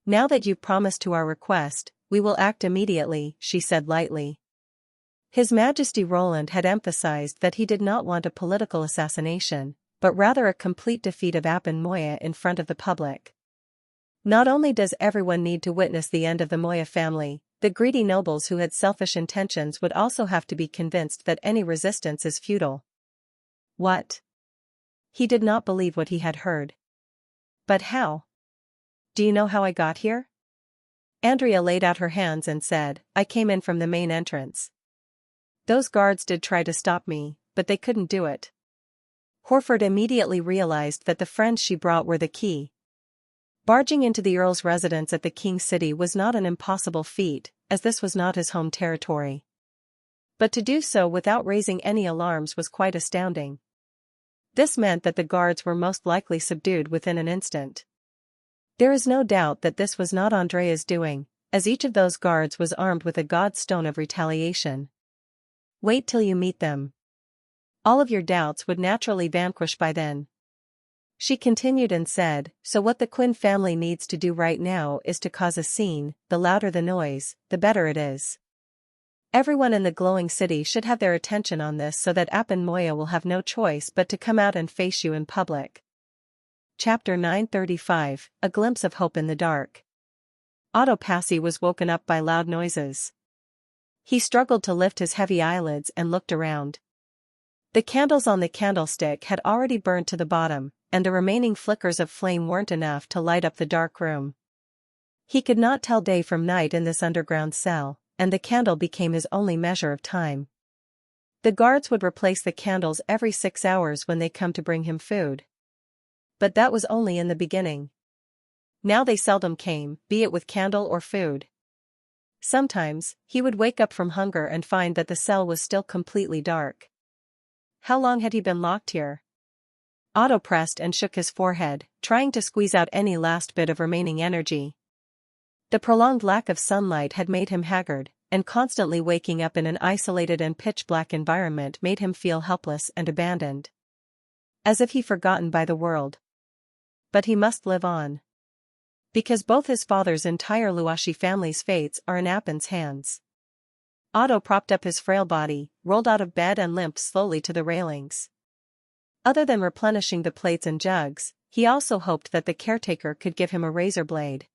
A: Now that you've promised to our request, we will act immediately, she said lightly. His Majesty Roland had emphasized that he did not want a political assassination, but rather a complete defeat of Appin Moya in front of the public. Not only does everyone need to witness the end of the Moya family, the greedy nobles who had selfish intentions would also have to be convinced that any resistance is futile. What? He did not believe what he had heard. But how? Do you know how I got here? Andrea laid out her hands and said, I came in from the main entrance. Those guards did try to stop me, but they couldn't do it. Horford immediately realized that the friends she brought were the key. Barging into the Earl's residence at the King City was not an impossible feat, as this was not his home territory. But to do so without raising any alarms was quite astounding. This meant that the guards were most likely subdued within an instant. There is no doubt that this was not Andrea's doing, as each of those guards was armed with a godstone of retaliation. Wait till you meet them. All of your doubts would naturally vanish by then. She continued and said, so what the Quinn family needs to do right now is to cause a scene. The louder the noise, the better it is. Everyone in the glowing city should have their attention on this so that Appin Moya will have no choice but to come out and face you in public. Chapter 935, A Glimpse of Hope in the Dark. Otto Passy was woken up by loud noises. He struggled to lift his heavy eyelids and looked around. The candles on the candlestick had already burned to the bottom, and the remaining flickers of flame weren't enough to light up the dark room. He could not tell day from night in this underground cell, and the candle became his only measure of time. The guards would replace the candles every 6 hours when they come to bring him food. But that was only in the beginning. Now they seldom came, be it with candle or food. Sometimes, he would wake up from hunger and find that the cell was still completely dark. How long had he been locked here? Otto pressed and shook his forehead, trying to squeeze out any last bit of remaining energy. The prolonged lack of sunlight had made him haggard, and constantly waking up in an isolated and pitch-black environment made him feel helpless and abandoned. As if forgotten by the world. But he must live on. Because both his father's entire Luashi family's fates are in Appin's hands. Otto propped up his frail body, rolled out of bed and limped slowly to the railings. Other than replenishing the plates and jugs, he also hoped that the caretaker could give him a razor blade.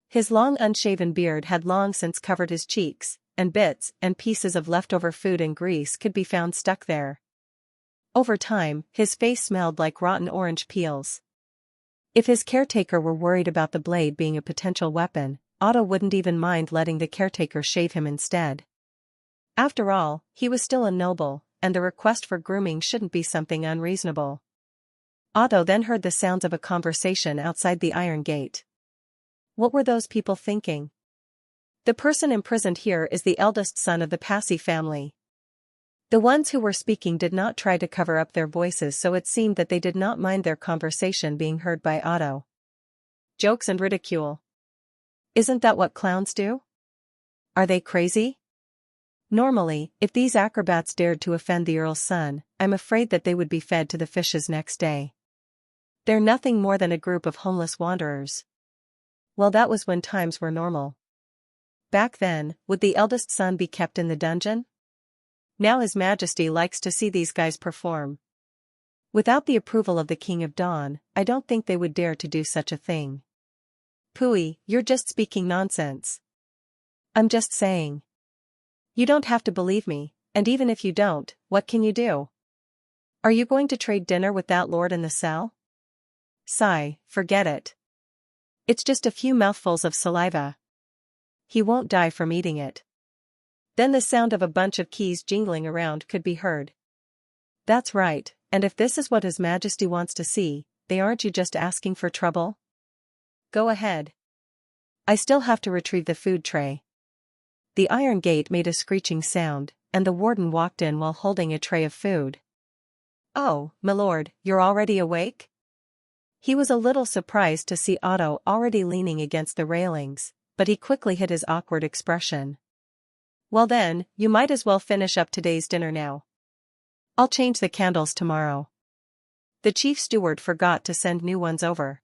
A: His long unshaven beard had long since covered his cheeks, and bits and pieces of leftover food and grease could be found stuck there. Over time, his face smelled like rotten orange peels. If his caretaker were worried about the blade being a potential weapon, Otto wouldn't even mind letting the caretaker shave him instead. After all, he was still a noble, and the request for grooming shouldn't be something unreasonable. Otto then heard the sounds of a conversation outside the iron gate. What were those people thinking? The person imprisoned here is the eldest son of the Passy family. The ones who were speaking did not try to cover up their voices, so it seemed that they did not mind their conversation being heard by Otto. Jokes and ridicule. Isn't that what clowns do? Are they crazy? Normally, if these acrobats dared to offend the Earl's son, I'm afraid that they would be fed to the fishes next day. They're nothing more than a group of homeless wanderers. Well, that was when times were normal. Back then, would the eldest son be kept in the dungeon? Now His Majesty likes to see these guys perform. Without the approval of the King of Dawn, I don't think they would dare to do such a thing. Pooey, you're just speaking nonsense. I'm just saying. You don't have to believe me, and even if you don't, what can you do? Are you going to trade dinner with that lord in the cell? Sigh, forget it. It's just a few mouthfuls of saliva. He won't die from eating it. Then the sound of a bunch of keys jingling around could be heard. That's right, and if this is what His Majesty wants to see, they aren't you just asking for trouble? Go ahead. I still have to retrieve the food tray. The iron gate made a screeching sound, and the warden walked in while holding a tray of food. Oh, my lord, you're already awake? He was a little surprised to see Otto already leaning against the railings, but he quickly hid his awkward expression. Well then, you might as well finish up today's dinner now. I'll change the candles tomorrow. The chief steward forgot to send new ones over.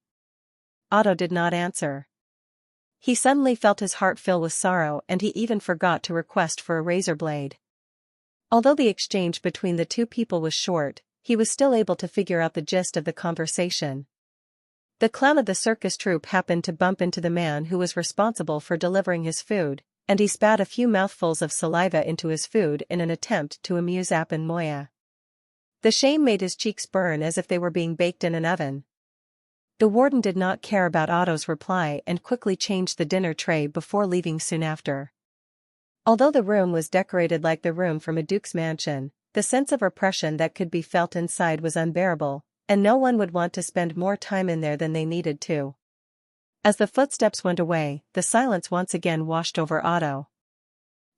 A: Otto did not answer. He suddenly felt his heart fill with sorrow, and he even forgot to request for a razor blade. Although the exchange between the two people was short, he was still able to figure out the gist of the conversation. The clown of the circus troupe happened to bump into the man who was responsible for delivering his food, and he spat a few mouthfuls of saliva into his food in an attempt to amuse App and Moya. The shame made his cheeks burn as if they were being baked in an oven. The warden did not care about Otto's reply and quickly changed the dinner tray before leaving soon after. Although the room was decorated like the room from a duke's mansion, the sense of oppression that could be felt inside was unbearable, and no one would want to spend more time in there than they needed to. As the footsteps went away, the silence once again washed over Otto.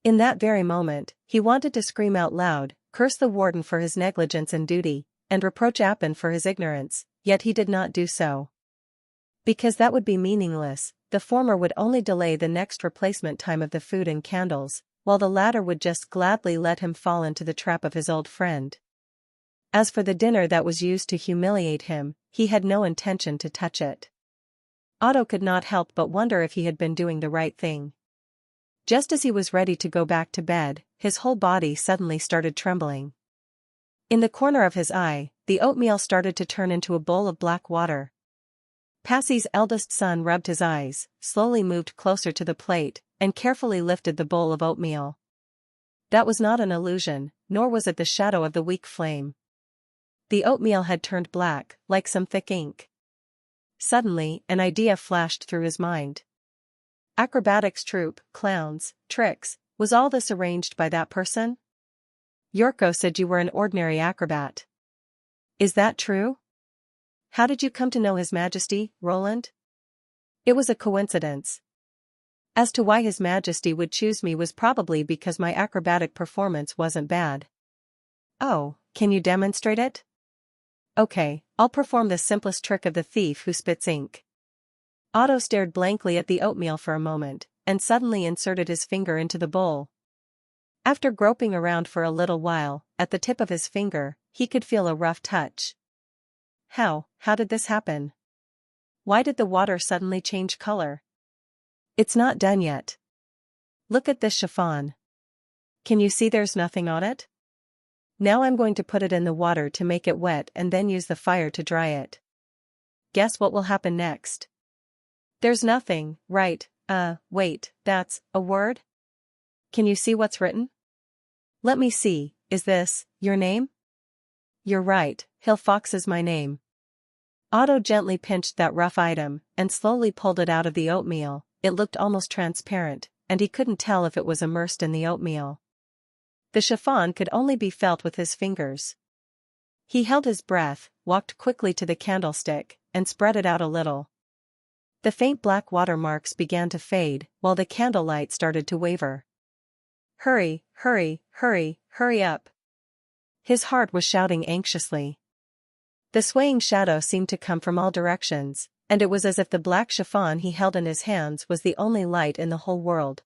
A: In that very moment, he wanted to scream out loud, curse the warden for his negligence and duty, and reproach Appin for his ignorance, yet he did not do so. Because that would be meaningless, the former would only delay the next replacement time of the food and candles, while the latter would just gladly let him fall into the trap of his old friend. As for the dinner that was used to humiliate him, he had no intention to touch it. Otto could not help but wonder if he had been doing the right thing. Just as he was ready to go back to bed, his whole body suddenly started trembling. In the corner of his eye, the oatmeal started to turn into a bowl of black water. Passy's eldest son rubbed his eyes, slowly moved closer to the plate, and carefully lifted the bowl of oatmeal. That was not an illusion, nor was it the shadow of the weak flame. The oatmeal had turned black, like some thick ink. Suddenly, an idea flashed through his mind. Acrobatics troupe, clowns, tricks, was all this arranged by that person? Yorko said you were an ordinary acrobat. Is that true? How did you come to know His Majesty, Roland? It was a coincidence. As to why His Majesty would choose me was probably because my acrobatic performance wasn't bad. Oh, can you demonstrate it? Okay, I'll perform the simplest trick of the thief who spits ink. Otto stared blankly at the oatmeal for a moment, and suddenly inserted his finger into the bowl. After groping around for a little while, at the tip of his finger, he could feel a rough touch. How did this happen? Why did the water suddenly change color? It's not done yet. Look at this chiffon. Can you see there's nothing on it? Now I'm going to put it in the water to make it wet and then use the fire to dry it. guess what will happen next? There's nothing, right? Wait, that's a word? Can you see what's written? Let me see, is this your name? You're right, Hill Fox is my name. Otto gently pinched that rough item and slowly pulled it out of the oatmeal. It looked almost transparent, and he couldn't tell if it was immersed in the oatmeal. The chiffon could only be felt with his fingers. He held his breath, walked quickly to the candlestick, and spread it out a little. The faint black watermarks began to fade, while the candlelight started to waver. Hurry, hurry, hurry, hurry up. His heart was shouting anxiously. The swaying shadow seemed to come from all directions, and it was as if the black chiffon he held in his hands was the only light in the whole world.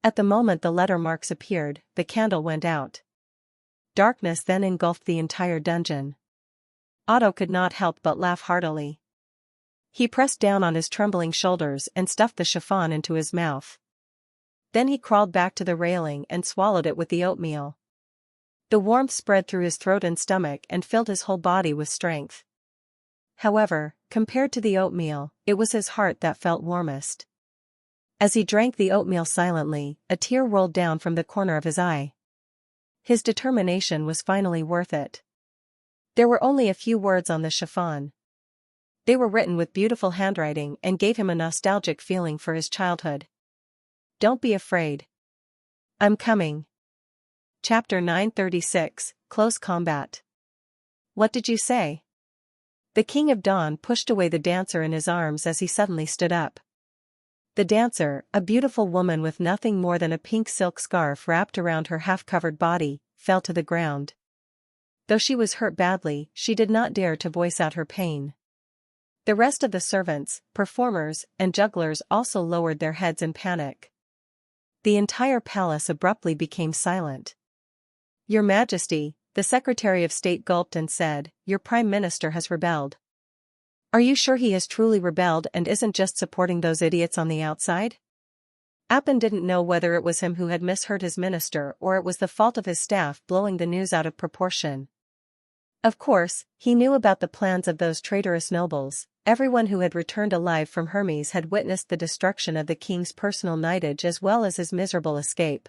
A: At the moment the letter marks appeared, the candle went out. Darkness then engulfed the entire dungeon. Otto could not help but laugh heartily. He pressed down on his trembling shoulders and stuffed the chiffon into his mouth. Then he crawled back to the railing and swallowed it with the oatmeal. The warmth spread through his throat and stomach and filled his whole body with strength. However, compared to the oatmeal, it was his heart that felt warmest. As he drank the oatmeal silently, a tear rolled down from the corner of his eye. His determination was finally worth it. There were only a few words on the chiffon. They were written with beautiful handwriting and gave him a nostalgic feeling for his childhood. Don't be afraid. I'm coming. Chapter 936, Close Combat. What did you say? The King of Dawn pushed away the dancer in his arms as he suddenly stood up. The dancer, a beautiful woman with nothing more than a pink silk scarf wrapped around her half-covered body, fell to the ground. Though she was hurt badly, she did not dare to voice out her pain. The rest of the servants, performers, and jugglers also lowered their heads in panic. The entire palace abruptly became silent. Your Majesty, the Secretary of State gulped and said, your Prime Minister has rebelled. Are you sure he has truly rebelled and isn't just supporting those idiots on the outside? Appin didn't know whether it was him who had misheard his minister or it was the fault of his staff blowing the news out of proportion. Of course, he knew about the plans of those traitorous nobles. Everyone who had returned alive from Hermes had witnessed the destruction of the king's personal knightage as well as his miserable escape.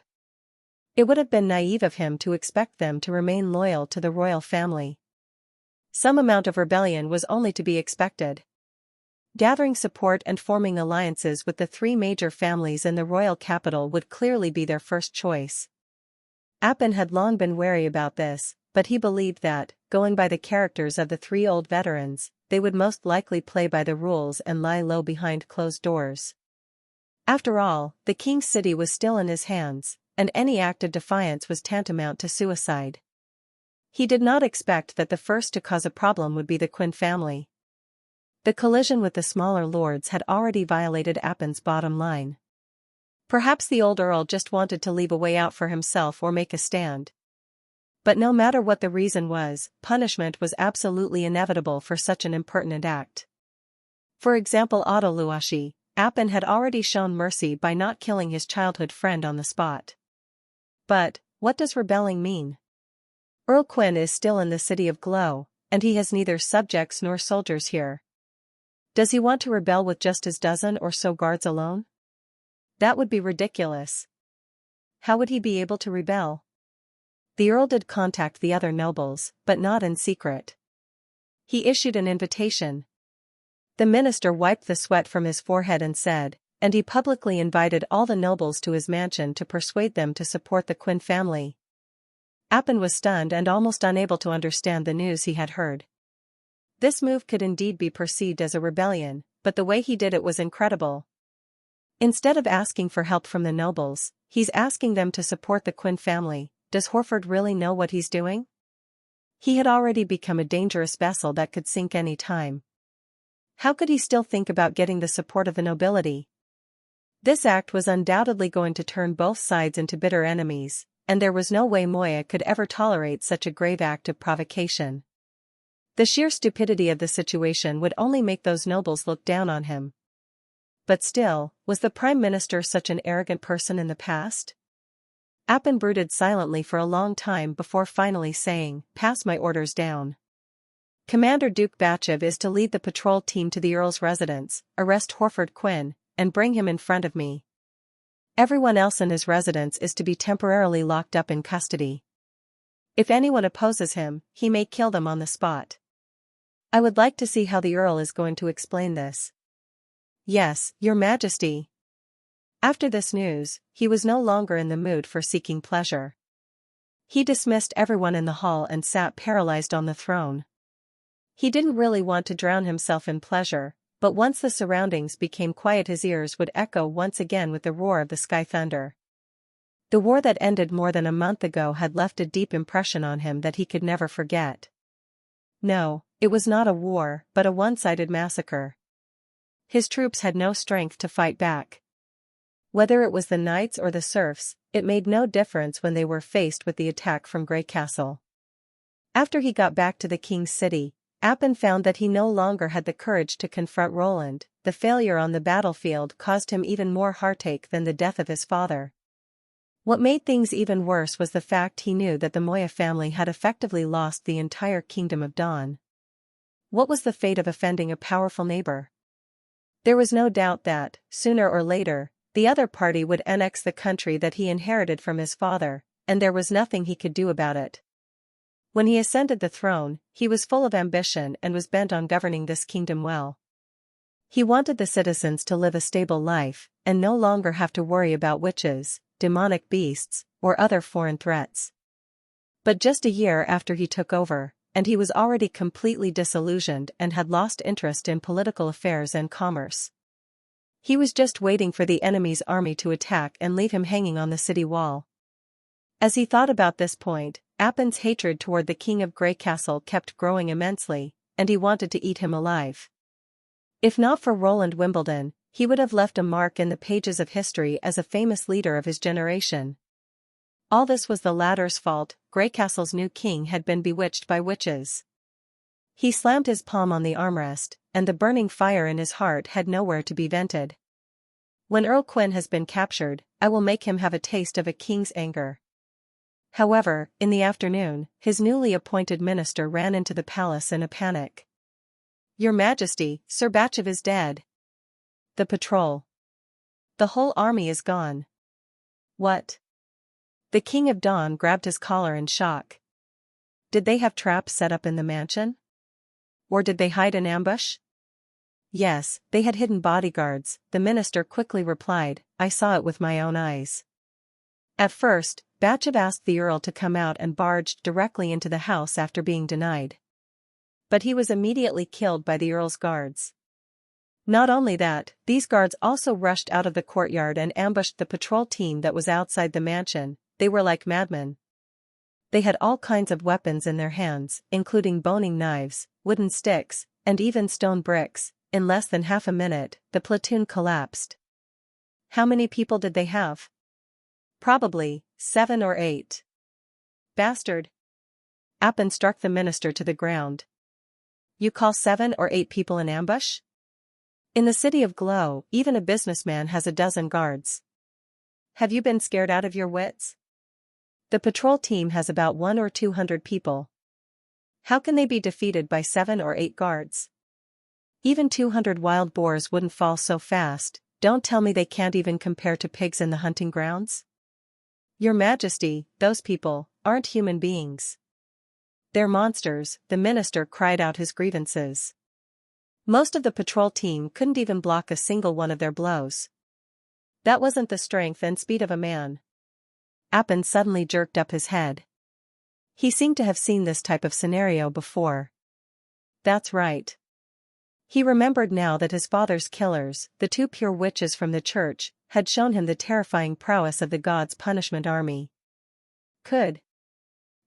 A: It would have been naive of him to expect them to remain loyal to the royal family. Some amount of rebellion was only to be expected. Gathering support and forming alliances with the three major families in the royal capital would clearly be their first choice. Appin had long been wary about this, but he believed that, going by the characters of the three old veterans, they would most likely play by the rules and lie low behind closed doors. After all, the king's city was still in his hands, and any act of defiance was tantamount to suicide. He did not expect that the first to cause a problem would be the Quinn family. The collision with the smaller lords had already violated Appin's bottom line. Perhaps the old earl just wanted to leave a way out for himself or make a stand. But no matter what the reason was, punishment was absolutely inevitable for such an impertinent act. For example, Otto Luashi, Appin had already shown mercy by not killing his childhood friend on the spot. But, what does rebelling mean? Earl Quinn is still in the city of Glow, and he has neither subjects nor soldiers here. Does he want to rebel with just his dozen or so guards alone? That would be ridiculous. How would he be able to rebel? The Earl did contact the other nobles, but not in secret. He issued an invitation. The minister wiped the sweat from his forehead and said, and he publicly invited all the nobles to his mansion to persuade them to support the Quinn family. Appin was stunned and almost unable to understand the news he had heard. This move could indeed be perceived as a rebellion, but the way he did it was incredible. Instead of asking for help from the nobles, he's asking them to support the Quinn family. Does Horford really know what he's doing? He had already become a dangerous vessel that could sink any time. How could he still think about getting the support of the nobility? This act was undoubtedly going to turn both sides into bitter enemies, and there was no way Moya could ever tolerate such a grave act of provocation. The sheer stupidity of the situation would only make those nobles look down on him. But still, was the Prime Minister such an arrogant person in the past? Appin brooded silently for a long time before finally saying, "Pass my orders down." Commander Duke Batchev is to lead the patrol team to the Earl's residence, arrest Horford Quinn, and bring him in front of me. Everyone else in his residence is to be temporarily locked up in custody. If anyone opposes him, he may kill them on the spot. I would like to see how the Earl is going to explain this. Yes, Your Majesty. After this news, he was no longer in the mood for seeking pleasure. He dismissed everyone in the hall and sat paralyzed on the throne. He didn't really want to drown himself in pleasure, but once the surroundings became quiet his ears would echo once again with the roar of the sky thunder. The war that ended more than a month ago had left a deep impression on him that he could never forget. No, it was not a war, but a one-sided massacre. His troops had no strength to fight back. Whether it was the knights or the serfs, it made no difference when they were faced with the attack from Grey Castle. After he got back to the king's city, Appin found that he no longer had the courage to confront Roland. The failure on the battlefield caused him even more heartache than the death of his father. What made things even worse was the fact he knew that the Moya family had effectively lost the entire kingdom of Dawn. What was the fate of offending a powerful neighbor? There was no doubt that, sooner or later, the other party would annex the country that he inherited from his father, and there was nothing he could do about it. When he ascended the throne, he was full of ambition and was bent on governing this kingdom well. He wanted the citizens to live a stable life, and no longer have to worry about witches, demonic beasts, or other foreign threats. But just a year after he took over, and he was already completely disillusioned and had lost interest in political affairs and commerce. He was just waiting for the enemy's army to attack and leave him hanging on the city wall. As he thought about this point, Appin's hatred toward the king of Grey Castle kept growing immensely, and he wanted to eat him alive. If not for Roland Wimbledon, he would have left a mark in the pages of history as a famous leader of his generation. All this was the latter's fault. Grey Castle's new king had been bewitched by witches. He slammed his palm on the armrest, and the burning fire in his heart had nowhere to be vented. When Earl Quinn has been captured, I will make him have a taste of a king's anger. However, in the afternoon, his newly appointed minister ran into the palace in a panic. Your Majesty, Sir Batchev is dead. The patrol. The whole army is gone. What? The King of Dawn grabbed his collar in shock. Did they have traps set up in the mansion? Or did they hide an ambush? Yes, they had hidden bodyguards, the minister quickly replied. I saw it with my own eyes. At first, Batchev asked the Earl to come out and barged directly into the house after being denied. But he was immediately killed by the Earl's guards. Not only that, these guards also rushed out of the courtyard and ambushed the patrol team that was outside the mansion. They were like madmen. They had all kinds of weapons in their hands, including boning knives, wooden sticks, and even stone bricks. In less than half a minute, the platoon collapsed. How many people did they have? Probably 7 or 8. Bastard! Appin struck the minister to the ground. You call 7 or 8 people in ambush? In the city of Glow, even a businessman has a dozen guards. Have you been scared out of your wits? The patrol team has about 100 or 200 people. How can they be defeated by 7 or 8 guards? Even 200 wild boars wouldn't fall so fast. Don't tell me they can't even compare to pigs in the hunting grounds. Your Majesty, those people aren't human beings. They're monsters. The minister cried out his grievances. Most of the patrol team couldn't even block a single one of their blows. That wasn't the strength and speed of a man. Appin suddenly jerked up his head. He seemed to have seen this type of scenario before. That's right. He remembered now that his father's killers, the 2 pure witches from the church, had shown him the terrifying prowess of the gods' punishment army. Could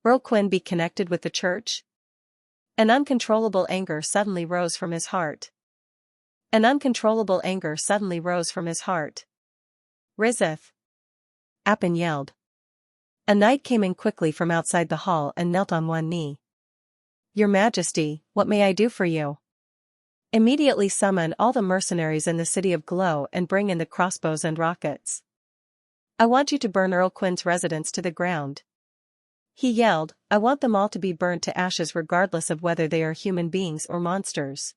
A: Earl Quinn be connected with the church? An uncontrollable anger suddenly rose from his heart. Rizeth! Appin yelled. A knight came in quickly from outside the hall and knelt on one knee. Your Majesty, what may I do for you? Immediately summon all the mercenaries in the city of Glow and bring in the crossbows and rockets. I want you to burn Earl Quinn's residence to the ground. He yelled, I want them all to be burnt to ashes regardless of whether they are human beings or monsters.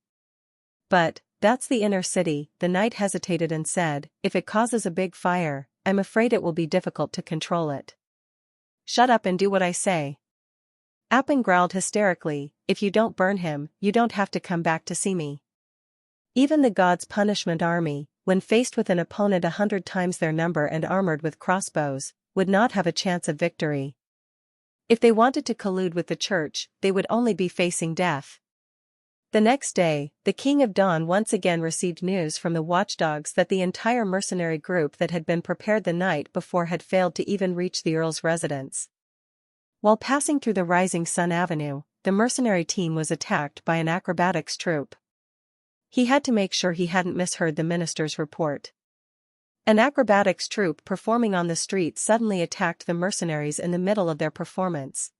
A: But, that's the inner city, the knight hesitated and said, if it causes a big fire, I'm afraid it will be difficult to control it. Shut up and do what I say. Appin growled hysterically, if you don't burn him, you don't have to come back to see me. Even the gods' punishment army, when faced with an opponent 100 times their number and armored with crossbows, would not have a chance of victory. If they wanted to collude with the church, they would only be facing death. The next day, the King of Dawn once again received news from the watchdogs that the entire mercenary group that had been prepared the night before had failed to even reach the Earl's residence. While passing through the Rising Sun Avenue, the mercenary team was attacked by an acrobatics troupe. He had to make sure he hadn't misheard the minister's report. An acrobatics troupe performing on the street suddenly attacked the mercenaries in the middle of their performance.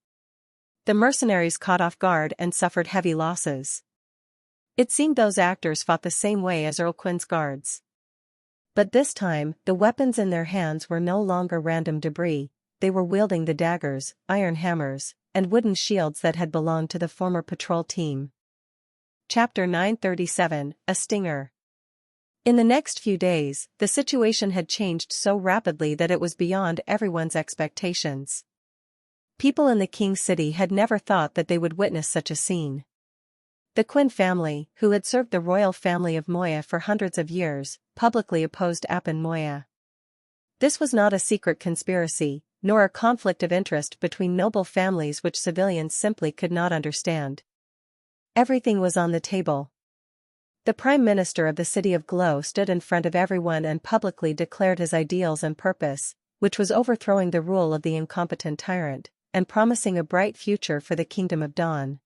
A: The mercenaries caught off guard and suffered heavy losses. It seemed those actors fought the same way as Earl Quin's guards. But this time, the weapons in their hands were no longer random debris, they were wielding the daggers, iron hammers, and wooden shields that had belonged to the former patrol team. Chapter 937, A Stinger. In the next few days, the situation had changed so rapidly that it was beyond everyone's expectations. People in the King's City had never thought that they would witness such a scene. The Quin family, who had served the royal family of Moya for hundreds of years, publicly opposed Appin Moya. This was not a secret conspiracy, nor a conflict of interest between noble families which civilians simply could not understand. Everything was on the table. The Prime Minister of the City of Glow stood in front of everyone and publicly declared his ideals and purpose, which was overthrowing the rule of the incompetent tyrant, and promising a bright future for the Kingdom of Dawn.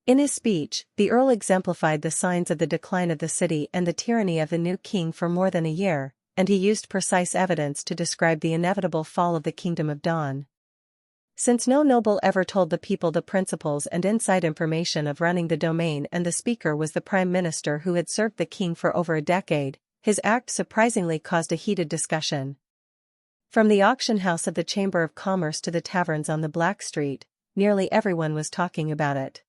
A: In his speech, the Earl exemplified the signs of the decline of the city and the tyranny of the new king for more than a year, and he used precise evidence to describe the inevitable fall of the Kingdom of Dawn. Since no noble ever told the people the principles and inside information of running the domain and the speaker was the Prime Minister who had served the king for over a decade, his act surprisingly caused a heated discussion. From the auction house of the Chamber of Commerce to the taverns on the Black Street, nearly everyone was talking about it.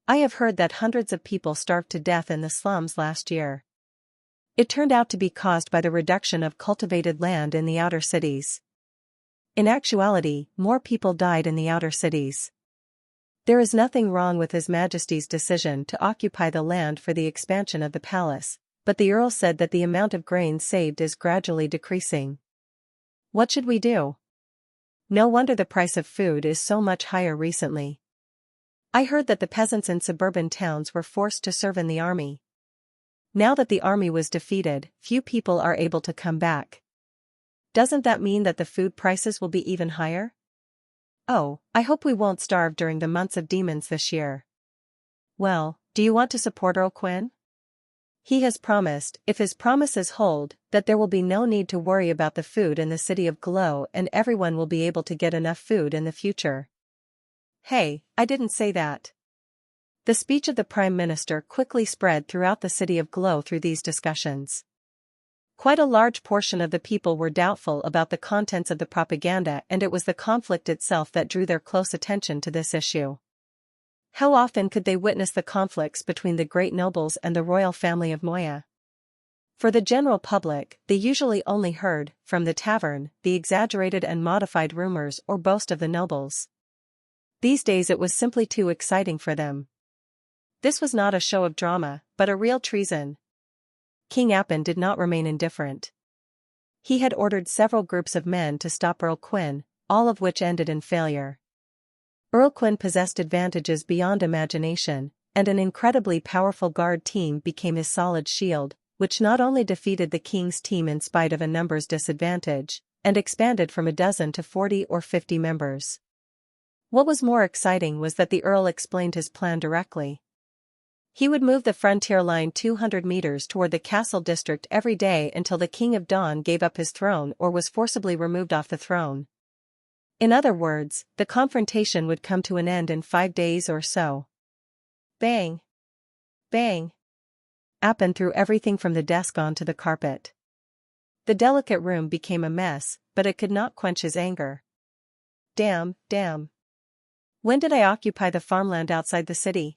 A: I have heard that hundreds of people starved to death in the slums last year. It turned out to be caused by the reduction of cultivated land in the outer cities. In actuality, more people died in the outer cities. There is nothing wrong with His Majesty's decision to occupy the land for the expansion of the palace, but the Earl said that the amount of grain saved is gradually decreasing. What should we do? No wonder the price of food is so much higher recently. I heard that the peasants in suburban towns were forced to serve in the army. Now that the army was defeated, few people are able to come back. Doesn't that mean that the food prices will be even higher? Oh, I hope we won't starve during the months of demons this year. Well, do you want to support Earl Quin? He has promised, if his promises hold, that there will be no need to worry about the food in the City of Glow and everyone will be able to get enough food in the future. Hey, I didn't say that. The speech of the Prime Minister quickly spread throughout the City of Glow through these discussions. Quite a large portion of the people were doubtful about the contents of the propaganda, and it was the conflict itself that drew their close attention to this issue. How often could they witness the conflicts between the great nobles and the royal family of Moya? For the general public, they usually only heard, from the tavern, the exaggerated and modified rumors or boast of the nobles. These days it was simply too exciting for them. This was not a show of drama, but a real treason. King Appin did not remain indifferent. He had ordered several groups of men to stop Earl Quin, all of which ended in failure. Earl Quin possessed advantages beyond imagination, and an incredibly powerful guard team became his solid shield, which not only defeated the king's team in spite of a numbers disadvantage, and expanded from a dozen to 40 or 50 members. What was more exciting was that the Earl explained his plan directly. He would move the frontier line 200 meters toward the castle district every day until the King of Dawn gave up his throne or was forcibly removed off the throne. In other words, the confrontation would come to an end in 5 days or so. Bang! Bang! Appin threw everything from the desk onto the carpet. The delicate room became a mess, but it could not quench his anger. Damn, damn. When did I occupy the farmland outside the city?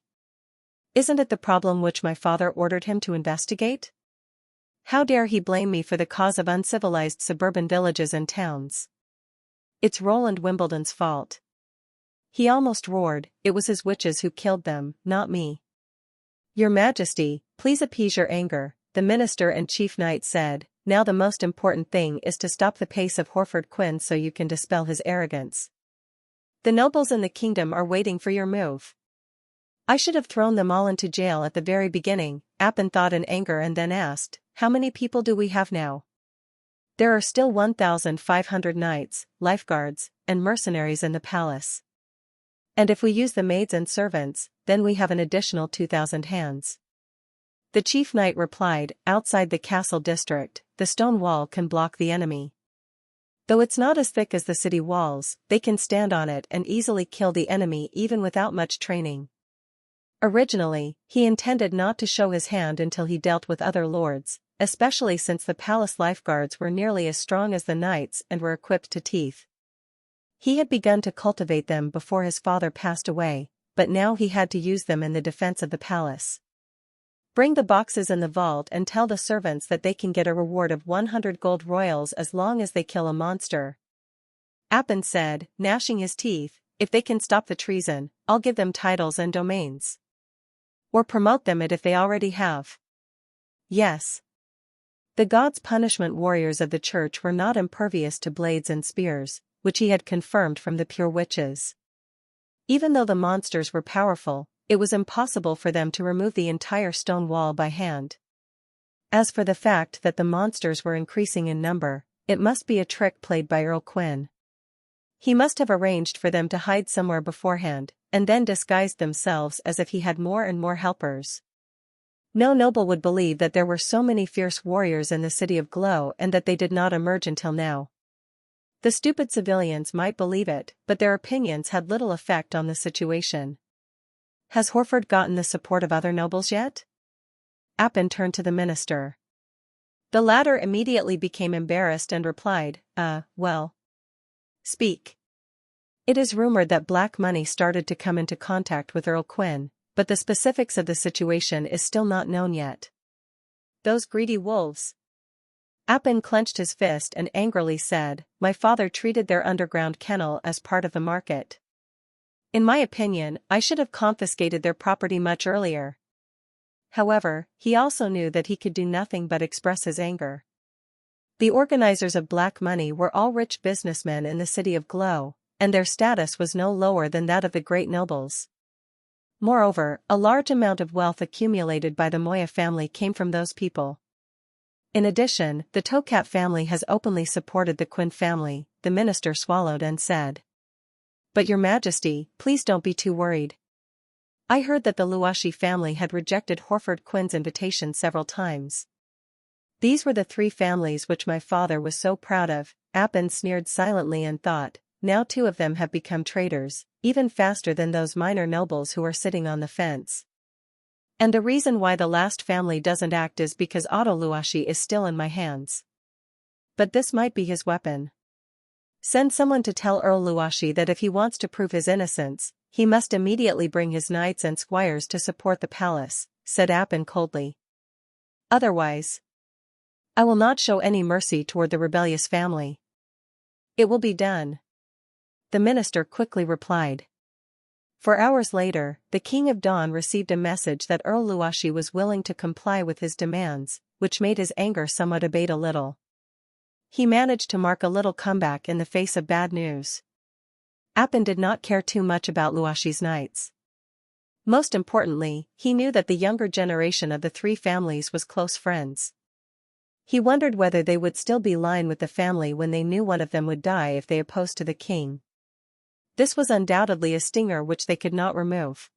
A: Isn't it the problem which my father ordered him to investigate? How dare he blame me for the cause of uncivilized suburban villages and towns? It's Roland Wimbledon's fault. He almost roared, it was his witches who killed them, not me. Your Majesty, please appease your anger, the minister and chief knight said. Now the most important thing is to stop the pace of Horford Quinn so you can dispel his arrogance. The nobles in the kingdom are waiting for your move. I should have thrown them all into jail at the very beginning, Appin thought in anger and then asked, how many people do we have now? There are still 1,500 knights, lifeguards, and mercenaries in the palace. And if we use the maids and servants, then we have an additional 2,000 hands. The chief knight replied, outside the castle district, the stone wall can block the enemy. Though it's not as thick as the city walls, they can stand on it and easily kill the enemy even without much training. Originally, he intended not to show his hand until he dealt with other lords, especially since the palace lifeguards were nearly as strong as the knights and were equipped to teeth. He had begun to cultivate them before his father passed away, but now he had to use them in the defense of the palace. Bring the boxes in the vault and tell the servants that they can get a reward of 100 gold royals as long as they kill a monster. Appin said, gnashing his teeth, if they can stop the treason, I'll give them titles and domains. Or promote them if they already have. Yes. The gods' punishment warriors of the church were not impervious to blades and spears, which he had confirmed from the pure witches. Even though the monsters were powerful, it was impossible for them to remove the entire stone wall by hand. As for the fact that the monsters were increasing in number, it must be a trick played by Earl Quinn. He must have arranged for them to hide somewhere beforehand, and then disguised themselves as if he had more and more helpers. No noble would believe that there were so many fierce warriors in the city of Glow and that they did not emerge until now. The stupid civilians might believe it, but their opinions had little effect on the situation. Has Horford gotten the support of other nobles yet? Appin turned to the minister. The latter immediately became embarrassed and replied, well. Speak. It is rumored that black money started to come into contact with Earl Quinn, but the specifics of the situation is still not known yet. Those greedy wolves. Appin clenched his fist and angrily said, my father treated their underground kennel as part of the market. In my opinion, I should have confiscated their property much earlier. However, he also knew that he could do nothing but express his anger. The organizers of black money were all rich businessmen in the city of Glow, and their status was no lower than that of the great nobles. Moreover, a large amount of wealth accumulated by the Moya family came from those people. In addition, the Tokat family has openly supported the Quinn family, the minister swallowed and said. But your Majesty, please don't be too worried. I heard that the Luashi family had rejected Horford Quinn's invitation several times. These were the three families which my father was so proud of. Appin sneered silently and thought, now two of them have become traitors, even faster than those minor nobles who are sitting on the fence. And the reason why the last family doesn't act is because Otto Luashi is still in my hands. But this might be his weapon. Send someone to tell Earl Luashi that if he wants to prove his innocence, he must immediately bring his knights and squires to support the palace, said Appin coldly. Otherwise, I will not show any mercy toward the rebellious family. It will be done. The minister quickly replied. For hours later, the King of Dawn received a message that Earl Luashi was willing to comply with his demands, which made his anger somewhat abate a little. He managed to mark a little comeback in the face of bad news. Appin did not care too much about Luashi's knights. Most importantly, he knew that the younger generation of the three families was close friends. He wondered whether they would still be line with the family when they knew one of them would die if they opposed to the king. This was undoubtedly a stinger which they could not remove.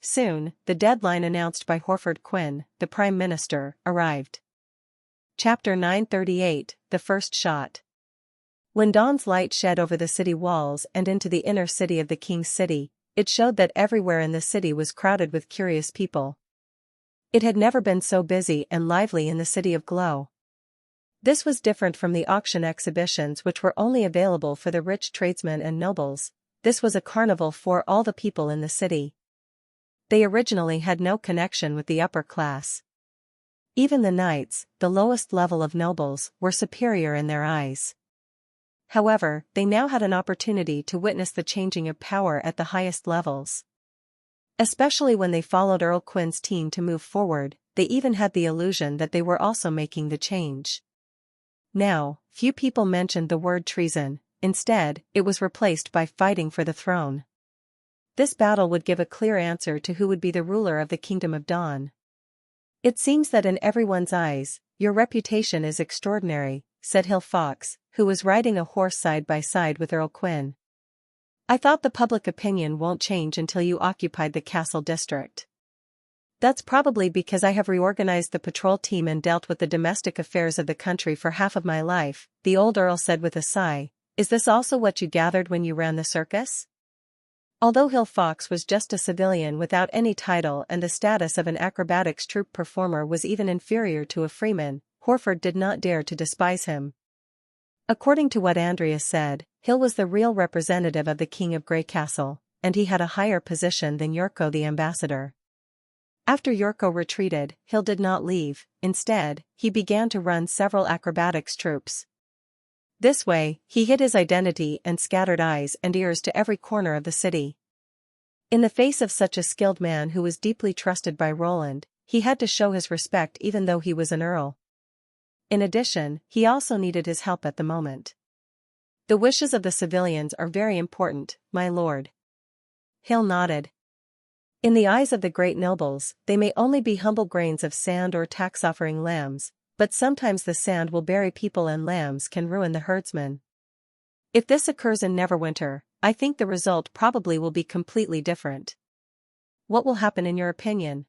A: Soon, the deadline announced by Horford Quinn, the Prime Minister, arrived. Chapter 938, The First Shot. When dawn's light shed over the city walls and into the inner city of the king's city, it showed that everywhere in the city was crowded with curious people. It had never been so busy and lively in the city of Glow. This was different from the auction exhibitions which were only available for the rich tradesmen and nobles. this was a carnival for all the people in the city. They originally had no connection with the upper class. Even the knights, the lowest level of nobles, were superior in their eyes. However, they now had an opportunity to witness the changing of power at the highest levels. Especially when they followed Earl Quinn's team to move forward, they even had the illusion that they were also making the change. Now, few people mentioned the word treason. Instead, it was replaced by fighting for the throne. This battle would give a clear answer to who would be the ruler of the Kingdom of Dawn. "It seems that in everyone's eyes, your reputation is extraordinary," said Hill Fox, who was riding a horse side by side with Earl Quinn. "I thought the public opinion won't change until you occupied the castle district." "That's probably because I have reorganized the patrol team and dealt with the domestic affairs of the country for half of my life," the old earl said with a sigh. "Is this also what you gathered when you ran the circus?" Although Hill Fox was just a civilian without any title and the status of an acrobatics troupe performer was even inferior to a freeman, Horford did not dare to despise him. According to what Andrea said, Hill was the real representative of the King of Grey Castle, and he had a higher position than Yorko the ambassador. After Yorko retreated, Hill did not leave. Instead, he began to run several acrobatics troupes. This way, he hid his identity and scattered eyes and ears to every corner of the city. In the face of such a skilled man who was deeply trusted by Roland, he had to show his respect even though he was an earl. In addition, he also needed his help at the moment. "The wishes of the civilians are very important, my lord." Hill nodded. "In the eyes of the great nobles, they may only be humble grains of sand or tax-offering lambs, but sometimes the sand will bury people and lambs can ruin the herdsman. If this occurs in Neverwinter, I think the result probably will be completely different." "What will happen in your opinion?"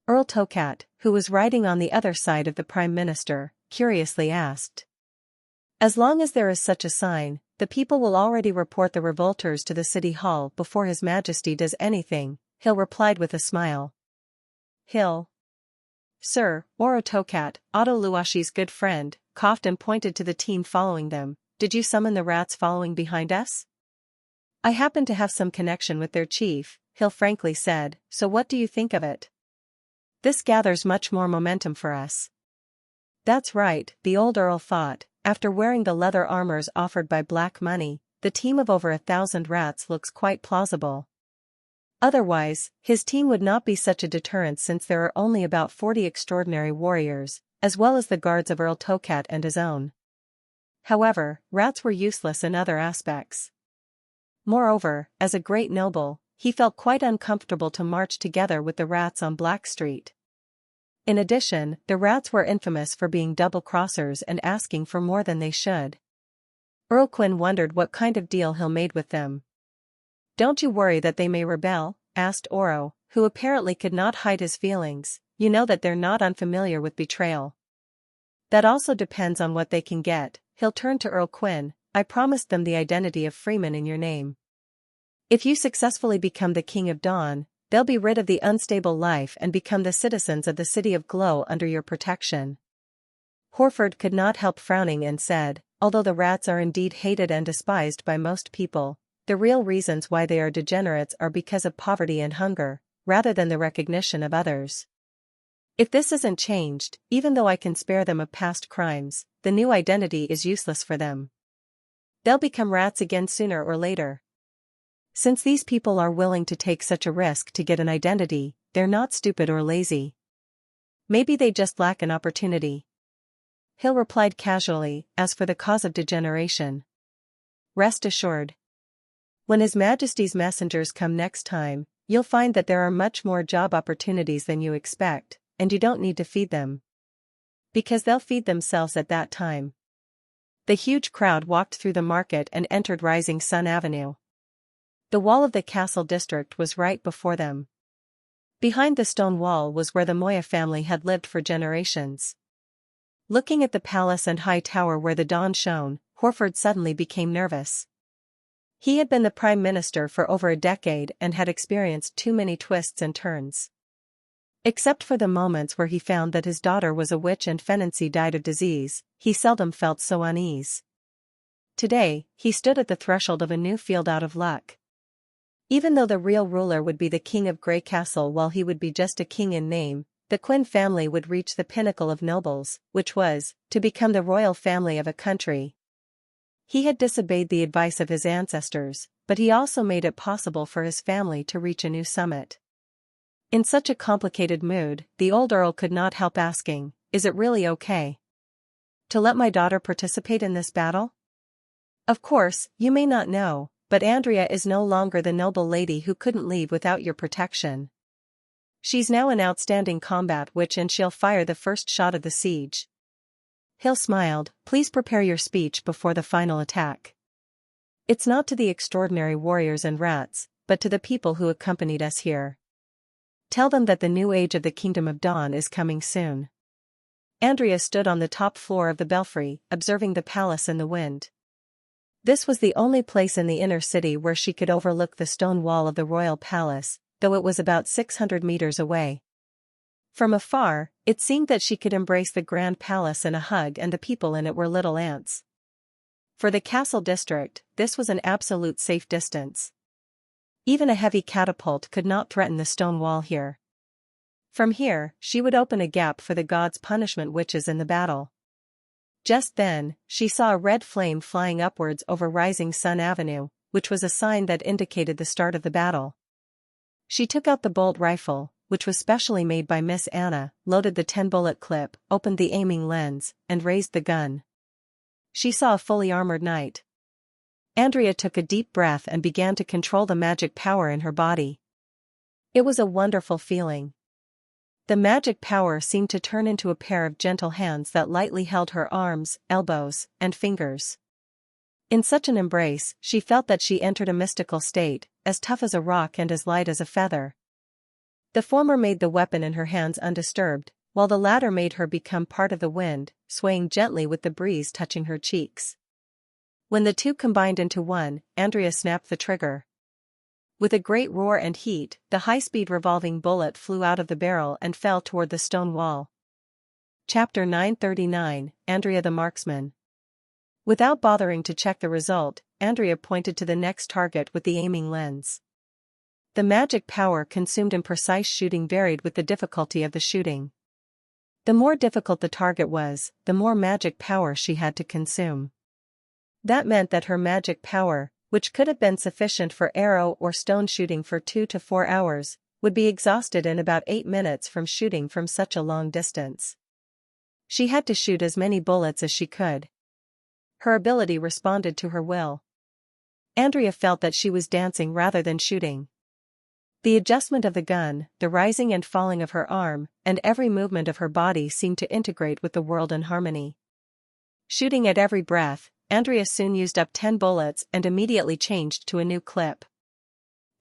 A: Earl Tokat, who was riding on the other side of the Prime Minister, curiously asked. "As long as there is such a sign, the people will already report the revolters to the City Hall before His Majesty does anything," Hill replied with a smile. Hill. "Sir," Oro Tokat, Otto Luashi's good friend, coughed and pointed to the team following them. "Did you summon the rats following behind us?" "I happen to have some connection with their chief," Hill frankly said, "so what do you think of it? This gathers much more momentum for us." "That's right," the old earl thought, "after wearing the leather armors offered by Black Money, the team of over 1,000 rats looks quite plausible. Otherwise, his team would not be such a deterrent since there are only about 40 extraordinary warriors, as well as the guards of Earl Tokat and his own." However, rats were useless in other aspects. Moreover, as a great noble, he felt quite uncomfortable to march together with the rats on Black Street. In addition, the rats were infamous for being double-crossers and asking for more than they should. Earl Quinn wondered what kind of deal Hill made with them. "Don't you worry that they may rebel?" asked Oro, who apparently could not hide his feelings. "You know that they're not unfamiliar with betrayal." "That also depends on what they can get." Hill turned to Earl Quinn. "I promised them the identity of freeman in your name. If you successfully become the King of Dawn, they'll be rid of the unstable life and become the citizens of the City of Glow under your protection." Horford could not help frowning and said, "Although the rats are indeed hated and despised by most people, the real reasons why they are degenerates are because of poverty and hunger, rather than the recognition of others. If this isn't changed, even though I can spare them of past crimes, the new identity is useless for them. They'll become rats again sooner or later. Since these people are willing to take such a risk to get an identity, they're not stupid or lazy. Maybe they just lack an opportunity." Hill replied casually, "As for the cause of degeneration, rest assured. When His Majesty's messengers come next time, you'll find that there are much more job opportunities than you expect, and you don't need to feed them. Because they'll feed themselves at that time." The huge crowd walked through the market and entered Rising Sun Avenue. The wall of the castle district was right before them. Behind the stone wall was where the Moya family had lived for generations. Looking at the palace and high tower where the dawn shone, Horford suddenly became nervous. He had been the Prime Minister for over a decade and had experienced too many twists and turns. Except for the moments where he found that his daughter was a witch and Fenancy died of disease, he seldom felt so uneasy. Today, he stood at the threshold of a new field out of luck. Even though the real ruler would be the king of Grey Castle while he would be just a king in name, the Quinn family would reach the pinnacle of nobles, which was, to become the royal family of a country. He had disobeyed the advice of his ancestors, but he also made it possible for his family to reach a new summit. In such a complicated mood, the old earl could not help asking, "Is it really okay to let my daughter participate in this battle?" Of course, you may not know, but Andrea is no longer the noble lady who couldn't leave without your protection. She's now in outstanding combat witch and she'll fire the first shot of the siege. Hill smiled. Please prepare your speech before the final attack. It's not to the extraordinary warriors and rats, but to the people who accompanied us here. Tell them that the new age of the Kingdom of Dawn is coming soon. Andrea stood on the top floor of the belfry, observing the palace in the wind. This was the only place in the inner city where she could overlook the stone wall of the royal palace, though it was about 600 meters away. From afar, it seemed that she could embrace the grand palace in a hug and the people in it were little ants. For the castle district, this was an absolute safe distance. Even a heavy catapult could not threaten the stone wall here. From here, she would open a gap for the gods' punishment witches in the battle. Just then, she saw a red flame flying upwards over Rising Sun Avenue, which was a sign that indicated the start of the battle. She took out the bolt rifle, which was specially made by Miss Anna, loaded the 10-bullet clip, opened the aiming lens, and raised the gun. She saw a fully armored knight. Andrea took a deep breath and began to control the magic power in her body. It was a wonderful feeling. The magic power seemed to turn into a pair of gentle hands that lightly held her arms, elbows, and fingers. In such an embrace, she felt that she entered a mystical state, as tough as a rock and as light as a feather. The former made the weapon in her hands undisturbed, while the latter made her become part of the wind, swaying gently with the breeze touching her cheeks. When the two combined into one, Andrea snapped the trigger. With a great roar and heat, the high-speed revolving bullet flew out of the barrel and fell toward the stone wall. Chapter 939, Andrea the Marksman. Without bothering to check the result, Andrea pointed to the next target with the aiming lens. The magic power consumed in precise shooting varied with the difficulty of the shooting. The more difficult the target was, the more magic power she had to consume. That meant that her magic power, which could have been sufficient for arrow or stone shooting for 2 to 4 hours, would be exhausted in about 8 minutes from shooting from such a long distance. She had to shoot as many bullets as she could. Her ability responded to her will. Andrea felt that she was dancing rather than shooting. The adjustment of the gun, the rising and falling of her arm, and every movement of her body seemed to integrate with the world in harmony. Shooting at every breath, Andrea soon used up 10 bullets and immediately changed to a new clip.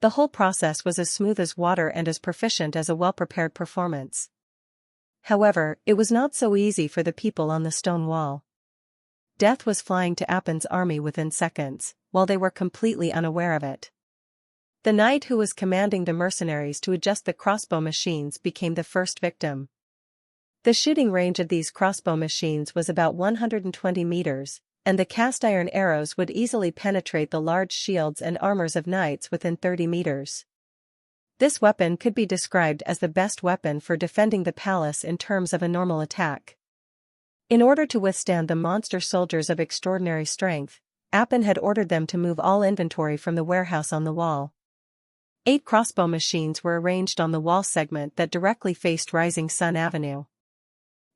A: The whole process was as smooth as water and as proficient as a well-prepared performance. However, it was not so easy for the people on the stone wall. Death was flying to Appin's army within seconds, while they were completely unaware of it. The knight who was commanding the mercenaries to adjust the crossbow machines became the first victim. The shooting range of these crossbow machines was about 120 meters, and the cast-iron arrows would easily penetrate the large shields and armors of knights within 30 meters. This weapon could be described as the best weapon for defending the palace in terms of a normal attack. In order to withstand the monster soldiers of extraordinary strength, Appin had ordered them to move all inventory from the warehouse on the wall. 8 crossbow machines were arranged on the wall segment that directly faced Rising Sun Avenue.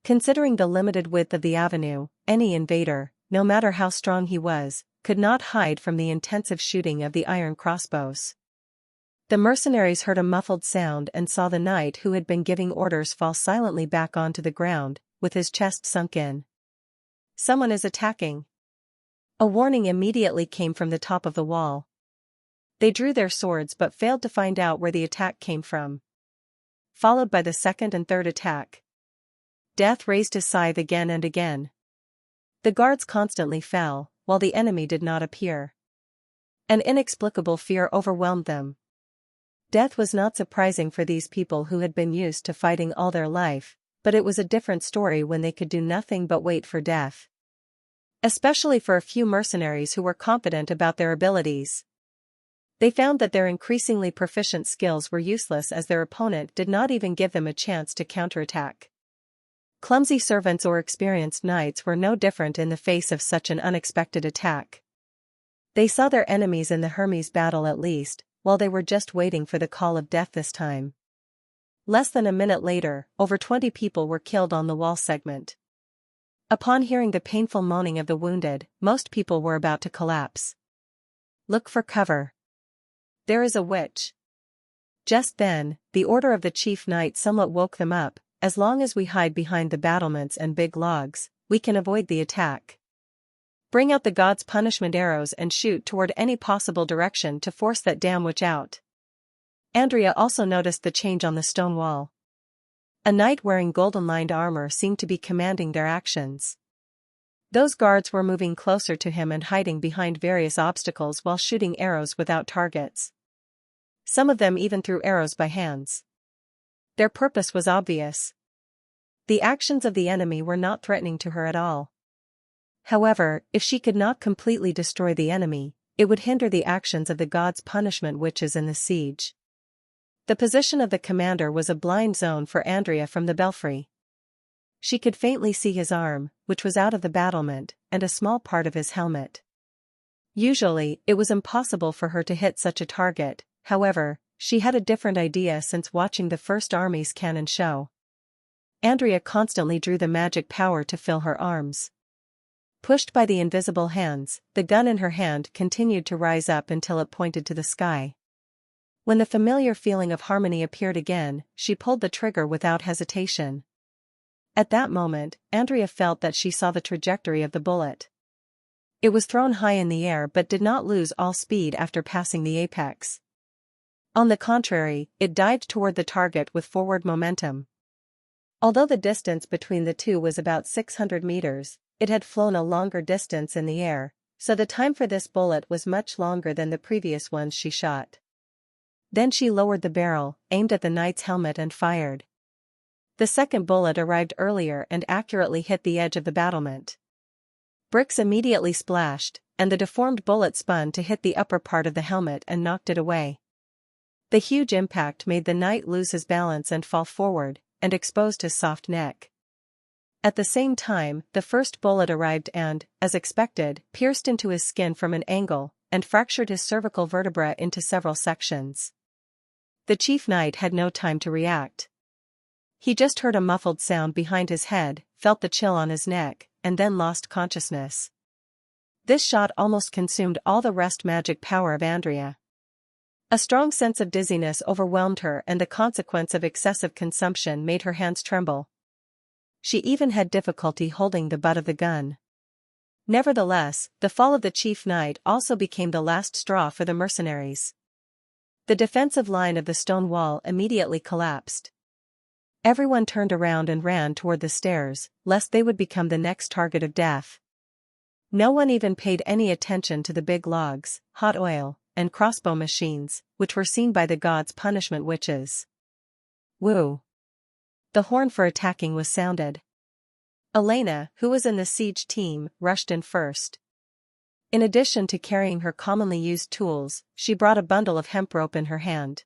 A: Considering the limited width of the avenue, any invader, no matter how strong he was, could not hide from the intensive shooting of the iron crossbows. The mercenaries heard a muffled sound and saw the knight who had been giving orders fall silently back onto the ground, with his chest sunk in. Someone is attacking. A warning immediately came from the top of the wall. They drew their swords but failed to find out where the attack came from. Followed by the second and third attack. Death raised his scythe again and again. The guards constantly fell, while the enemy did not appear. An inexplicable fear overwhelmed them. Death was not surprising for these people who had been used to fighting all their life, but it was a different story when they could do nothing but wait for death. especially for a few mercenaries who were confident about their abilities. They found that their increasingly proficient skills were useless as their opponent did not even give them a chance to counterattack. Clumsy servants or experienced knights were no different in the face of such an unexpected attack. They saw their enemies in the Hermes battle at least, while they were just waiting for the call of death this time. Less than a minute later, over 20 people were killed on the wall segment. Upon hearing the painful moaning of the wounded, most people were about to collapse. "Look for cover. There is a witch." Just then, the order of the chief knight somewhat woke them up. "As long as we hide behind the battlements and big logs, we can avoid the attack. Bring out the god's punishment arrows and shoot toward any possible direction to force that damn witch out." Andrea also noticed the change on the stone wall. A knight wearing golden-lined armor seemed to be commanding their actions. Those guards were moving closer to him and hiding behind various obstacles while shooting arrows without targets. Some of them even threw arrows by hands. Their purpose was obvious. The actions of the enemy were not threatening to her at all. However, if she could not completely destroy the enemy, it would hinder the actions of the god's punishment witches in the siege. The position of the commander was a blind zone for Andrea from the belfry. She could faintly see his arm, which was out of the battlement, and a small part of his helmet. Usually, it was impossible for her to hit such a target. However, she had a different idea since watching the First Army's cannon show. Andrea constantly drew the magic power to fill her arms. Pushed by the invisible hands, the gun in her hand continued to rise up until it pointed to the sky. When the familiar feeling of harmony appeared again, she pulled the trigger without hesitation. At that moment, Andrea felt that she saw the trajectory of the bullet. It was thrown high in the air but did not lose all speed after passing the apex. On the contrary, it dived toward the target with forward momentum. Although the distance between the two was about 600 meters, it had flown a longer distance in the air, so the time for this bullet was much longer than the previous ones she shot. Then she lowered the barrel, aimed at the knight's helmet and fired. The second bullet arrived earlier and accurately hit the edge of the battlement. Bricks immediately splashed, and the deformed bullet spun to hit the upper part of the helmet and knocked it away. The huge impact made the knight lose his balance and fall forward, and exposed his soft neck. At the same time, the first bullet arrived and, as expected, pierced into his skin from an angle, and fractured his cervical vertebra into several sections. The chief knight had no time to react. He just heard a muffled sound behind his head, felt the chill on his neck, and then lost consciousness. This shot almost consumed all the rest magic power of Andrea. A strong sense of dizziness overwhelmed her, and the consequence of excessive consumption made her hands tremble. She even had difficulty holding the butt of the gun. Nevertheless, the fall of the chief knight also became the last straw for the mercenaries. The defensive line of the stone wall immediately collapsed. Everyone turned around and ran toward the stairs, lest they would become the next target of death. No one even paid any attention to the big logs, hot oil, and crossbow machines, which were seen by the god's punishment witches. Woo! The horn for attacking was sounded. Elena, who was in the siege team, rushed in first. In addition to carrying her commonly used tools, she brought a bundle of hemp rope in her hand.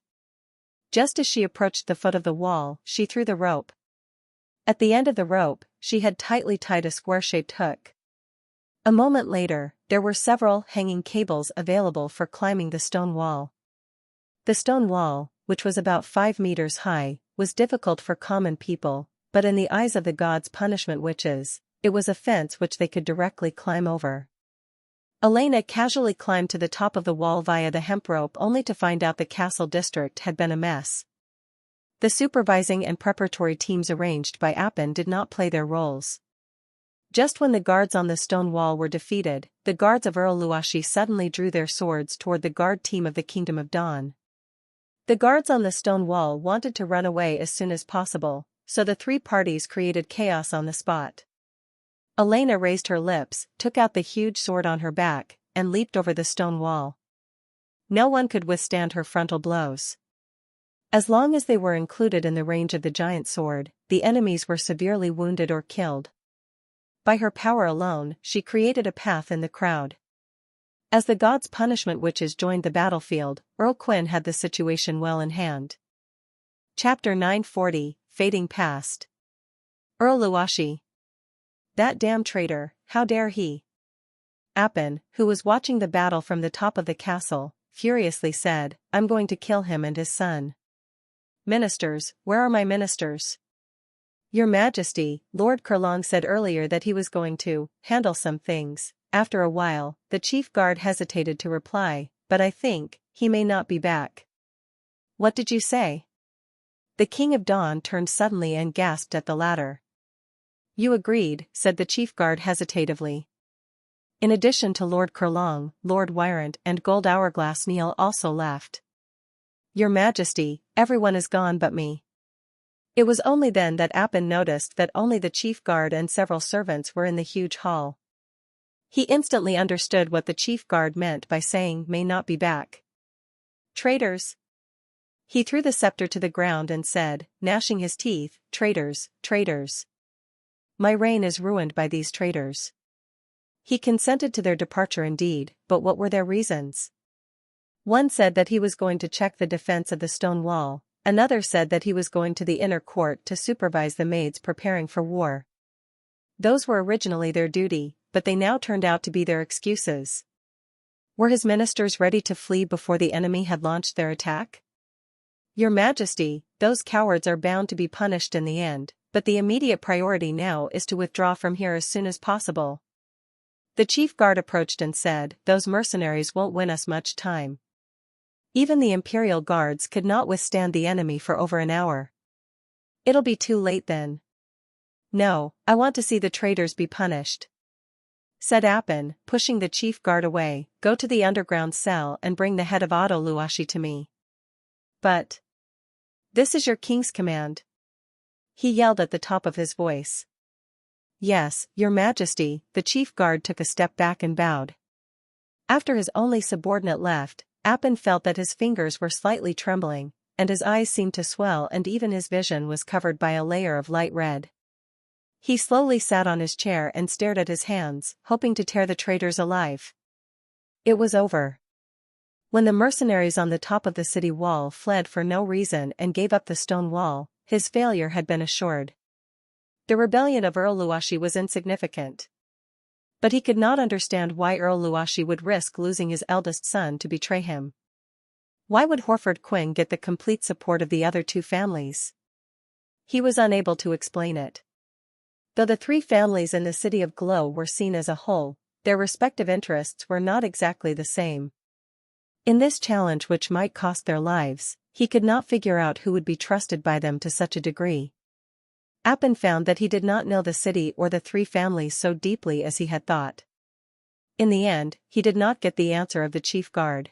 A: Just as she approached the foot of the wall, she threw the rope. At the end of the rope, she had tightly tied a square-shaped hook. A moment later, there were several hanging cables available for climbing the stone wall. The stone wall, which was about 5 meters high, was difficult for common people, but in the eyes of the god's punishment witches, it was a fence which they could directly climb over. Elena casually climbed to the top of the wall via the hemp rope only to find out the castle district had been a mess. The supervising and preparatory teams arranged by Appin did not play their roles. Just when the guards on the stone wall were defeated, the guards of Earl Luashi suddenly drew their swords toward the guard team of the Kingdom of Dawn. The guards on the stone wall wanted to run away as soon as possible, so the three parties created chaos on the spot. Elena raised her lips, took out the huge sword on her back, and leaped over the stone wall. No one could withstand her frontal blows. As long as they were included in the range of the giant sword, the enemies were severely wounded or killed. By her power alone, she created a path in the crowd. As the gods' punishment witches joined the battlefield, Earl Quinn had the situation well in hand. Chapter 940, Fading Past. Earl Luashi. That damn traitor, how dare he? Appin, who was watching the battle from the top of the castle, furiously said, I'm going to kill him and his son. Ministers, where are my ministers? Your Majesty, Lord Kurlong said earlier that he was going to handle some things. After a while, the chief guard hesitated to reply, but I think he may not be back. What did you say? The King of Dawn turned suddenly and gasped at the latter. You agreed, said the chief guard hesitatively. In addition to Lord Kurlong, Lord Wyrant and Gold Hourglass Neil also left. Your Majesty, everyone is gone but me. It was only then that Appin noticed that only the chief guard and several servants were in the huge hall. He instantly understood what the chief guard meant by saying may not be back. Traitors. He threw the scepter to the ground and said, gnashing his teeth, traitors, traitors. My reign is ruined by these traitors. He consented to their departure indeed, but what were their reasons? One said that he was going to check the defense of the stone wall, another said that he was going to the inner court to supervise the maids preparing for war. Those were originally their duty, but they now turned out to be their excuses. Were his ministers ready to flee before the enemy had launched their attack? Your Majesty, those cowards are bound to be punished in the end, but the immediate priority now is to withdraw from here as soon as possible. The chief guard approached and said, those mercenaries won't win us much time. Even the Imperial Guards could not withstand the enemy for over an hour. It'll be too late then. No, I want to see the traitors be punished. Said Appin, pushing the chief guard away, go to the underground cell and bring the head of Otto Luashi to me. But this is your king's command. He yelled at the top of his voice. Yes, your Majesty, the chief guard took a step back and bowed. After his only subordinate left, Appin felt that his fingers were slightly trembling, and his eyes seemed to swell and even his vision was covered by a layer of light red. He slowly sat on his chair and stared at his hands, hoping to tear the traitors alive. It was over. When the mercenaries on the top of the city wall fled for no reason and gave up the stone wall, his failure had been assured. The rebellion of Earl Luashi was insignificant. But he could not understand why Earl Luashi would risk losing his eldest son to betray him. Why would Horford Quinn get the complete support of the other two families? He was unable to explain it. Though the three families in the city of Glow were seen as a whole, their respective interests were not exactly the same. In this challenge which might cost their lives, he could not figure out who would be trusted by them to such a degree. Appin found that he did not know the city or the three families so deeply as he had thought. In the end, he did not get the answer of the chief guard.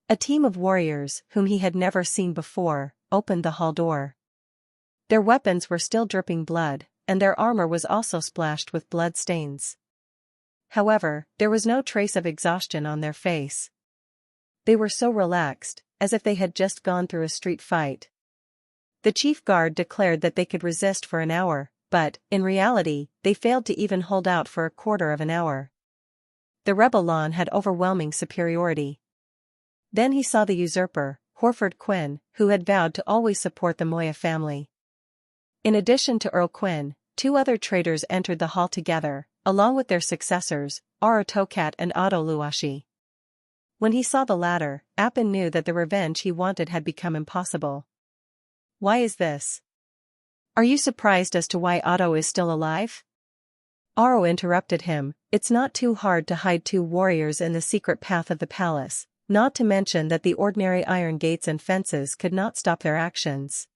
A: A team of warriors, whom he had never seen before, opened the hall door. Their weapons were still dripping blood, and their armor was also splashed with blood stains. However, there was no trace of exhaustion on their face. They were so relaxed, as if they had just gone through a street fight. The chief guard declared that they could resist for an hour, but, in reality, they failed to even hold out for a quarter of an hour. The rebel Lon had overwhelming superiority. Then he saw the usurper, Horford Quinn, who had vowed to always support the Moya family. In addition to Earl Quinn, two other traitors entered the hall together, along with their successors, Aro Tokat and Otto Luashi. When he saw the latter, Appin knew that the revenge he wanted had become impossible. Why is this? Are you surprised as to why Otto is still alive? Aro interrupted him, it's not too hard to hide two warriors in the secret path of the palace, not to mention that the ordinary iron gates and fences could not stop their actions.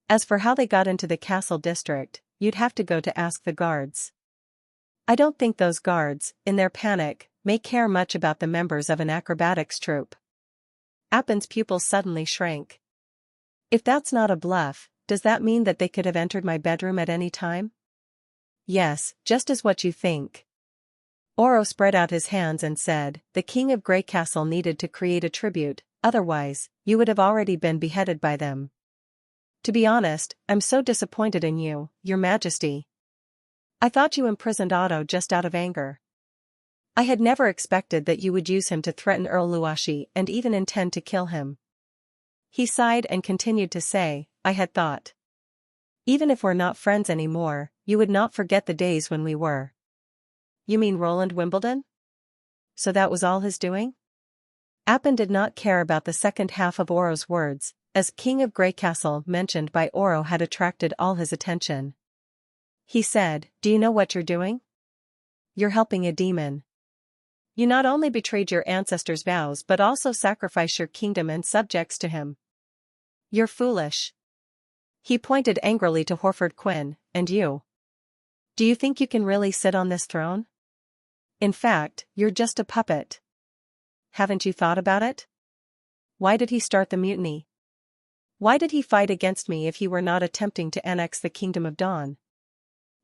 A: As for how they got into the castle district, you'd have to go to ask the guards. I don't think those guards, in their panic, may care much about the members of an acrobatics troupe. Appin's pupils suddenly shrank. If that's not a bluff, does that mean that they could have entered my bedroom at any time? Yes, just as what you think. Oro spread out his hands and said, the king of Grey Castle needed to create a tribute, otherwise, you would have already been beheaded by them. To be honest, I'm so disappointed in you, your majesty. I thought you imprisoned Otto just out of anger. I had never expected that you would use him to threaten Earl Luashi and even intend to kill him. He sighed and continued to say, I had thought. Even if we're not friends anymore, you would not forget the days when we were. You mean Roland Wimbledon? So that was all his doing? Appin did not care about the second half of Oro's words, as King of Greycastle mentioned by Oro had attracted all his attention. He said, do you know what you're doing? You're helping a demon. You not only betrayed your ancestors' vows but also sacrificed your kingdom and subjects to him. You're foolish. He pointed angrily to Horford Quinn, and you? Do you think you can really sit on this throne? In fact, you're just a puppet. Haven't you thought about it? Why did he start the mutiny? Why did he fight against me if he were not attempting to annex the Kingdom of Dawn?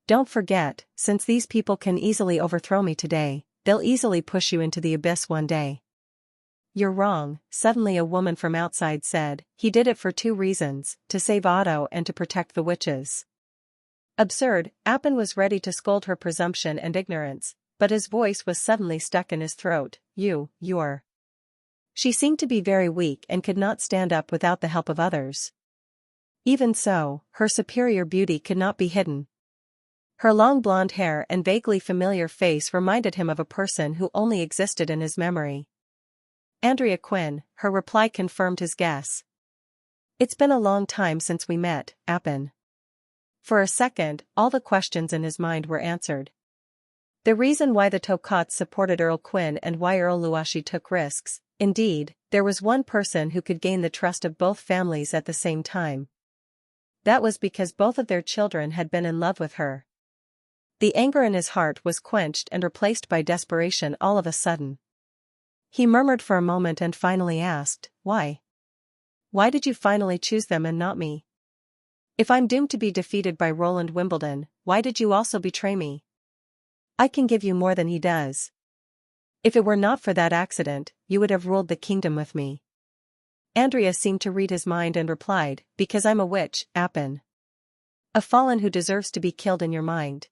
A: Don't forget, since these people can easily overthrow me today, they'll easily push you into the abyss one day. You're wrong, suddenly a woman from outside said. He did it for two reasons, to save Otto and to protect the witches. Absurd. Appin was ready to scold her presumption and ignorance, but his voice was suddenly stuck in his throat. You're. She seemed to be very weak and could not stand up without the help of others. Even so, her superior beauty could not be hidden. Her long blonde hair and vaguely familiar face reminded him of a person who only existed in his memory. Andrea Quinn, her reply confirmed his guess. It's been a long time since we met, Appin. For a second, all the questions in his mind were answered. The reason why the Tocats supported Earl Quinn and why Earl Luashi took risks. Indeed, there was one person who could gain the trust of both families at the same time. That was because both of their children had been in love with her. The anger in his heart was quenched and replaced by desperation all of a sudden. He murmured for a moment and finally asked, why? Why did you finally choose them and not me? If I'm doomed to be defeated by Roland Wimbledon, why did you also betray me? I can give you more than he does. If it were not for that accident, you would have ruled the kingdom with me. Andrea seemed to read his mind and replied, because I'm a witch, Appin. A fallen who deserves to be killed in your mind.